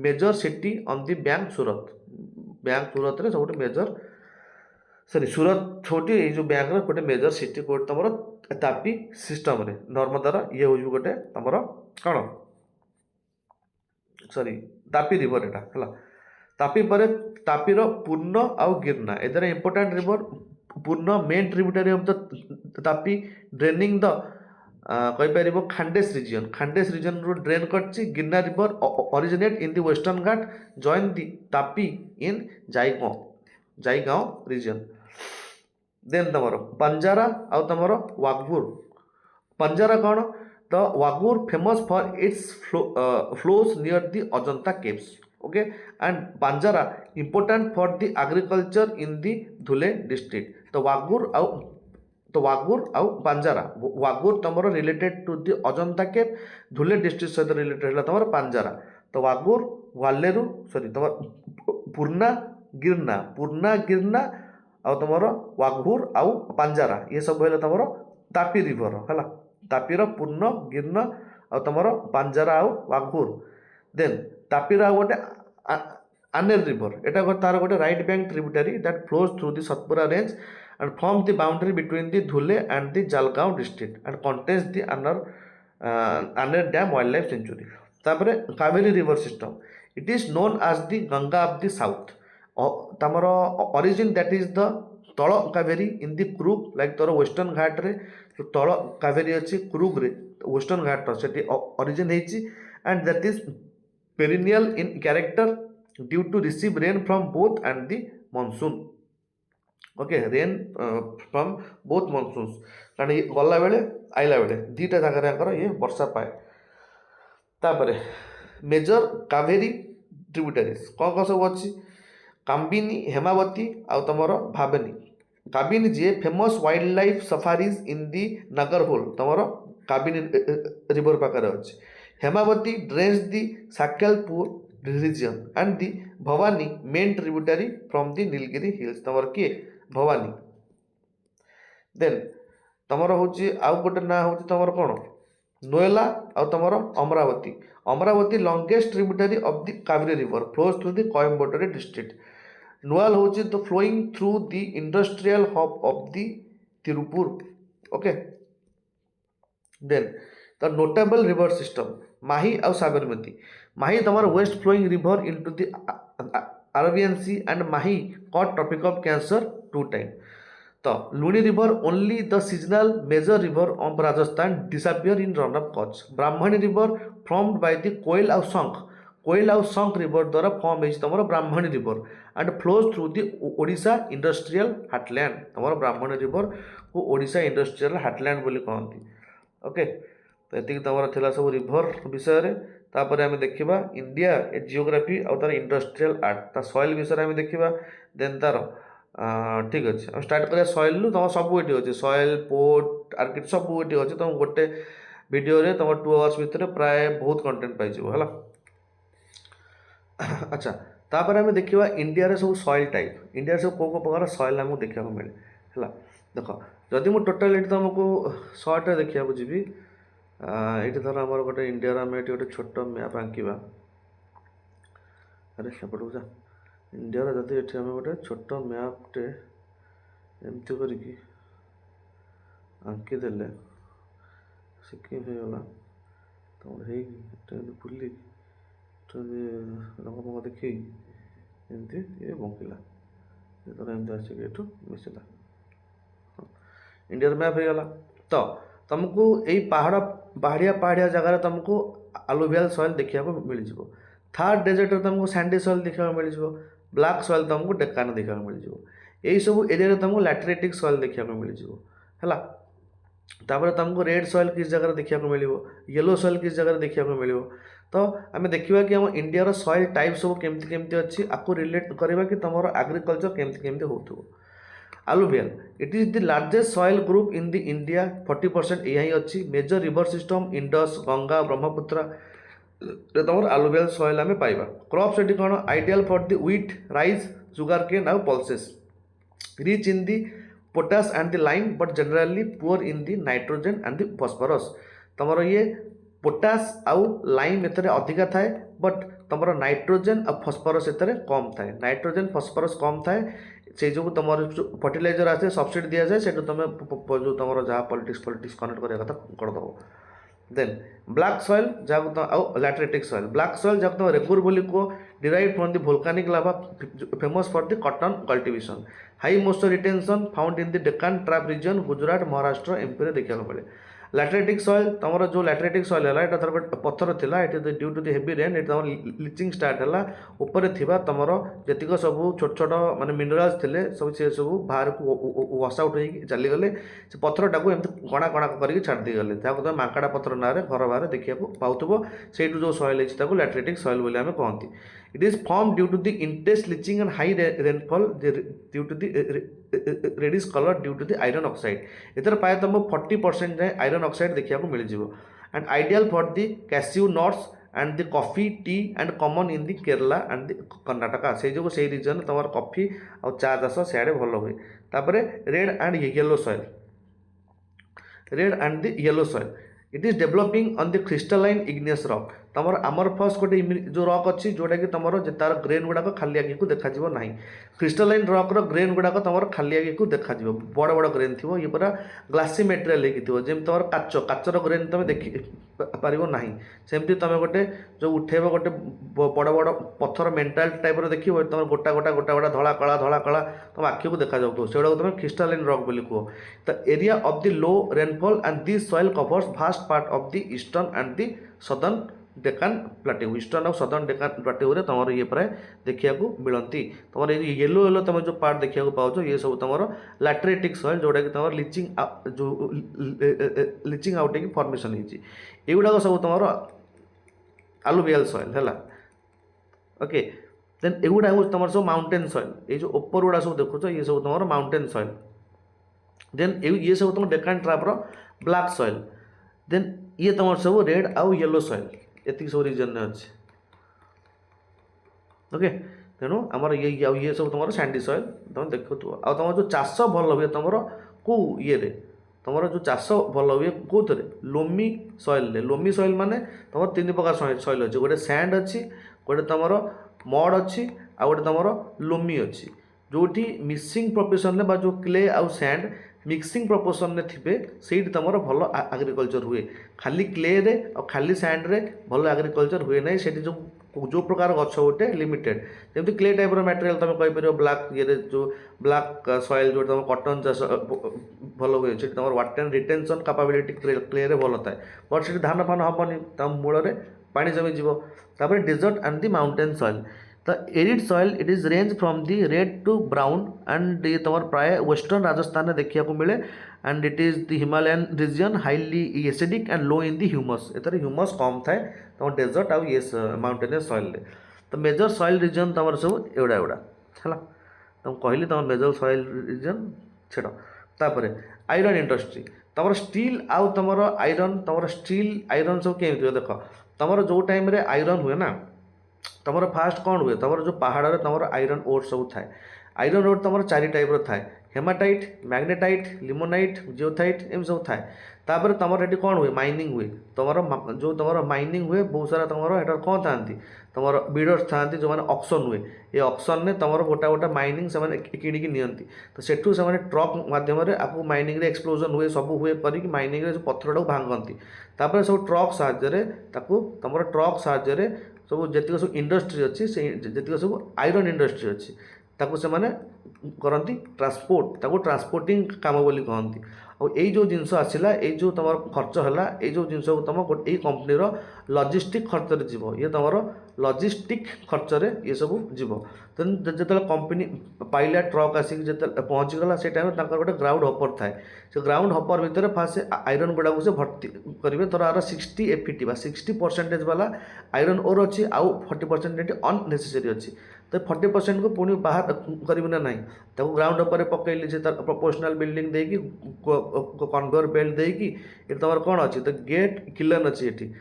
S1: major city on the bank Surat रे सब मेजर सॉरी सूरत छोटी ये जो बैंक रे गोटे मेजर सिटी कोड तुम तापी सिस्टम रे नर्मदार ये हूँ गोटे तुम कौन सॉरी तापी रिवर एटा है। तापी पर तापीर पूर्ण आउ Girna other important river Purna main tributary of the Tapi draining the कहीपर खांडेस रिजन रू ड्रेन कर गिरनार river originate in the western Ghat join the Tapi in Jalgaon region. Then तुम बंजारा आउ तुम वाघूर। बंजारा कौन तो Waghur famous for its flows near the Ajanta caves. Okay and Banjara important for the agriculture in the Dhule district. तो वाघूर आउ बंजारा। वाघूर तुम related to the Ajanta cave, Dhule district सहित related है तुम बंजारा। तो वाघूर वालेरु सॉरी तुम पूर्णा गिरना आउ तुम वाघूर आउ बंजारा ये सब है तुम तापी रिवर है। तापीर पूर्ण गिरन आउ तुम बंजारा आउ वाघूर। देन तापीर आउ गोटे आनेर रिवर एटा तार गोटे right bank tributary that flows through the Satpura range and form the boundary between the Dhule and the Jalgaon district and contains the Aner Dam Wildlife Sanctuary. तापर Kaveri river system it is known as the Ganga of the South. तमर origin that is the तल Kaveri in the Krug like तोर western घाट रे तल कावेरी अच्छी Krug रे western घाट से origin होती and that is perennial in character due to receive rain from both and the monsoon. Okay rain from both monsoons कारण ये गला बेले आइला बेले दीटा जगह ये वर्षा पाए। तापर मेजर कावेरी ट्रिब्यूटरीज कौन सब अच्छी काम्बिनी हेमावती आउ तुम भाबनी। काबिनी जी famous wild life safaris in the Nagarhole तुम काबिनी रिवर पाखे अच्छी। Hemavati drains the Sakleshpur region and the Bhavani main tributary from the Nilgiri hills तमर किए भवानी। देन तमर हूँ आउ गोटे ना हूँ तमर कौन नोएला आउ तमर Amaravati. Amaravati longest tributary of the Kaveri river flows through the Coimbatore district. Noyyal हूँ the flowing through the industrial hub of the Tiruppur. Okay then the notable river system Mahi आउ साबरमती। माही तमर west flowing river into the Arabian sea and Mahi cut Tropic of Cancer 2 time. तो Luni river only the seasonal major river of Rajasthan disappear in Rann of Kutch. Brahmani river formed by the Koel आउ Sankh river द्वारा form होती तुम Brahmani river and flows through the Odisha industrial heartland. तुम Brahmani river को Odisha industrial हाटलैंड बोली कहती। Okay तो ये तुम थी सब रिभर विषय। तापर आम देखा इंडिया ए जियोग्राफी आउ तार इंडस्ट्रियल आर्ट ता सॉइल विषय आम देखा। देन तार ठीक अच्छे हम स्टार्ट करा सॉइल रु तुम सब ये अच्छे सॉइल पोर्ट आर्किट सब ये अच्छे तुम गोटे वीडियो रे तुम 2 आवर्स भितर प्राय बहुत कंटेंट पाई है। अच्छा तापर आम देखा इंडिया रे सब सॉइल टाइप इंडिया सब कौ प्रकार सॉइल आमको देखा मिले है। देख जदि मुझे टोटाल ये तुमको शॉर्ट देखा जी ये धर आम गोटे इंडिया आम ये गोटे छोट मैप आंकिबा। अरे सेपटू जा इंडिया जदि ये आम गोटे छोट मैपटे एमती करके आंकीदेले सिक्किम होगा तुम बुली रंग फंग देखी एमती ये बंकिला ये एमती आसिक ये मिसला इंडिया मैप हो गला। तो तुमको यही पहाड़िया जगह तुमको आलुवियल सॉइल देखा मिल जाए। थर्ड डेजर्ट तुमको सैंडी सॉइल देखा मिल जाए। ब्लैक सॉइल तुमको डेक्कान देखा मिल जाए। यही सब एरिया तुमको लैटेराइटिक सॉइल देखा मिल जाए है। तापर तुमको रेड सॉइल किस जगह देखा मिले येलो सॉइल किस जगह देखा मिले। तो आम देखा कि आम इंडिया सॉइल टाइप सब केमती केमती अच्छी आपको रिलेट करवा कि तुम एग्रीकल्चर केमती केमती हो। Alluvial it is the largest soil group in the India 40% यही अच्छी। Major river system Indus Ganga Brahmaputra तुम आलुवियल सॉइल आम पाइबा। क्रॉप्स ये कौन ideal for the wheat rice sugar cane आउ pulses rich in the potash and the lime but generally poor in the nitrogen and the phosphorus. तुम ये पोटास आउ lime एथरे अधिका थाए बट तुम नाइट्रोजेन और फॉस्फरस एथरे कम थाए। नाइट्रोजेन फॉस्फरस कम थाए से जो तुम फर्टिलाइजर आसे सब्सिडी दि जाए से तुम जो तुम जहाँ पॉलिटिक्स कनेक्ट करवा कथा करदेव। देन ब्लैक सॉइल जहाँ लैटेराइटिक सॉइल ब्लैक सॉइल जहाँ तुम रेगुर बोली कह derive from the volcanic lava famous for the cotton cultivation. High moisture retention found in the Deccan trap region Gujarat Maharashtra MP देखा मिले। लैटेराइटिक सॉइल तुम जो लैटेराइटिक सॉइल है ये थर पत्थर थिला ये due to the heavy rain ये तुम लिचिंग स्टार्ट है ऊपर थिबा तुमर जेतिक सब छोट छोट माने मिनरल्स थिले सब से सब बाहर को वॉश आउट होई चली गले से पत्थरटा को एमती कणा कणा करके छाड़ दी गले ताको तुम मांकाड़ा पत्थर ना रे घर बाहर देखिया पाउथबो सेठू जो सॉइल है ताको लैटेराइटिक सॉइल बोली आमे कहंती it is form due to the intense leaching and high rainfall due to the reddish colour due to the iron oxide इधर पाए तुम 40% जाए आयरन ऑक्साइड देखा मिल जाए and ideal for the cashew nuts and the coffee tea and common in the Kerala and the Karnataka से जो से reason तुम कॉफी और चा चाष सियाड़े भल हुए तापर red and yellow soil red and the yellow soil it is developing on the crystalline igneous rock तुम आमर फर्स्ट गोटे जो रॉक अच्छी जोटा कि तुम तार ग्रेन गुड़ाक खाली आगे को देखा ना क्रिस्टलाइन रॉकर ग्रेन गुड़ाक तुम खाली आगे को देखा बड़ बड़ ग्रेन थी ये पूरा ग्लासी मेटेरियल होगी जमी तुम काचर ग्रेन तुम देखी पार ना सेमती तुम गोटे जो उठेब गोटे बड़ बड़ पत्थर मेंटाल टाइप देख तुम गोटा गोटा गोटा गोटा धला कला तुम आखि को देखा जाऊ से तुम क्रिस्टलाइन रॉक बोली कह the area of the low rainfall and this soil covers vast part of the eastern and the southern Deccan प्लाटेउ eastern और सदर्न डेकान प्लाटेउ तुम ये प्राय देखा मिलती तुम येलो येलो तुम जो पार्ट देखा पाच ये सब तुम लैटेराइटिक सॉइल जोटा कि तुम लीचिंग आउट की फॉर्मेशन होगुड़ाक सब तुम आलुवियल सॉइल है ओके देन एगुड़ा हूँ तुम सब माउंटेन सॉइल ये जो ऊपर गुड़ा सब देखुच ये सब तुम माउंटेन सॉइल देन ये सब तुम डेकान ट्रापर ब्लैक सॉइल देन ये तुम सब रेड आउ येलो सॉइल ये सब रीजन में अच्छे ओके तेणु आमर ये सब तुम सैंडी सॉइल तुम देखु आ तुम जो चाष भल हुए तुम कौ ये तुम जो चाष भल हुए कौन लोमी सॉइल माने तुम तीन प्रकार सॉइल अच्छे गोटे सैंड अच्छी गोटे तुम मड अच्छी आ गोटे तुम लोमी अच्छी जोटी मिक्सिंग प्रोपोर्शन में जो क्ले आउ सैंड मिक्सिंग प्रोपोर्शन में थे से तुम भल एग्रीकल्चर हुए खाली क्ले रे और खाली सैंड रे भल एग्रीकल्चर हुए ना से जो प्रकार गछ गोटे लिमिटेड जमी क्ले टाइप मटेरियल तुम कहीपर ब्लैक ये जो ब्लैक सॉइल जो तुम कटन चाष भल हुए तुम वाटर रिटेंशन कैपेबिलिटी क्ले रे भल थाए बट से धान फान हेनी तुम मूल में पानी जमी जीव desert and the mountain soil the arid soil it is range from the red to brown and ये तुम प्राय वेस्टर्न राजस्थान में देखा मिले and it is the Himalayan region highly acidic and low in the humus एथर ह्यूमस कम थाए तुम डेजर्ट आउ ये माउंटेनियस सॉइल तो मेजर सॉइल रीजन तुम सब एवड़ा एवड़ा है तुम कहली तुम मेजर सॉइल रीजन छेड़ तापर आयरन इंडस्ट्री तुम स्टील आउ तुम आयरन स्टील आयरन सब केमी देख तुम जो टाइम आयरन हुए ना तुम फास्ट कौन हुए तुम जो पहाड़ में तुम आयरन ओर सब थाए आयरन ओर तुम चारि टाइप थाए हेमाटाइट मैग्नेटाइट लिमोनाइट जियोथाइट एम सब थाए तापर तुम ये कौन हुए माइनिंग हुए तुम जो तुम माइनिंग हुए बहुत सारा तुम एटार कौन था तुम बिडर्स था जो मैंने ऑक्शन हुए ये ऑक्शन में तुम गोटा गोटा माइनिंग से किणिकी नियंती तो सेठू से ट्रक मध्यम आपको माइनिंग रे एक्सप्लोजन हुए सब हुए करके माइनिंग रे जो पत्थर भांगती तापर सब ट्रक साहाय्य तुम ट्रक साहाय्य सब जी सब इंडस्ट्री अच्छी से जी सब आयरन इंडस्ट्री अच्छी ताको से माने करती ट्रांसपोर्ट ताको ट्रांसपोर्टिंग काम बोली कहती और यही जो जिनस आसला ये जो तुम खर्च है ये जो जिनस तुम ये कंपनीर लजिस्टिक खर्च जीव ये तुम लजिस्टिक खर्च ये सब जीव तेन जो कंपनी पाइला ट्रक आसिक जो पहुँचीगला से टाइम गोटे ग्राउंड हपर थाए से ग्राउंड हपर भितर फास्ट आयरन गुड़ाक से भर्ती करेंगे तोर आर 60 एफिटी 60% वाला आयरन ओर अच्छी आउ 40% अननेसेसरी अच्छी तो 40% को पुणी बाहर करेंगे ना नहीं ताको ग्राउंड उपर पकईली से प्रोपोर्शनल बिल्डिंग देकी कन्वेयर बेल्ट देकी ये तुम कौन अच्छी तो गेट किलन अच्छी ये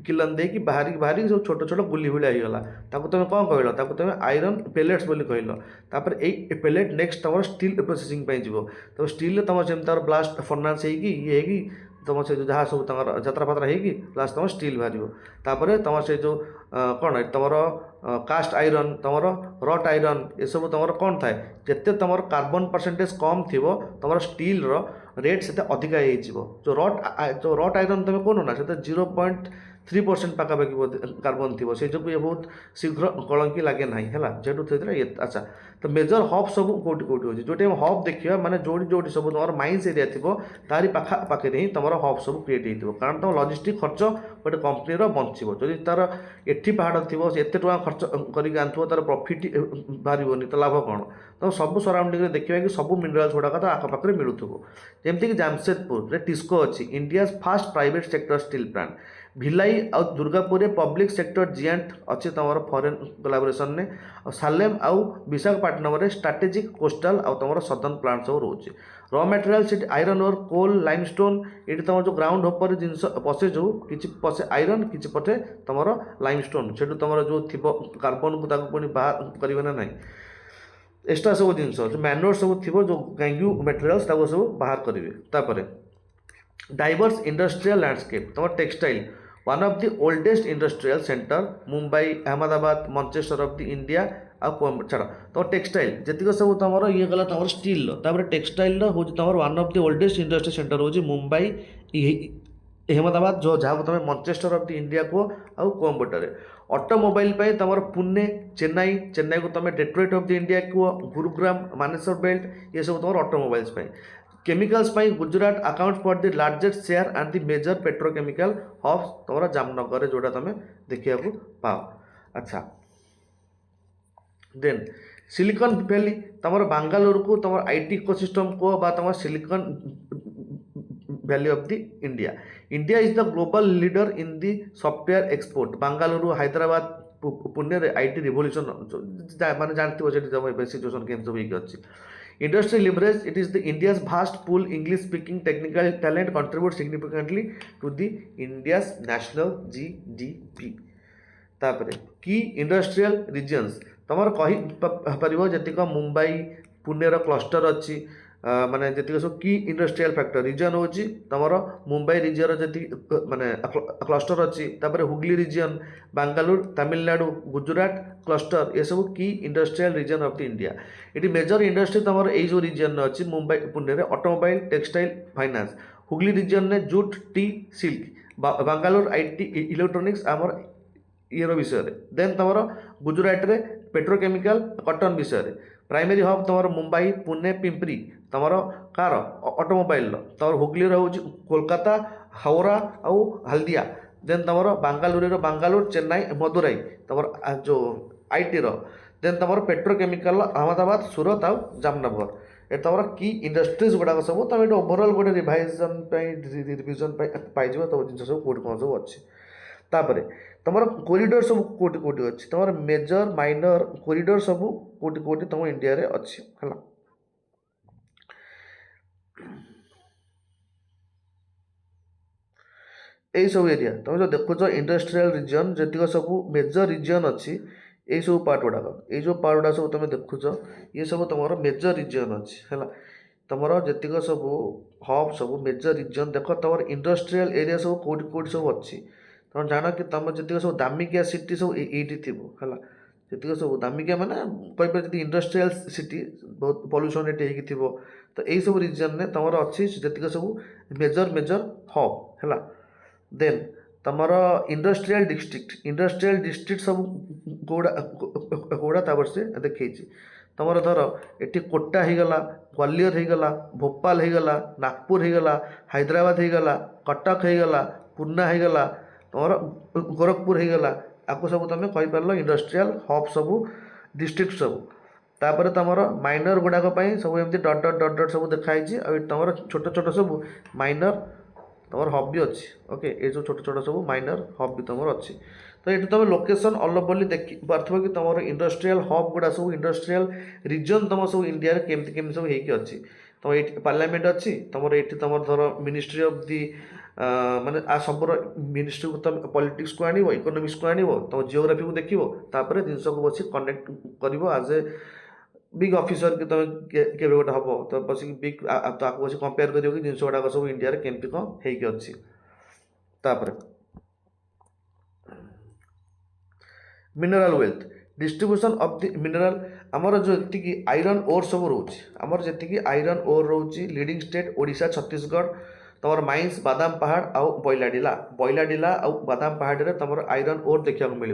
S1: किलन देकी बाहरी सब छोट छोट गुली भूलिया होगला ताको तुम कौन कहल ताको तुम आयरन पेलेट्स बोली कहल तापर ए पेलेट नेक्स्ट तुम स्टील प्रोसेसिंग जीव तो स्टील तुम जमी ब्लास्ट फर्नास होगी तुम से जहाँ सब जतरा फात्रा होगी लास्ट तुम स्टील बाहर तापर तुम से जो कौन तुम कास्ट आयरन तुम रट आयरन ये सब तुम कौन थाए जिते तुम कार्बन परसेंटेज कम थी तुम स्टील रेट से अधिका हो जो रट आयरन तुम कौन ना से 0.3 3% पाखापाखि कार्बन थी से जो ये बहुत शीघ्र कलंकी लगे ना है जेटू थे ये अच्छा। तो मेजर हब सब कौटी कौटी होची जो हब देखिए माने जोड़ी जोड़ी सब तुम माइंस एरिया थी तारी पाखापाखि ही तुम हब सब क्रिएट हो कारण तुम लॉजिस्टिक खर्च गोटे कंपनी बंचो जदि तार एठी पहाड़ थी से एत खर्च करके आनुव तार प्रॉफिट बाहर तो लाभ कौन तो सब सराउंडिंग देखिए कि सब मिनरल्स गुड़ाक तो आखपाखे मिलूब जमीक जमशेदपुर टिस्को अच्छी India fast private sector steel plant Bhilai आउ दुर्गापुर पब्लिक सेक्टर जियांट अच्छी तुम फॉरेन कोलाबोरेशन ने सालेम आउ विशाखापट्टनम स्ट्राटेजिक कोस्टाल आउ तुम सदर्न प्लांट सब रोचे रॉ मटेरियल से आयरन ओर कोल लाइमस्टोन ये तुम जो ग्राउंड उपर जिन पशे जो कि पशे आयरन कि पटे तुम लाइमस्टोन से तुम जो थी कार्बन को पुणी बाहर करेंगे ना ना एक्सट्रा सब जिन जो मैनुअर सब थी जो गैंग्यू मटेरियल्स सब बाहर करेंगे डाइवर्स इंडस्ट्रियल लैंडस्केप तुम textile one of the oldest industrial centre Mumbai Ahmedabad Manchester of the India आ छाड़ तुम टेक्सटाइल जी सब तुम ये गला तुम स्टील टेक्सटाइल हूँ तुम one of the oldest industry centre हूँ मुंबई अहमदाबाद जो जहाँ तुम मैनचेस्टर ऑफ द इंडिया को आउ कोयम्बटूर ऑटोमोबाइल तुम पुणे चेन्नई चेन्नई को तुम डेट्रॉइट ऑफ द इंडिया को गुरुग्राम मानेसर बेल्ट ये सब तुम automobiles chemicals Gujarat account for the largest share and the major petrochemical hubs तुम जामनगर जोड़ा तुम देखा पाओ अच्छा। देन सिलिकॉन वैली तुम बांगालोर को तुम आईटी इकोसिस्टम को तुम Silicon Valley of the India India is the global leader in the software export Bengaluru Hyderabad Pune IT revolution माने जानते हो सिचुएशन केम सब अच्छी industry leverage it is the India's vast pool English speaking technical talent contribute significantly to the India's national GDP तापर की industrial regions तुम कहीपर जी मुंबई पुणे क्लस्टर अच्छी माने जी सब की इंडस्ट्रियल फैक्टर रीजन हूँ तुम मुंबई रिजन जी माने क्लस्टर अच्छी हुगली रिजन बांगालुरु तमिलनाडु गुजरात क्लस्टर ये सब की industrial region of the India ये मेजर इंडस्ट्री तुम यो रिजन अच्छी Mumbai Pune automobile textile finance Hooghly region ने jute tea silk Bengaluru IT electronics आमर ये विषय देन तुम गुजरात रे पेट्रोकेमिकल कॉटन विषय प्राइमरी हब तुम मुंबई पुणे पिंपरी तुम कार ऑटोमोबाइल तुम हुगली हूँ कोलकाता हावड़ा आउ हल्दिया देन तुम बांगालुरु बांगालुरु चेन्नई मदुराई तुम जो आईटी देन तुम पेट्रोकेमिकल अहमदाबाद सूरत आउ जामनगर ये तुम की इंडस्ट्रीज गुड़ाक सब तुम ये ओवरऑल गोटे रिवाइजन रिविजन पाई तुम जिन सब कौट कौन सब अच्छी तापर तुम कॉरिडोर सब कोटी कोटी अच्छी तुम मेजर माइनर कॉरिडोर सब कोटी कोटी तुम इंडिया रे अच्छी है यही सब एरिया तुम जो देखुच इंडस्ट्रियल रीजन जी सब मेजर रीजन अच्छी यही सब पार्ट गुड़ाक ये जो पार्ट गुड़ा सब तुम देखुच ये सब तुम मेजर रीजन अच्छी है तुम जी सब हब सब मेजर रीजन देख तुम इंडस्ट्रियल एरिया सब कोटी कोटी सब अच्छी तुम जान कि तुम जी सब दामिकिया सिटी सब ये थी है जी सब दामिकिया माने कहीपर जी इंडस्ट्रियल सिटी बहुत पल्यूशन ये थी तो यही सब रीजन ने तुम अच्छी जी सब मेजर मेजर हब है देन तुम इंडस्ट्रियल डिस्ट्रिक्ट सब कौड़ा से देखी तुम धर ये कोटा होगला ग्वालियर होगला भोपाल होगला नागपुर होगला हैदराबाद होगला कटक होगला पूना होगला तुम गोरखपुर होगला आपको सब तुम कहीपर इंडस्ट्रियल हब सब डिस्ट्रिक्ट सब तापर तुम माइनर गुड़ाक सब एमती डट डट डट डट सब देखाई तुम छोट छोट सब माइनर तुम हब भी अच्छी ओके ये जो छोट छोट सब माइनर हब भी तुम अच्छी तो ये तुम लोकेशन अल बोली देखी पार्थ कि तुम इंडस्ट्रियल हब गुड़ा सब इंडस्ट्रियल रीजन तुम सब इंडिया केमती केमती सब होगी अच्छी तुम ये पार्लियामेंट अच्छी तुम ये तुम धर मिनिस्ट्री ऑफ दी माने आ सब मिनिस्ट्री को तुम पॉलिटिक्स को आनिबो इकोनॉमिक्स को आनिबो तुम जियोग्राफी को देखिबो तापर जिनस को बस कनेक्ट करिवो एज ए बिग ऑफिसर कि तुम के गोटे हम तो बस बिग तो आपको बस कंपेयर कर जिन गुड़ाक सब इंडिया केमती कौन होगी अच्छी तापर mineral wealth distribution of the mineral आमर जो जी आयरन ओर सब रोचे आमर जी आयरन ओर रोचे लीडिंग स्टेट ओडिशा छत्तीसगढ़ तुम माइंस बादाम पहाड़ आउ बैलाडिला आउ बादाम पहाड़ तुम आयरन ओर देखा मिल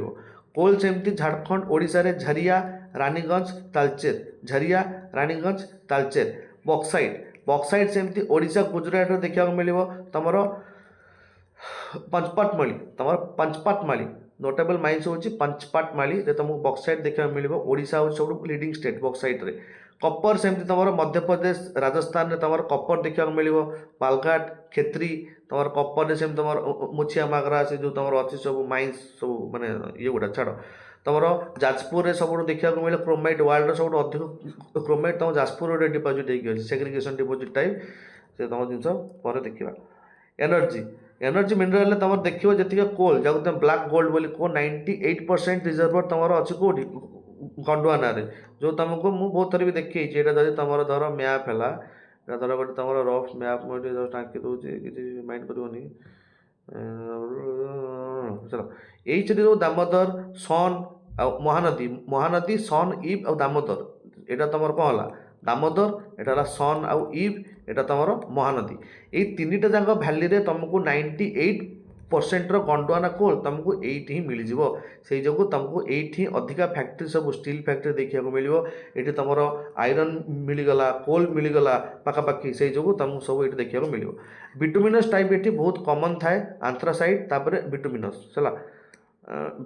S1: कोल सेमती झारखंड ओडिशा रे झरिया रानीगंज तालचेर झरिया रानीगंज तालचेर बक्साइट सेमती ओडिशा गुजरात देखा मिल तुम पंचपाटमाली नोटेबल माइंस हूँ पंचपाटमाली तुमको बक्साइट देखा मिल ओडिशा हूँ सब लीडिंग स्टेट बक्साइट रे कपर सेमती तुम मध्य प्रदेश राजस्थान में तुम कपर देखा मिल पालघाट खेत्री तुम कपर सेम तुम मुछिया मागरा से जो तुम अच्छी सब माइंस सब माने ये गुड़ा छाड़ तुम जाजपुर में सब देखा मिले क्रोमाइट वर्ल्ड सब अधिक क्रोमाइट तुम जाजपुर डिपोजिट होगी सेग्रिगेशन डिपोजिट टाइप से तुम जिन पर देखा एनर्जी मिनराल तुम देखो जी कोल जहाँ तुम ब्लाक गोल्ड बोली को 98% रिजर्वर तुम अच्छी कौटी गंडुआना जो तुमको मुझे बहुत थर भी देखी जब तुम धर मैप है धर गोटे तुम रफ मैप मुझे जस्ट आंकी दूसरी किसी माइंड करनी चलो ये जो दामोदर सन आ महानदी सन इव आ दामोदर यहाँ तुम कौन है दामोदर एटा सन आउ इव एटा तुम महानदी ये तीन टाक भैली रे तुमको 98% गंडुआना कोल तुमको ये मिल से जो तुमको ये अधिका फैक्ट्री सब स्टील फैक्ट्री देखा मिल ये तुम आयरन मिलगला कोल मिलगला पाखापाखि से जो तुमको सब ये देखा मिल बिटुमिनस टाइप ये बहुत कमन थाए आंथ्रासाइट तापर बिटुमिनस है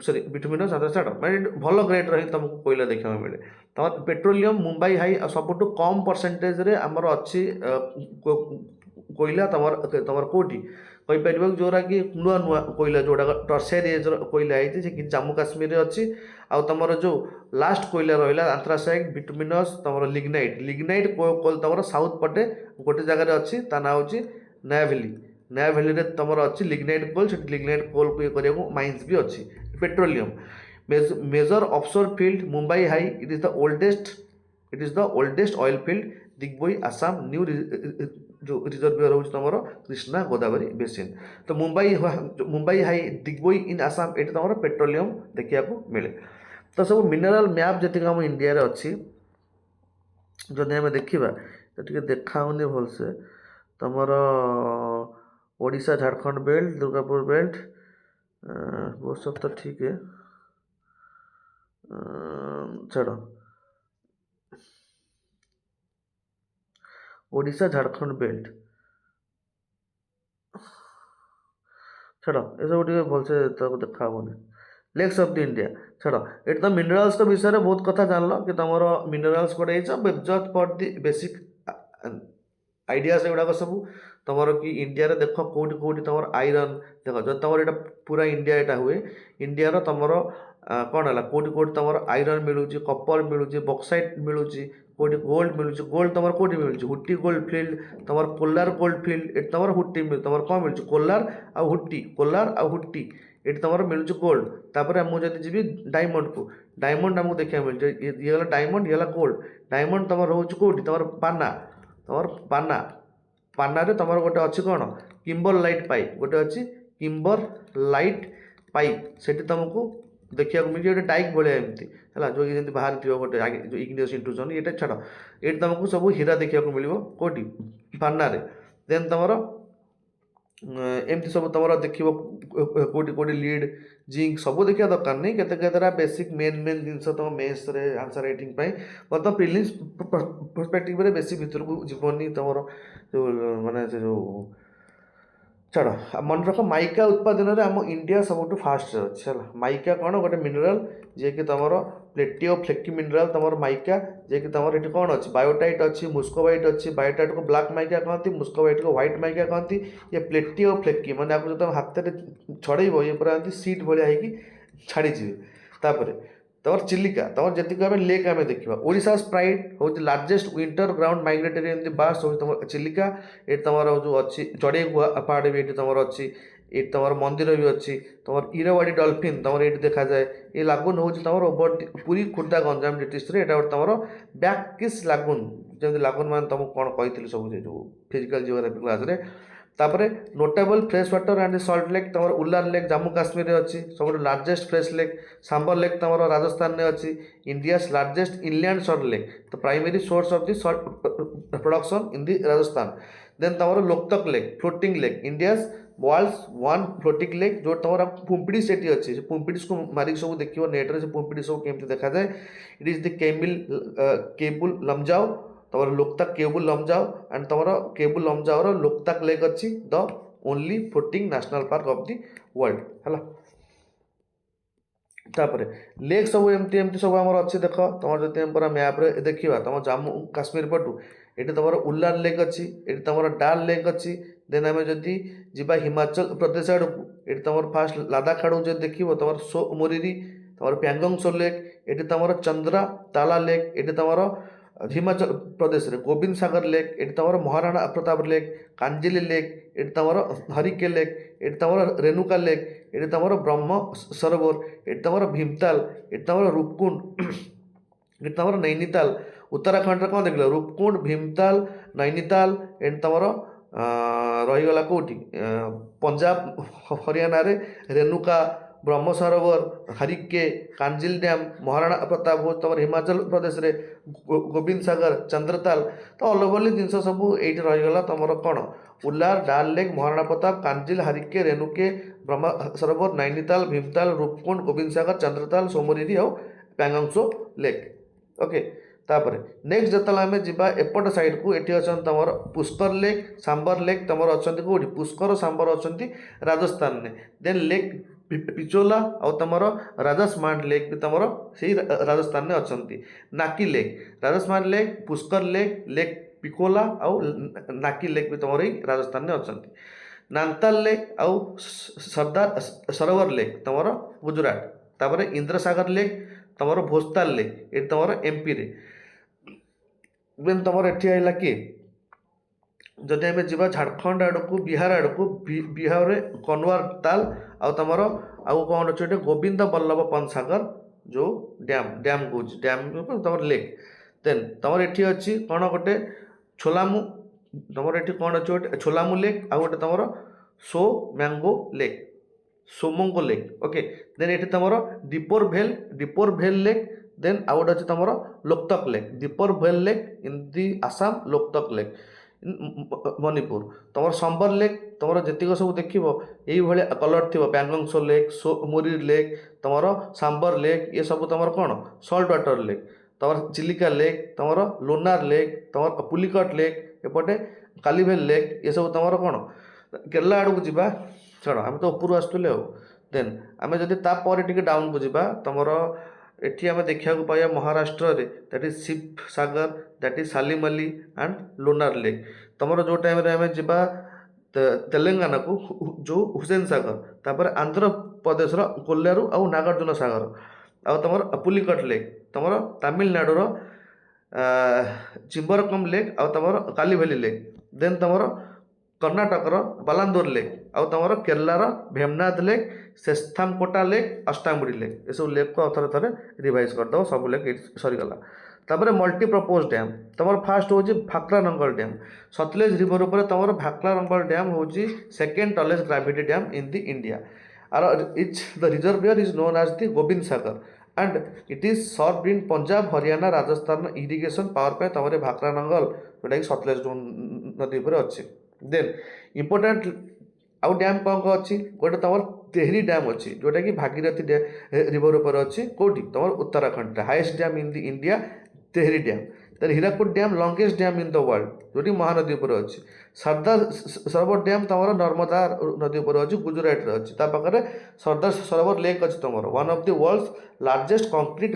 S1: सॉरी बिटुमिनस आंथ्रासाइट मैं भल ग्रेड रही तुमको कोयला देखा मिले तुम पेट्रोलियम मुंबई हाई सबुठ कम परसेंटेज रे आमर अच्छी कोयला तुम तुम कौटी कहीपर जोरा कि नुआ नुआ कोयला जोड़ा टर्सियरी एज कोयला है जम्मू काश्मीर अच्छी आ तुम जो लास्ट कोयला रहा आंथ्रासाइट बिटुमिनस तुम लिग्नाइट कोल तुम साउथ पटे गोटे जगार अच्छी ता ना हूँ नया भैली तुम अच्छी लिग्नाइट कोल से लिग्नाइट कोल को ये करने माइंस भी अच्छी petroleum major offshore field Mumbai high it is the oldest oil field Digboi Assam new जो रिजर्वियर हूँ तुम कृष्णा गोदावरी बेसिन तो मुंबई हाई दिग्बोई इन आसाम ये तुम पेट्रोलियम देखा मिले तो सब मिनराल मैप जी आम इंडिया रे अच्छी जदि आम देखा तो देखाऊनी भलसे तुमर ओडिशा झारखंड बेल्ट दुर्गापुर बेल्ट वो सब तो ठीक है छाड़ ओडिशा झारखंड बेल्ट छाड़ ये सब भलसे तो देखा लेक्स ऑफ द इंडिया छाड़ ये तो मिनराल्स विषय में बहुत कथा जान कि तुम मिनराल्स गोटे just for the basic idea से गुड़ाक सब तुम कि इंडिया रे देख कौटी कौटी तुम आयरन देख जो तुम यहाँ पूरा इंडिया यहाँ हुए इंडिया तुम कौन है कौटी कौटी तुम आयरन मिलूँ कपर मिलूँ बक्साइट मिलूँ कौटी गोल्ड मिलूँ गोल्ड तुम कौटी मिलूँ हुट्टी गोल्ड फील्ड तुम कोलार गोल्ड फील्ड ये तुम हुट्टी तुम कौन मिलूँ कोलार आ हुट्टी ये तुम मिलूँ गोल्ड तापर मुझे जी डायमंड को डायमंड आमको देखा मिलूँ ये गला डायमंड ये गोल्ड डायमंड तुम रोच कौटी तुम पाना रे तुम गोटे अच्छी कौन किम्बर लाइट पाइप गोटे अच्छी किम्बर लाइट पाइप से तुमको देखा मिले गोटे डाइक भाया एमती है जो जमी बाहर थी गोटे जो इग्नियस इंट्रूजन ये छाड़ ये तुमको सब हीरा देखा मिले कौटी पाना रे देन तुम एमती सब तुम देख कौटी कौटी लीड जिंक सब देखा दरकार नहीं केतरा बेसिक मेन जिनस तुम मेन्स आंसर राइटिंग तुम प्रिलिम्स पर्सपेक्टिव रे बेसी भितर को जीवनी तुम जो माने से जो छाड़ मन रख माइका उत्पादन में आम इंडिया सब फास्ट अच्छे है माइका कौन गोटे मिनराल जे कि तुम प्लेटी ऑफ फ्लेक्टी मिनराल तुम माइका जे कि तुम ये कौन अच्छी बायोटाइट अच्छी मुस्कोबाइट अच्छी बायोटाइट को ब्लैक माइका कहती मुस्कोबाइट को व्हाइट माइका कहती ये प्लेटी ऑफ फ्लेक्टी मैंने आपको जो तुम हाथ में छड़ेब ये पूरा सीट भाया छाड़ीजी तापर तुम चिलिका तुम जी आम लेक आम देखा ओडिशा प्राइड हूँ लार्जेस्ट विंटर ग्राउंड माइग्रेटरी एमती बास हूँ तुम चिलिका ये तुम जो अच्छी चढ़े पहाड़ भी ये तुम अच्छी ये तुम मंदिर भी अच्छी तुम इरवाड़ी डल्फिन तुम ये देखा जाए ये लागुन हूँ तुम ओवर पुरी खुर्दा गंजाम डिस्ट्रिक्ट यहाँ तुम बैकिस लागुन जमी लागुन मान तुमको कौन कही सब जो फिजिकल जियोग्राफी क्लास रे तापर notable fresh water and salt lake तुम उल्लार लेक जम्मू काश्मीर अच्छी सब largest fresh lake Sambhar lake तुम राजस्थान में अच्छी India largest inland salt lake तो primary source of the salt production in the Rajasthan then तुम Loktak lake floating lake India's world's one floating lake जो तुम पुंपिड़ी सेठी अच्छी से पुंपिड़ी को मारिक सब देखिए नेट्रे से पुंपिड़ी सब केमती देखा जाए it is the Keibul Lamjao तुम लोकतक केबुल लमजाओ एंड तुम केबुल लमजाओ लोकतक लेक अच्छी the only floating national park of the world है तापर लेक सब एमती एमती सब आम अच्छी देख तुम जो पूरा मैप्रे देखा तुम जम्मू काश्मीर पटू ये तुम उल्लार लेक अच्छी ये तुम डाल लेक अच्छी देन आम जदि जा हिमाचल प्रदेश आड़ को ये तुम फास्ट लद्दाख आड़ जो देख तुम सो मोरिरी तुम प्यांगोंग सो लेक ये तुम चंद्रा ताला लेक ये तुम हिमाचल प्रदेश रे गोविंद सागर लेक ये तुम महाराणा प्रताप लेक कांजिली लेक ये तुम हरिके लेक ये तुम रेणुका लेक ये तुम ब्रह्म सरोवर ये तुम भीमताल ये तुम रूपकुंड ये तुम नैनीताल उत्तराखंड कौन देख रूपकुंड भीमताल नैनीताल एंड तुम रहीगला कौटी पंजाब हरियाणा रे रेणुका ब्रह्म सरोवर हरिके कांजिल डैम महाराणा प्रताप हो तुम हिमाचल प्रदेश रे गोविंद सागर चंद्रताल तो ऑल ओवर जिनस सब ये रहीगला तुम कौन उल्लार डाल लेक महाराणा प्रताप कांजिल हरिके रेणुके ब्रह्म सरोवर नैनीताल भीमताल रूपकुंड गोविंद सागर चंद्रताल सोमरिरी और प्यांगोंग लेक ओके तापर नेक्स्ट जो आम जा एपट साइड को ये अच्छा तुम पुष्कर लेक सांबर लेक तुम अच्छा कौटी पुष्कर सांबर अच्छा राजस्थान में देन लेक पिचोला और तुम राजस्मान लेक भी तुम से राजस्थान में अच्छा Nakki lake Rajasthan lake Pushkar lake lake Pichola और नाकी लेक भी तुम राजस्थान में अच्छा नानताल लेक और सरदार सरोवर लेक तुम गुजरात तापर इंद्र सागर लेक तुम भोस्ताल लेक ये तुम एमपी रे देन तुम एटी आइला कि जदि आम जा झारखंड आड़ को बिहार आड़ को बिहार में कनवार ताल आ तुम आउ कौन अच्छे गोविंद बल्लभ पंत सागर जो डैम कौच डैम तुम लेक देन तुम ये अच्छी कौन गोटे छोलामू तुम ये कौन अच्छे गोटे छोलामू लेक आ गए तुम Tsomgo lake Tsomgo lake okay then ये तुम दीपोर भेल लेक देन आउ गए तुम लोकतक लेक दीपोर भेल lake in the Assam Loktak lake Manipur तुम संबर लेक तुम जी सब देख ये कलर थी प्यांगोंग सो लेक सो मोरी लेक तुम सांबर लेक ये सब तुम कौन सल्ट वाटर लेक तुम चिलिका लेक तुम लोनार लेक तुम पुलिकट लेक एपटे कालीभेल लेक ये सब तुम कौन केरला आड़ को जा छड़ आम तो ऊपर आसुले देन आम जदि तापर टे डाउन को जा तुम एटी आम देखा पाया महाराष्ट्र रे that is Shiv Sagar that is सालीमली एंड लोनार लेक तुम जो टाइम आम जा तेलंगाना को जो हुसैन सागर तापर आंध्र प्रदेश कोल्लारू और नागार्जुन सागर आ तुम पुलिकट लेक तुम तमिलनाडुर चिम्बरकम लेक आ तुम कालीभैली लेक देन तुम कर्णाटकर बलांदूर लेक आ तुम केरलार भेमनाथ लेक शेषामकोटा लेक अष्टामुड़ी लेक ये सब लेक को थे थे रिवाइज करदेव सब लेक सरीगला तापर मल्टीप्रपोज डैम तुम फास्ट हूँ भाकरा नंगल डैम सतलेज रिवर पर तुम भाकरा नंगल डैम हूँ second tallest gravity dam in the India are each the reservoir is known as the Gobind Sagar and it is serve in Punjab Haryana Rajasthan irrigation power पे तुम भाकरा नंगल जोटा कि सतलेज नदी पर अच्छे देन इम्पोर्टाट आउ डैम कौन कौन अच्छी गोटे तुम तेहरी डैम अच्छी जोटा कि भागीरथी रिवर पर अच्छी कौटी तुम Uttarakhand highest dam in the India Tehri dam then Hirakud dam longest dam in the world जोटी महानदी पर अच्छी सरदार सरोवर डैम तुम नर्मदा नदी पर अच्छी गुजरात रे अच्छी पाखे सरदार सरोवर लेक अच्छी तुम one of the world's largest concrete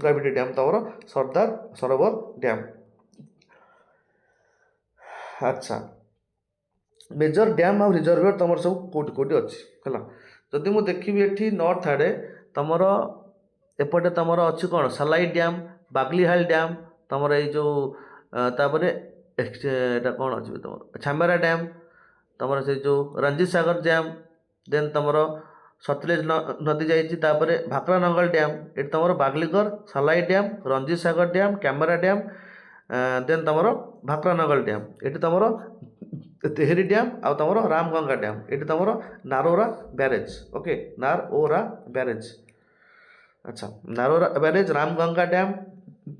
S1: gravity dam तुम सरदार सरोवर डैम अच्छा मेजर डैम आउ रिजर्वियर तुम सब कौटी कौटी अच्छी है जदि मुझे देखी ये नॉर्थ आड़े तुम एपटे तुम अच्छी कौन सलाई डैम बागलीहाल डैम तुम यो तापर एटा कौन अच्छी तुम छामेरा डैम तुम से जो रंजीत सागर डैम देन तुम सतलेज नदी जापर भाकरा नंगल डैम ये तुम बागलीकर सलाई dam Ranjit Sagar dam Chamera dam then तुम भाकरा नंगल डैम ये तुम तेहरी डैम आ तुम रामगंगा डैम ये तुम Narora barrage okay Narora barrage अच्छा Narora barrage Ramganga dam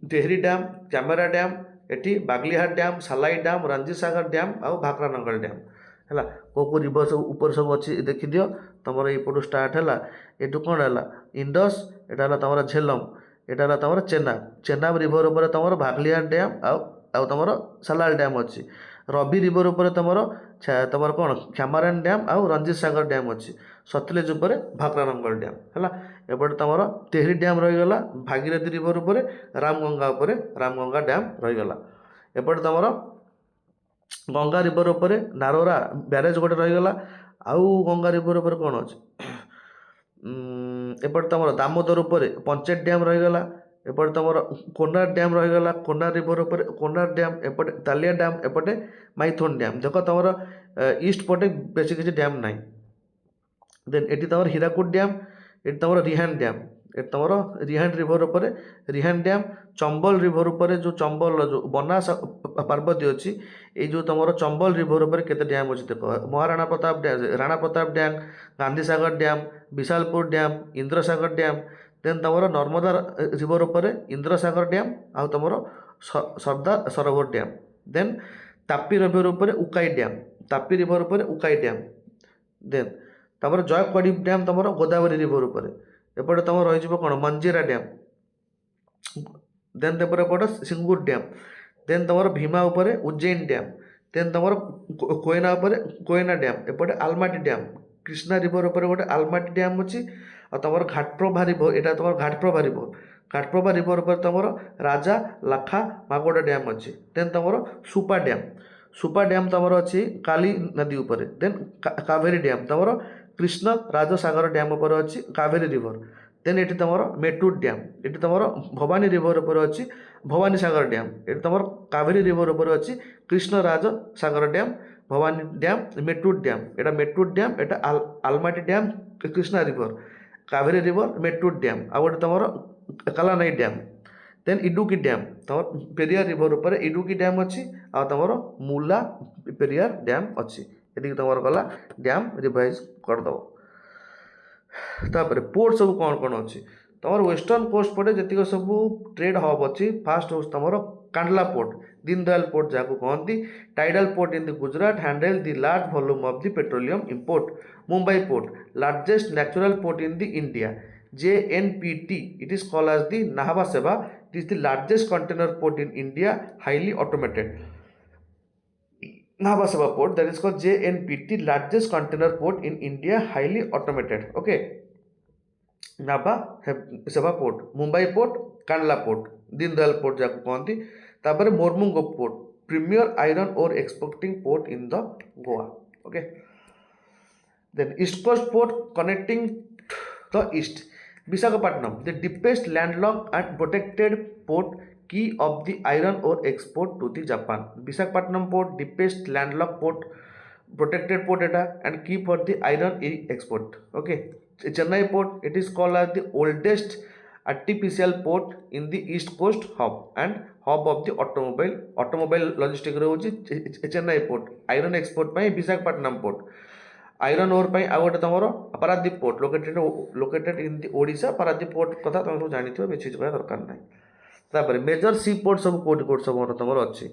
S1: Tehri dam Chamera dam एटी Baglihar dam, Salal dam, Ranjit Sagar dam आउ भाकरानंगल डैम है को रिवर सब ऊपर सब अच्छी देखिदियो तुम यपटू स्टार्ट है ये कौन है इंडस यहाँ तुम झेलम यहाँ तुम चेनाब रिवर उपर तुम बागलीहाट डैम आउ तुम सालाल डैम अच्छी रवि रिवर उपर तुम तुम कौन क्षमारान डैम आउ रंजीत सागर डैम अच्छी सतलेज उपर भाकरानंगल डैम है एपटे तुम तेहरी डैम रहीगला भागीरथी रिवर उपर रामगंगा उपर रामगंगा डैम रहीगला एपटे तुम गंगा रिवर उपर नारोरा ब्यारेज गोटे रहीगला आउ गंगा रिवर उपर कौन अच्छे एपटे तुम दामोदर उपर पंचायत डैम रहीगला एपटे तुम कोनार डैम रहीगला कोनार रिवर उपर कोनार डैम एपटे तालिया डैम एपटे माइथोन डैम देख तुम ईस्ट पटे बेस किसी डैम ना देन ये तुम हीराकुद डैम ये तुम रिहान डैम ये तुम रिहान रिवर उपर रिहान डैम चंबल रिवर उपर जो चंबल जो बनास पार्वती अच्छी ये जो तुम चंबल रिवर उपर केते डैम अच्छी देख Maharana Pratap dam Rana Pratap dam Gandhi Sagar dam Bisalpur dam Indrasagar dam then तुम नर्मदा रिवर उपर इंद्रसागर डैम आउ तुम सरदार सरोवर डैम देन तापी रिवर उपर उकाई डैम तापी रिवर उपर उकाई डैम देन तुम जयकवाड़ी डैम तुम गोदावरी रिवर उपर एपटे तुम रही कौन मंजीरा डैम देन एपटे सिंगूर डैम देन तुम भीमा उपर उज्जैन डैम देन तुम कोयना उपर कोयना डैम एपटे आलमाटी डैम कृष्णा रिवर उपर गोटे आलमाटी डैम अच्छी और तुम घाटप्रभा रिवर यहाँ तुम घाटप्रभा रिवर उपर तुम राजा लाखा मागोड़ा डैम अच्छी देन तुम सुपा डैम तुम अच्छी काली नदी उपर देन कावेरी डैम तुम कृष्ण राजसागर डैम उपर अच्छी कावेरी रिवर देन ये तुम मेटूर डैम ये तुम भवानी रिवर उपर अच्छी भवानी सागर डैम ये तुम कावेरी रिवर उपर अच्छी Krishna Raja Sagar dam Bhavani dam Mettur dam यहाँ मेटूर डैम यहाँ Almatti dam Krishna river Kaveri river Mettur dam आ गए तुम Kallanai dam then Idukki dam तुम पेरियार रिवर उपर इडुकी डैम अच्छी आ तुम मूला पेरियार डैम अच्छी ये तुम गला डैम रिवाइज करदेव तापर पोर्ट सब कौन कौन अच्छी तुम वेस्टर्न कोस्ट पटे जी सब ट्रेड हब अच्छी फास्ट हूँ तुम कांडला पोर्ट दीनदयाल पोर्ट जहाँ कहती tidal port in the Gujarat handle the large volume of the petroleum import Mumbai port largest natural port in the India JNPT it is called as the Nahava Seva. It is the largest container port in India, highly automated. Nahava Seva port that is called JNPT, largest container port in India, highly automated. Okay. Nahava Seva port, Mumbai port, Kandla port, Dindal port jaku कहती तापर मोरमुंगो port, premier iron ore exporting port in the Goa. Okay. Then East Coast port connecting the east. Visakhapatnam, the deepest landlocked and protected port, key of the iron ore export to the Japan. Visakhapatnam port, deepest landlocked port, protected port eta and key for the iron ore export. Okay. Chennai port, it is called as the oldest artificial port in the east coast hub and hub of the automobile logistic रहुछि Chennai port. Iron export ପାଇଁ Visakhapatnam port. Iron ore पर आउ गोटे तुम Paradip port located in the Odisha Paradip port कथा तुम सब जानी बेसी कहना दरकार ना तापर मेजर सी पोर्ट सब कोट कोट सब तुम अच्छी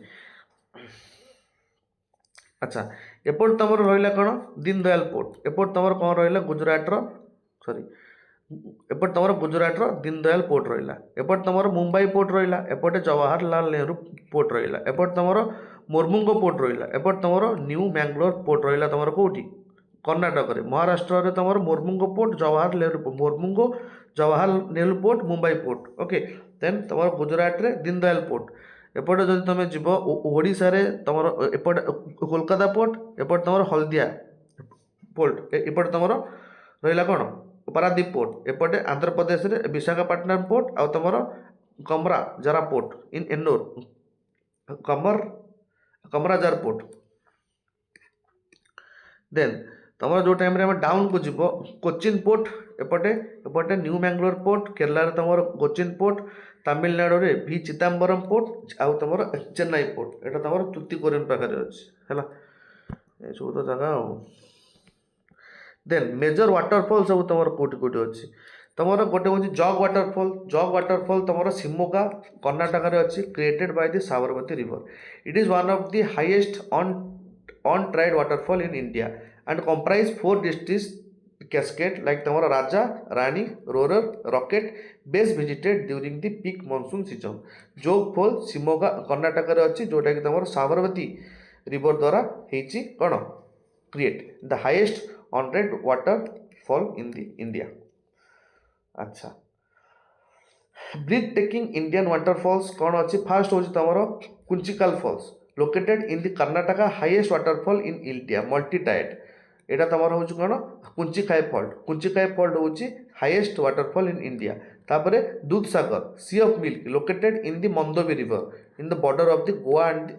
S1: अच्छा एपट तुम रहा कौन दीनदयाल पोर्ट एपट तुम कौन रहा गुजरात सॉरी एपट तुम गुजरात दीनदयाल पोर्ट रहा एपट तुम मुंबई पोर्ट रहा एपटे जवाहरलाल नेहरू पोर्ट रहा एपट तुम मोरमुंगो पोर्ट रहा एपट तुम न्यू मैंगलोर पोर्ट रहा तुम कौटी कर्णाटक में महाराष्ट्र में तुम Mormugao port Mormugao Jawahar Nehru port Mumbai port okay then तुम गुजरात रे दीनदयाल पोर्ट एपटे जब तुम जीव ओडिशा रे तुम एपटे कोलकाता पोर्ट एपटे तुम हल्दिया पोर्ट एपटे तुम रहा कौन पारादीप पोर्ट एपटे आंध्र प्रदेश रे विशाखापट्टनम पोर्ट आ तुम Kamarajar port in Ennore Kamarajar port then तुम जो टाइम आम डाउन को जीव कोचिन पोर्ट एपटे एपटे न्यू मैंगलोर पोर्ट केरला तुम कोचिन पोर्ट तमिलनाडु रे भी चिदम्बरम पोर्ट आउ तुम चेन्नई पोर्ट यहाँ तुम तुतीकोरिन पाखे अच्छे है सब तो जगह देन मेजर वाटरफॉल सब तुम कौटी कौटी अच्छी ତମର ଗୋଟେ ହେଉଛି ଜଗ୍ ୱାଟରଫଲ୍ ତମର ଶିମୋଗା କର୍ଣ୍ଣାଟକରେ ଅଛି, created by the Sabarmati river. It is one of the highest untiered waterfall in India and comprise 4 district cascade like तमर Raja Rani roarer rocket best visited during the peak monsoon season. Jog fall Shimoga Karnataka रे अछि जोटा कि तमर Sabarmati river द्वारा हेची कोन create the highest untiered waterfall in the India. अच्छा ब्रीथ टेकिंग इंडियन वाटरफॉल्स कौन अच्छी फास्ट हूँ तुम Kunchikal falls located in the Karnataka highest waterfall in India multi टाइड यहाँ तुम हूँ कौन कुंचिकाय फॉल्ट हूँ हाईएस्ट वाटरफॉल इन इंडिया। तापर Dudh Sagar sea of milk located in the Mandovi river in the border of the Goa and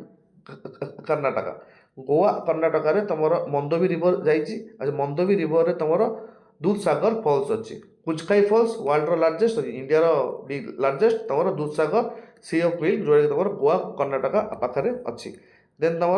S1: Karnataka. Goa Karnataka रे तुम मंदोवी रिवर जाइए मंदोवी रिवर रे तुम दूध सागर फॉल्स अच्छी। Kunchikal falls world largest India largest तुम Dudh Sagar sea of milk जो तुम गोवा कर्णाटक पाखे अच्छी। देन तुम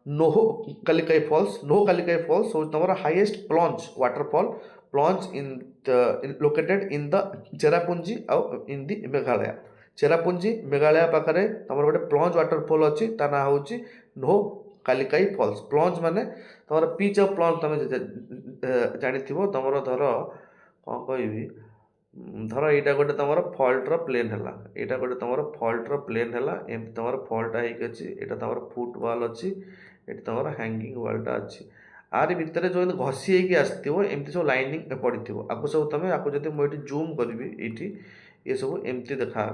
S1: नोहो कालिकाई फॉल्स हूँ तुम highest plunge waterfall plunge in located in the Cherrapunji आउ इन दी मेघालय। चेरापुंजी मेघालय पाखे तुम गोटे प्लंज वाटरफॉल अच्छी ता ना हूँ नोहो कालिकाई फॉल्स। प्लंज माने तुम पिच ऑफ प्लंज तुम जानी तुम धर कौन कह धर यहाँ गोटे तुम फल्टर प्लेन है यहाँ गोटे तुम फल्टर प्लेन है एमती तुम फल्टा होता तुम फुटबॉल अच्छी ये तुम हैंगिंग वालटा अच्छी आर भितर जो घसी होगी आसो एमती सब लाइनिंग पड़ी थो आपको सब तुम आपको जब मुझे जूम करी ये सब एमती देखा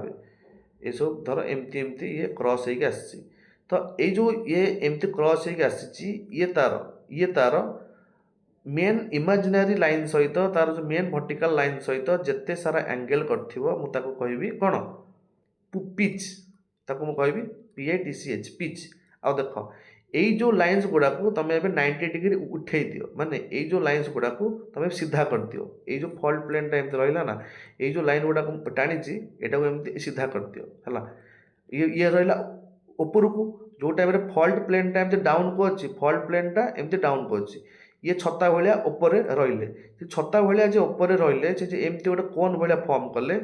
S1: ये सब धर एमती एमती ये क्रॉस होगी आसी तो ये जो ये एमती क्रॉस होगी आसी ये तार मेन इमेजिनारी लाइन सहित तार जो मेन वर्टिकल लाइन सहित जिते सारा एंगल कर कहि कौन पिच ताको मुझे PITCH पिच आ देख यही जो लाइन्स गुड़ा को तुम ए 90 डिग्री उठे दियो माने यही जो लाइन्स गुड़ा को तुम सीधा कर दियो ये जो फॉल्ट प्लेन टाइम रहा ना ये जो लाइन गुड़ा को टाणी यहाँ को एमती सीधा कर दियो है ये रहा ऊपर को जो time fault plain time down को अच्छी फॉल्ट प्लेन टा एमती डाउन को अच्छी ये छता भाया ऊपर रहिले छता भाया जे ऊपर रहिले एमती गोटे कोन भाया फॉर्म कले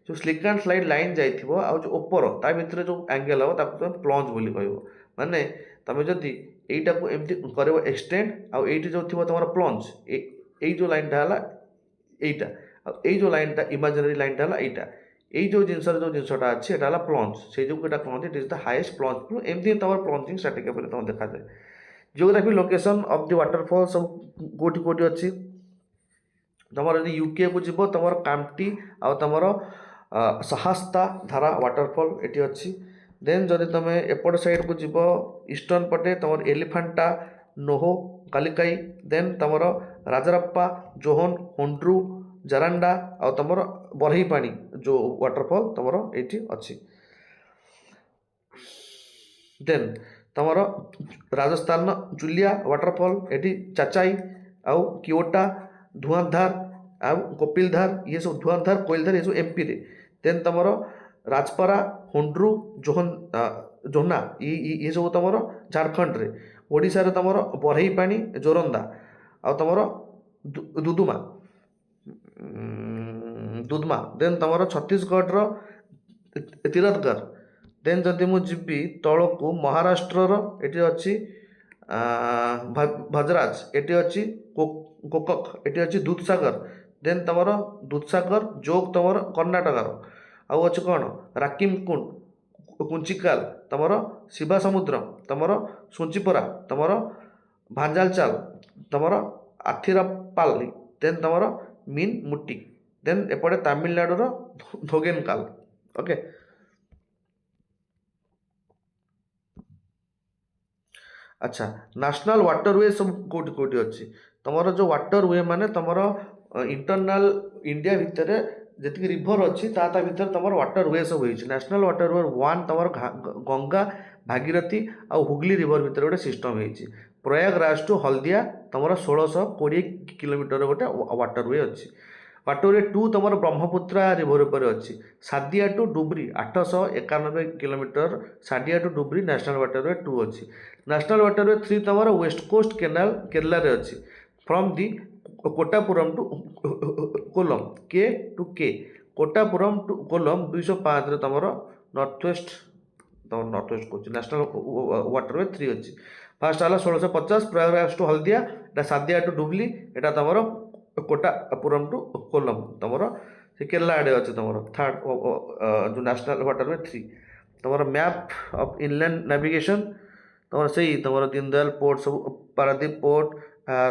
S1: जो स्लिक एंड स्लाइड लाइन जाइथिबो आ जो ऊपर ता भितर जो एंगल हो ताको तुम प्लंज बोली कहबो माने तुम जदि एटा को एमती करबो एक्सटेंड आ एठी जो थिबो तुमर प्लंज ए जो लाइनटा हला एटा आ ए जो लाइनटा इमेजिनरी लाइनटा हला एटा এই जो जिनसटा अच्छी এটা হল প্লঞ্জ সেই যোগ এটা कहते it is the highest plunge एमती तुम प्लंजिंग स्ट्राटेजी तुम देखा जाए। Geography location of the waterfall सब कोटी कोटी अच्छी तुम यदि यूके को जीव तुम कामटी आ तुम सहास्ता धारा वाटरफॉल ये अच्छी। देन जदि तुम एपट साइड को जीव ईस्टर्न पटे तुम एलिफेंटा नोहो कालिकाई देन तुम राजराप्पा जोहन होंड्रू जारांडा आ तुम बरही पानी जो वाटरफॉल तुम ये अच्छी। देन तुम राजस्थान जुलिया वाटरफॉल ये चाचाई आउ किओटा धुआंधार आउ कपिलधार ये सब धुआंधार कोइलधार ये सब MP रे। देन तुम राजपरा होंड्रू जोहना ये सब तुम झारखंड रे। ओडिशा रे तुम बरही पानी जोरंदा आ तुम दुधमा देन तुम छत्तीसगढ़ तिरथगढ़। देन जदि मुझी तल को महाराष्ट्र ये अच्छी भजराज ये अच्छी कोकक ये अच्छी दूधसागर। देन तुम दूधसागर जोग तुम कर्णाटकर आउ अच्छे कौन राकिम कुंड कुंचिकाल तुम शिवा समुद्र तुम सुंचिपरा तुम भांजालचाल तुम आथिरापाली देन तुम मीन मुट्टी देन एपटे तमिलनाडुर धोगेनकाल। ओके अच्छा नेशनल वाटरवे सब कोटी कोटी अच्छी तुम जो वाटरवे माने तुम इंटरनाल इंडिया भितर जी रिभर अच्छी भितर तुम वाटरवे सब होती। नेशनल वाटरवे 1 तुम गंगा भागीरथी आ हुगली रिभर भितर गोटे सिस्टम होती। प्रयागराज टू हल्दिया तुम 1620 किलोमीटर गोटे वाटरवे अच्छी। वाटरवे 2 तुम ब्रह्मपुत्र रिभर पर अच्छी। Sadiya to Dhubri 891 kilometre Sadiya to Dhubri national waterway 2 अच्छी। नेशनल वाटरवे 3 तुम वेस्ट कोस्ट केनाल केरला रे अच्छी फ्रॉम दी कोटापुरम टू कोलम के टू के कोटापुरम टू कोलम 205 तुम नॉर्थ वेस्ट तुम नॉर्थ वेस्ट कौन नेशनल वाटरवे 3 अच्छी फास्ट है 1650 Prayagraj to Haldia Etah Sadia to डुबली एटा तुम कोटापुरम टू कोलम तुम से केरला आड़े अच्छे तुम थर्ड जो नेशनल वाटरवे 3 तुम मैप ऑफ इनलैंड नेविगेशन तुम से तुम दीनदयाल पोर्ट सब पारादीप पोर्ट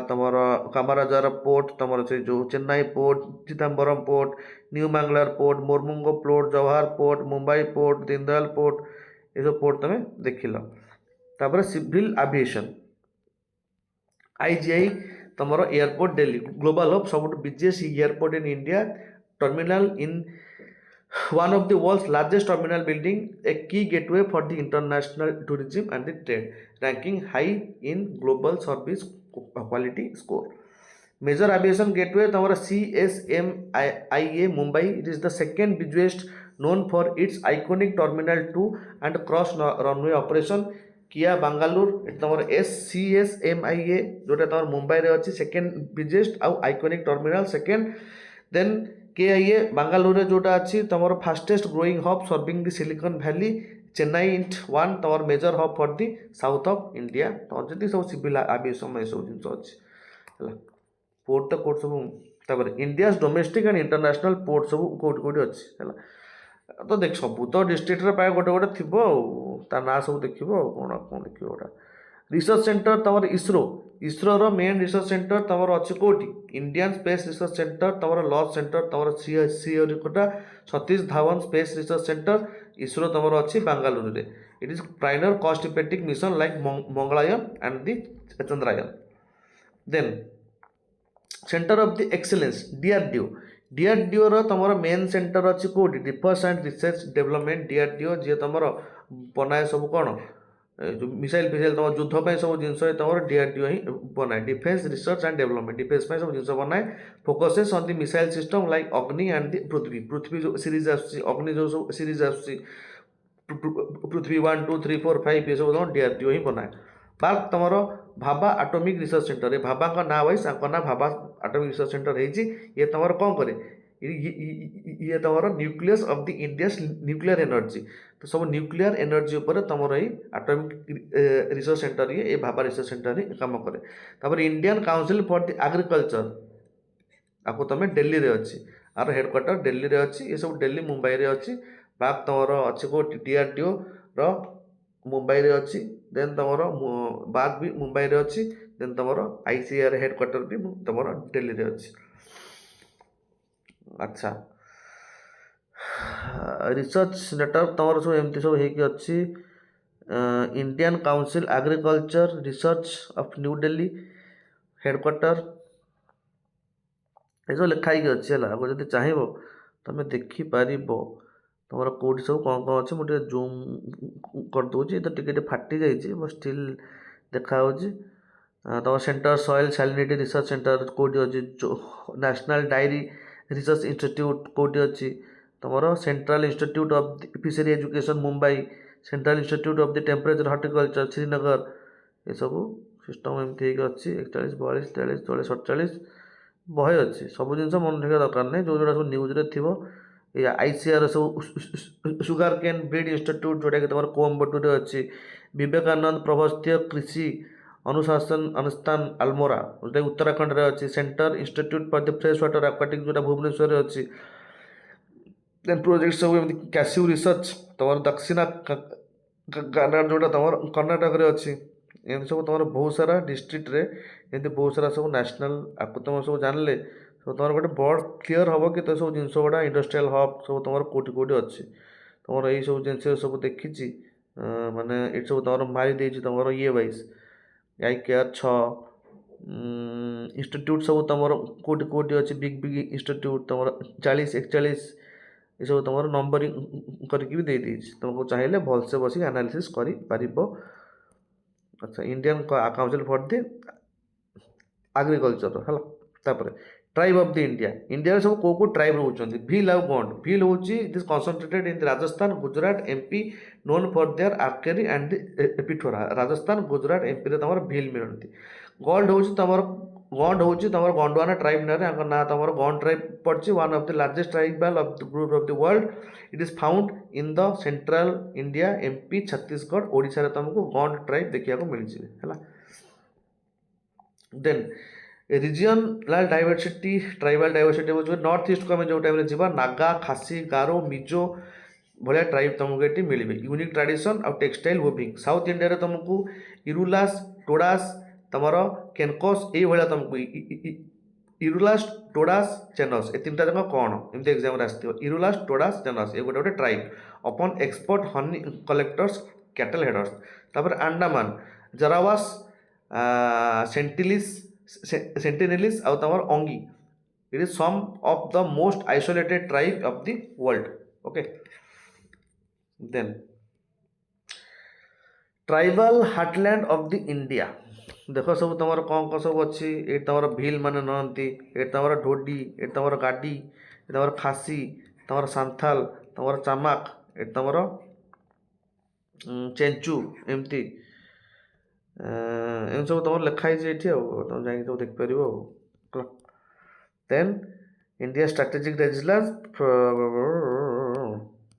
S1: तुमर कामाराजार पोर्ट तुम से जो Chennai port Chidambaram port New Mangalore port Mormugao port Jawahar port Mumbai port Deendayal port ये सब पोर्ट तुम देखिल तापर सिविल एविएशन आईजीआई तुम एयरपोर्ट दिल्ली ग्लोबल हब सब busiest airport in India terminal in one of the world's largest terminal building, a key gateway for the international tourism and the trade, ranking high in global service quality score. Major aviation gateway तमरा CSMIA Mumbai. It is the second busiest, known for its iconic terminal 2 and cross runway operation. किया बांगालोर तमर CSMIA जोटा तमर मुंबई रे अछि second busiest आउ iconic terminal second then KIA Bangalore जोटा अच्छी तुम fastest growing hub serving the Silicon Valley Chennai one तुम major hub for the south of India तुम जी सब सिविल एविएशन ये सब जिन अच्छी पोर्ट तो कोट सब India domestic and international port सब कौट कौट अच्छी तो देख सब तो डिस्ट्रिक्ट प्राय गोटे गोटे थी ना सब देख कौन कौन देख गोटा रिसर्च सेंटर तुम इसरो मेन रिसर्च सेंटर तुम अच्छे कौटी इंडियन स्पेस रिसर्च सेंटर तुम लॉन्च सेंटर तुम Sriharikota Satish Dhawan space research centre ISRO तुम अच्छी बांगालुरु रे it is pioneer cost effective mission like Mangalyaan and the Chandrayaan then centre of the excellence DRDO तुम मेन सेंटर अच्छी कौटी defence and research development DRDO जी तुम बनाए सब कौन जो मिसाइल फिसाइल तुम युद्ध सब जिन तुम डीआरडीओ ही बनाए defence research and development defence सब जिन बनाए focuses on the missile system like अग्नि एंड द पृथ्वी जो सीरीज अग्नि जो सब सीरीज पृथ्वी 1 2 3 4 5 ये सब तुम डीआरडीओ ही बनाए बात तुम भाभा आटोमिक रिसर्च सेंटर ये भाभा का ना वाइज ना भाभा आटोमिक रिसर्च सेंटर ये तुम कौन करे ये तुम nucleus of the India nuclear energy तो सब न्यूक्लियर एनर्जी उपर तुम ये आटोमिक रिसर्च सेंटर ये भाभा रिसर्च सेंटर ही काम करे तापर Indian council for the agriculture आपको तुम दिल्ली रे अच्छी आर हेडक्वार्टर दिल्ली रे अच्छी ये सब दिल्ली मुंबई रे अच्छी बाक तुम अच्छे को डीआरडीओ रो मुंबई रे अच्छी देन तुम बाग भी मुंबई रे अच्छी देन तुम आईसीआर हेडक्वार्टर भी तुम दिल्ली रे अच्छी अच्छा रिसर्च नेटवर्क तुम सब एमती सब होगी अच्छी Indian council agriculture research of new Delhi headquarter ये सब लिखाई अच्छी है आपको जब चाहब तुम देखिपर तुम कौटी सब कौन कौन अच्छे मुझे जूम करदे तो टिके फाटी जाइए स्टिल देखा तुम centre soil salinity research centre कौटी अच्छी नेशनल डायरी रिसर्च इंस्टीट्यूट कौटी अच्छी तुम central institute of fishery education Mumbai central institute of the temperature horticulture Srinagar ये सब सिस्टम एमती अच्छी 41 42 43 44 47 बहे अच्छी सब जिन मन रखा दरकार नहीं जो जोड़ा सब न्यूज रे थी ये आईसीआर सब सुगार केन ब्रीड इंस्टीट्यूट जोटा कि तुम कोयम्बटूर अच्छी विवेकानंद प्रभस्त्य कृषि अनुशासन अनुष्ठान आलमोरा जोटा उत्तराखंड रे अच्छी centre institute for the fresh water aquatic जोटा भुवनेश्वर अच्छी देन प्रोजेक्ट सब कैसिव रिसर्च तुम दक्षिणा कानाड जोटा तुम कर्णाटक रे अच्छी एम सब तुम बहुत सारा डिस्ट्रिक्ट रे एमती बहुत सारा सब नेशनल आपको तुम सब जानले सब तुम गोटे बड़ क्लीयर हम कि तो सब जिन गुड़ा इंडस्ट्रियल हब सब तुम कौटी कौटी अच्छी तुम यही सब जिन सब देखी माने ये सब तुम मारी दे तुम ये वाइज आई केयर 6 इंस्टीट्यूट सब तुम कौटी कौटी अच्छी बिग बिग इंस्टीट्यूट तुम 40 41 ये सब तुम नंबरिंग करके भी दे तुमको चाहिए भलसे बस एनालिसिस कर अच्छा Indian council for the agriculture है तापर ट्राइब ऑफ द इंडिया सब को ट्राइब रोचे भील आउ गंड भील हूँ this concentrated in Rajasthan Gujarat MP known for their archery and Pithora Rajasthan Gujarat MP तुम भील मिलती गंड हूँ तुम गंड हूँ तुम गंडवाना ट्राइब ना तुम गंड ट्राइब पड़ी one of the largest tribal of the group of the world it is found in the central India MP Chhattisgarh Odisha तुमको गंड ट्राइब देखा मिलजी है। देन रिजियनल डाइवर्सिटी ट्राइबल डाइवर्सिटी हो नॉर्थ ईस्ट को आम जो टाइम जी नागा खासी गारो मिजो भाया ट्राइब तुमको ये मिले यूनिक ट्रेडिशन और टेक्सटाइल वेविंग। साउथ इंडिया तुमको इरुलास टोडास तुमर केनकोस ये भाया तुमको इरुलास टोडास चेनस ए तीन टाक कौन एमती एग्जाम आसो इरुलास टोडास चेनस ये गोटे गोटे ट्राइब अपन export honey collectors cattle herders. तापर अंडमान जरावास सेंटिनेलिस आउ तमर Onge it is some of the most isolated tribe of the world. Okay then tribal heartland of the India देख सब तुम कौन सब अच्छी ये तुम भील माने नहंती ये तुम ढोडी ये तुम गाडी ये तुम खासी तुम सांथाल तुम चामाक ये तुम चेंचू एमती एम सब तुम लिखाई ये तुम जा देखिपर। Then India strategic resilience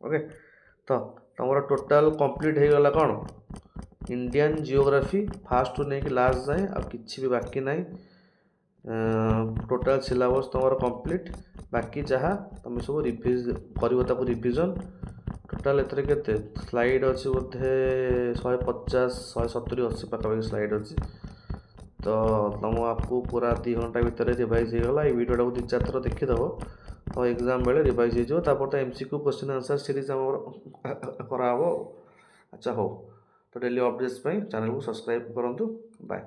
S1: okay तो तुम टोटाल कंप्लीट हो गला कौन इंडियन जियोग्राफी फास्ट टू नहीं लास्ट जाए आ किसी भी बाकी ना टोटाल सिलेबस तुम कंप्लीट बाकी जहाँ तुम सब कर रिविजन टोटाल एथरे केते स्लाइड अच्छी बोधे 150 170 80 पाखापाखि स्लाइड अच्छी तो तुम आपको पूरा 2 घंटा भितर रिवाइज होगा ये वीडियो को 2-4 थर देखीदेव तो एग्जाम बेले रिवाइज हो एमसीक्यू क्वेश्चन आंसर सीरीज कराव। अच्छा हो तो डेली अपडेट्स चैनल को सब्सक्राइब करूँ। बाय।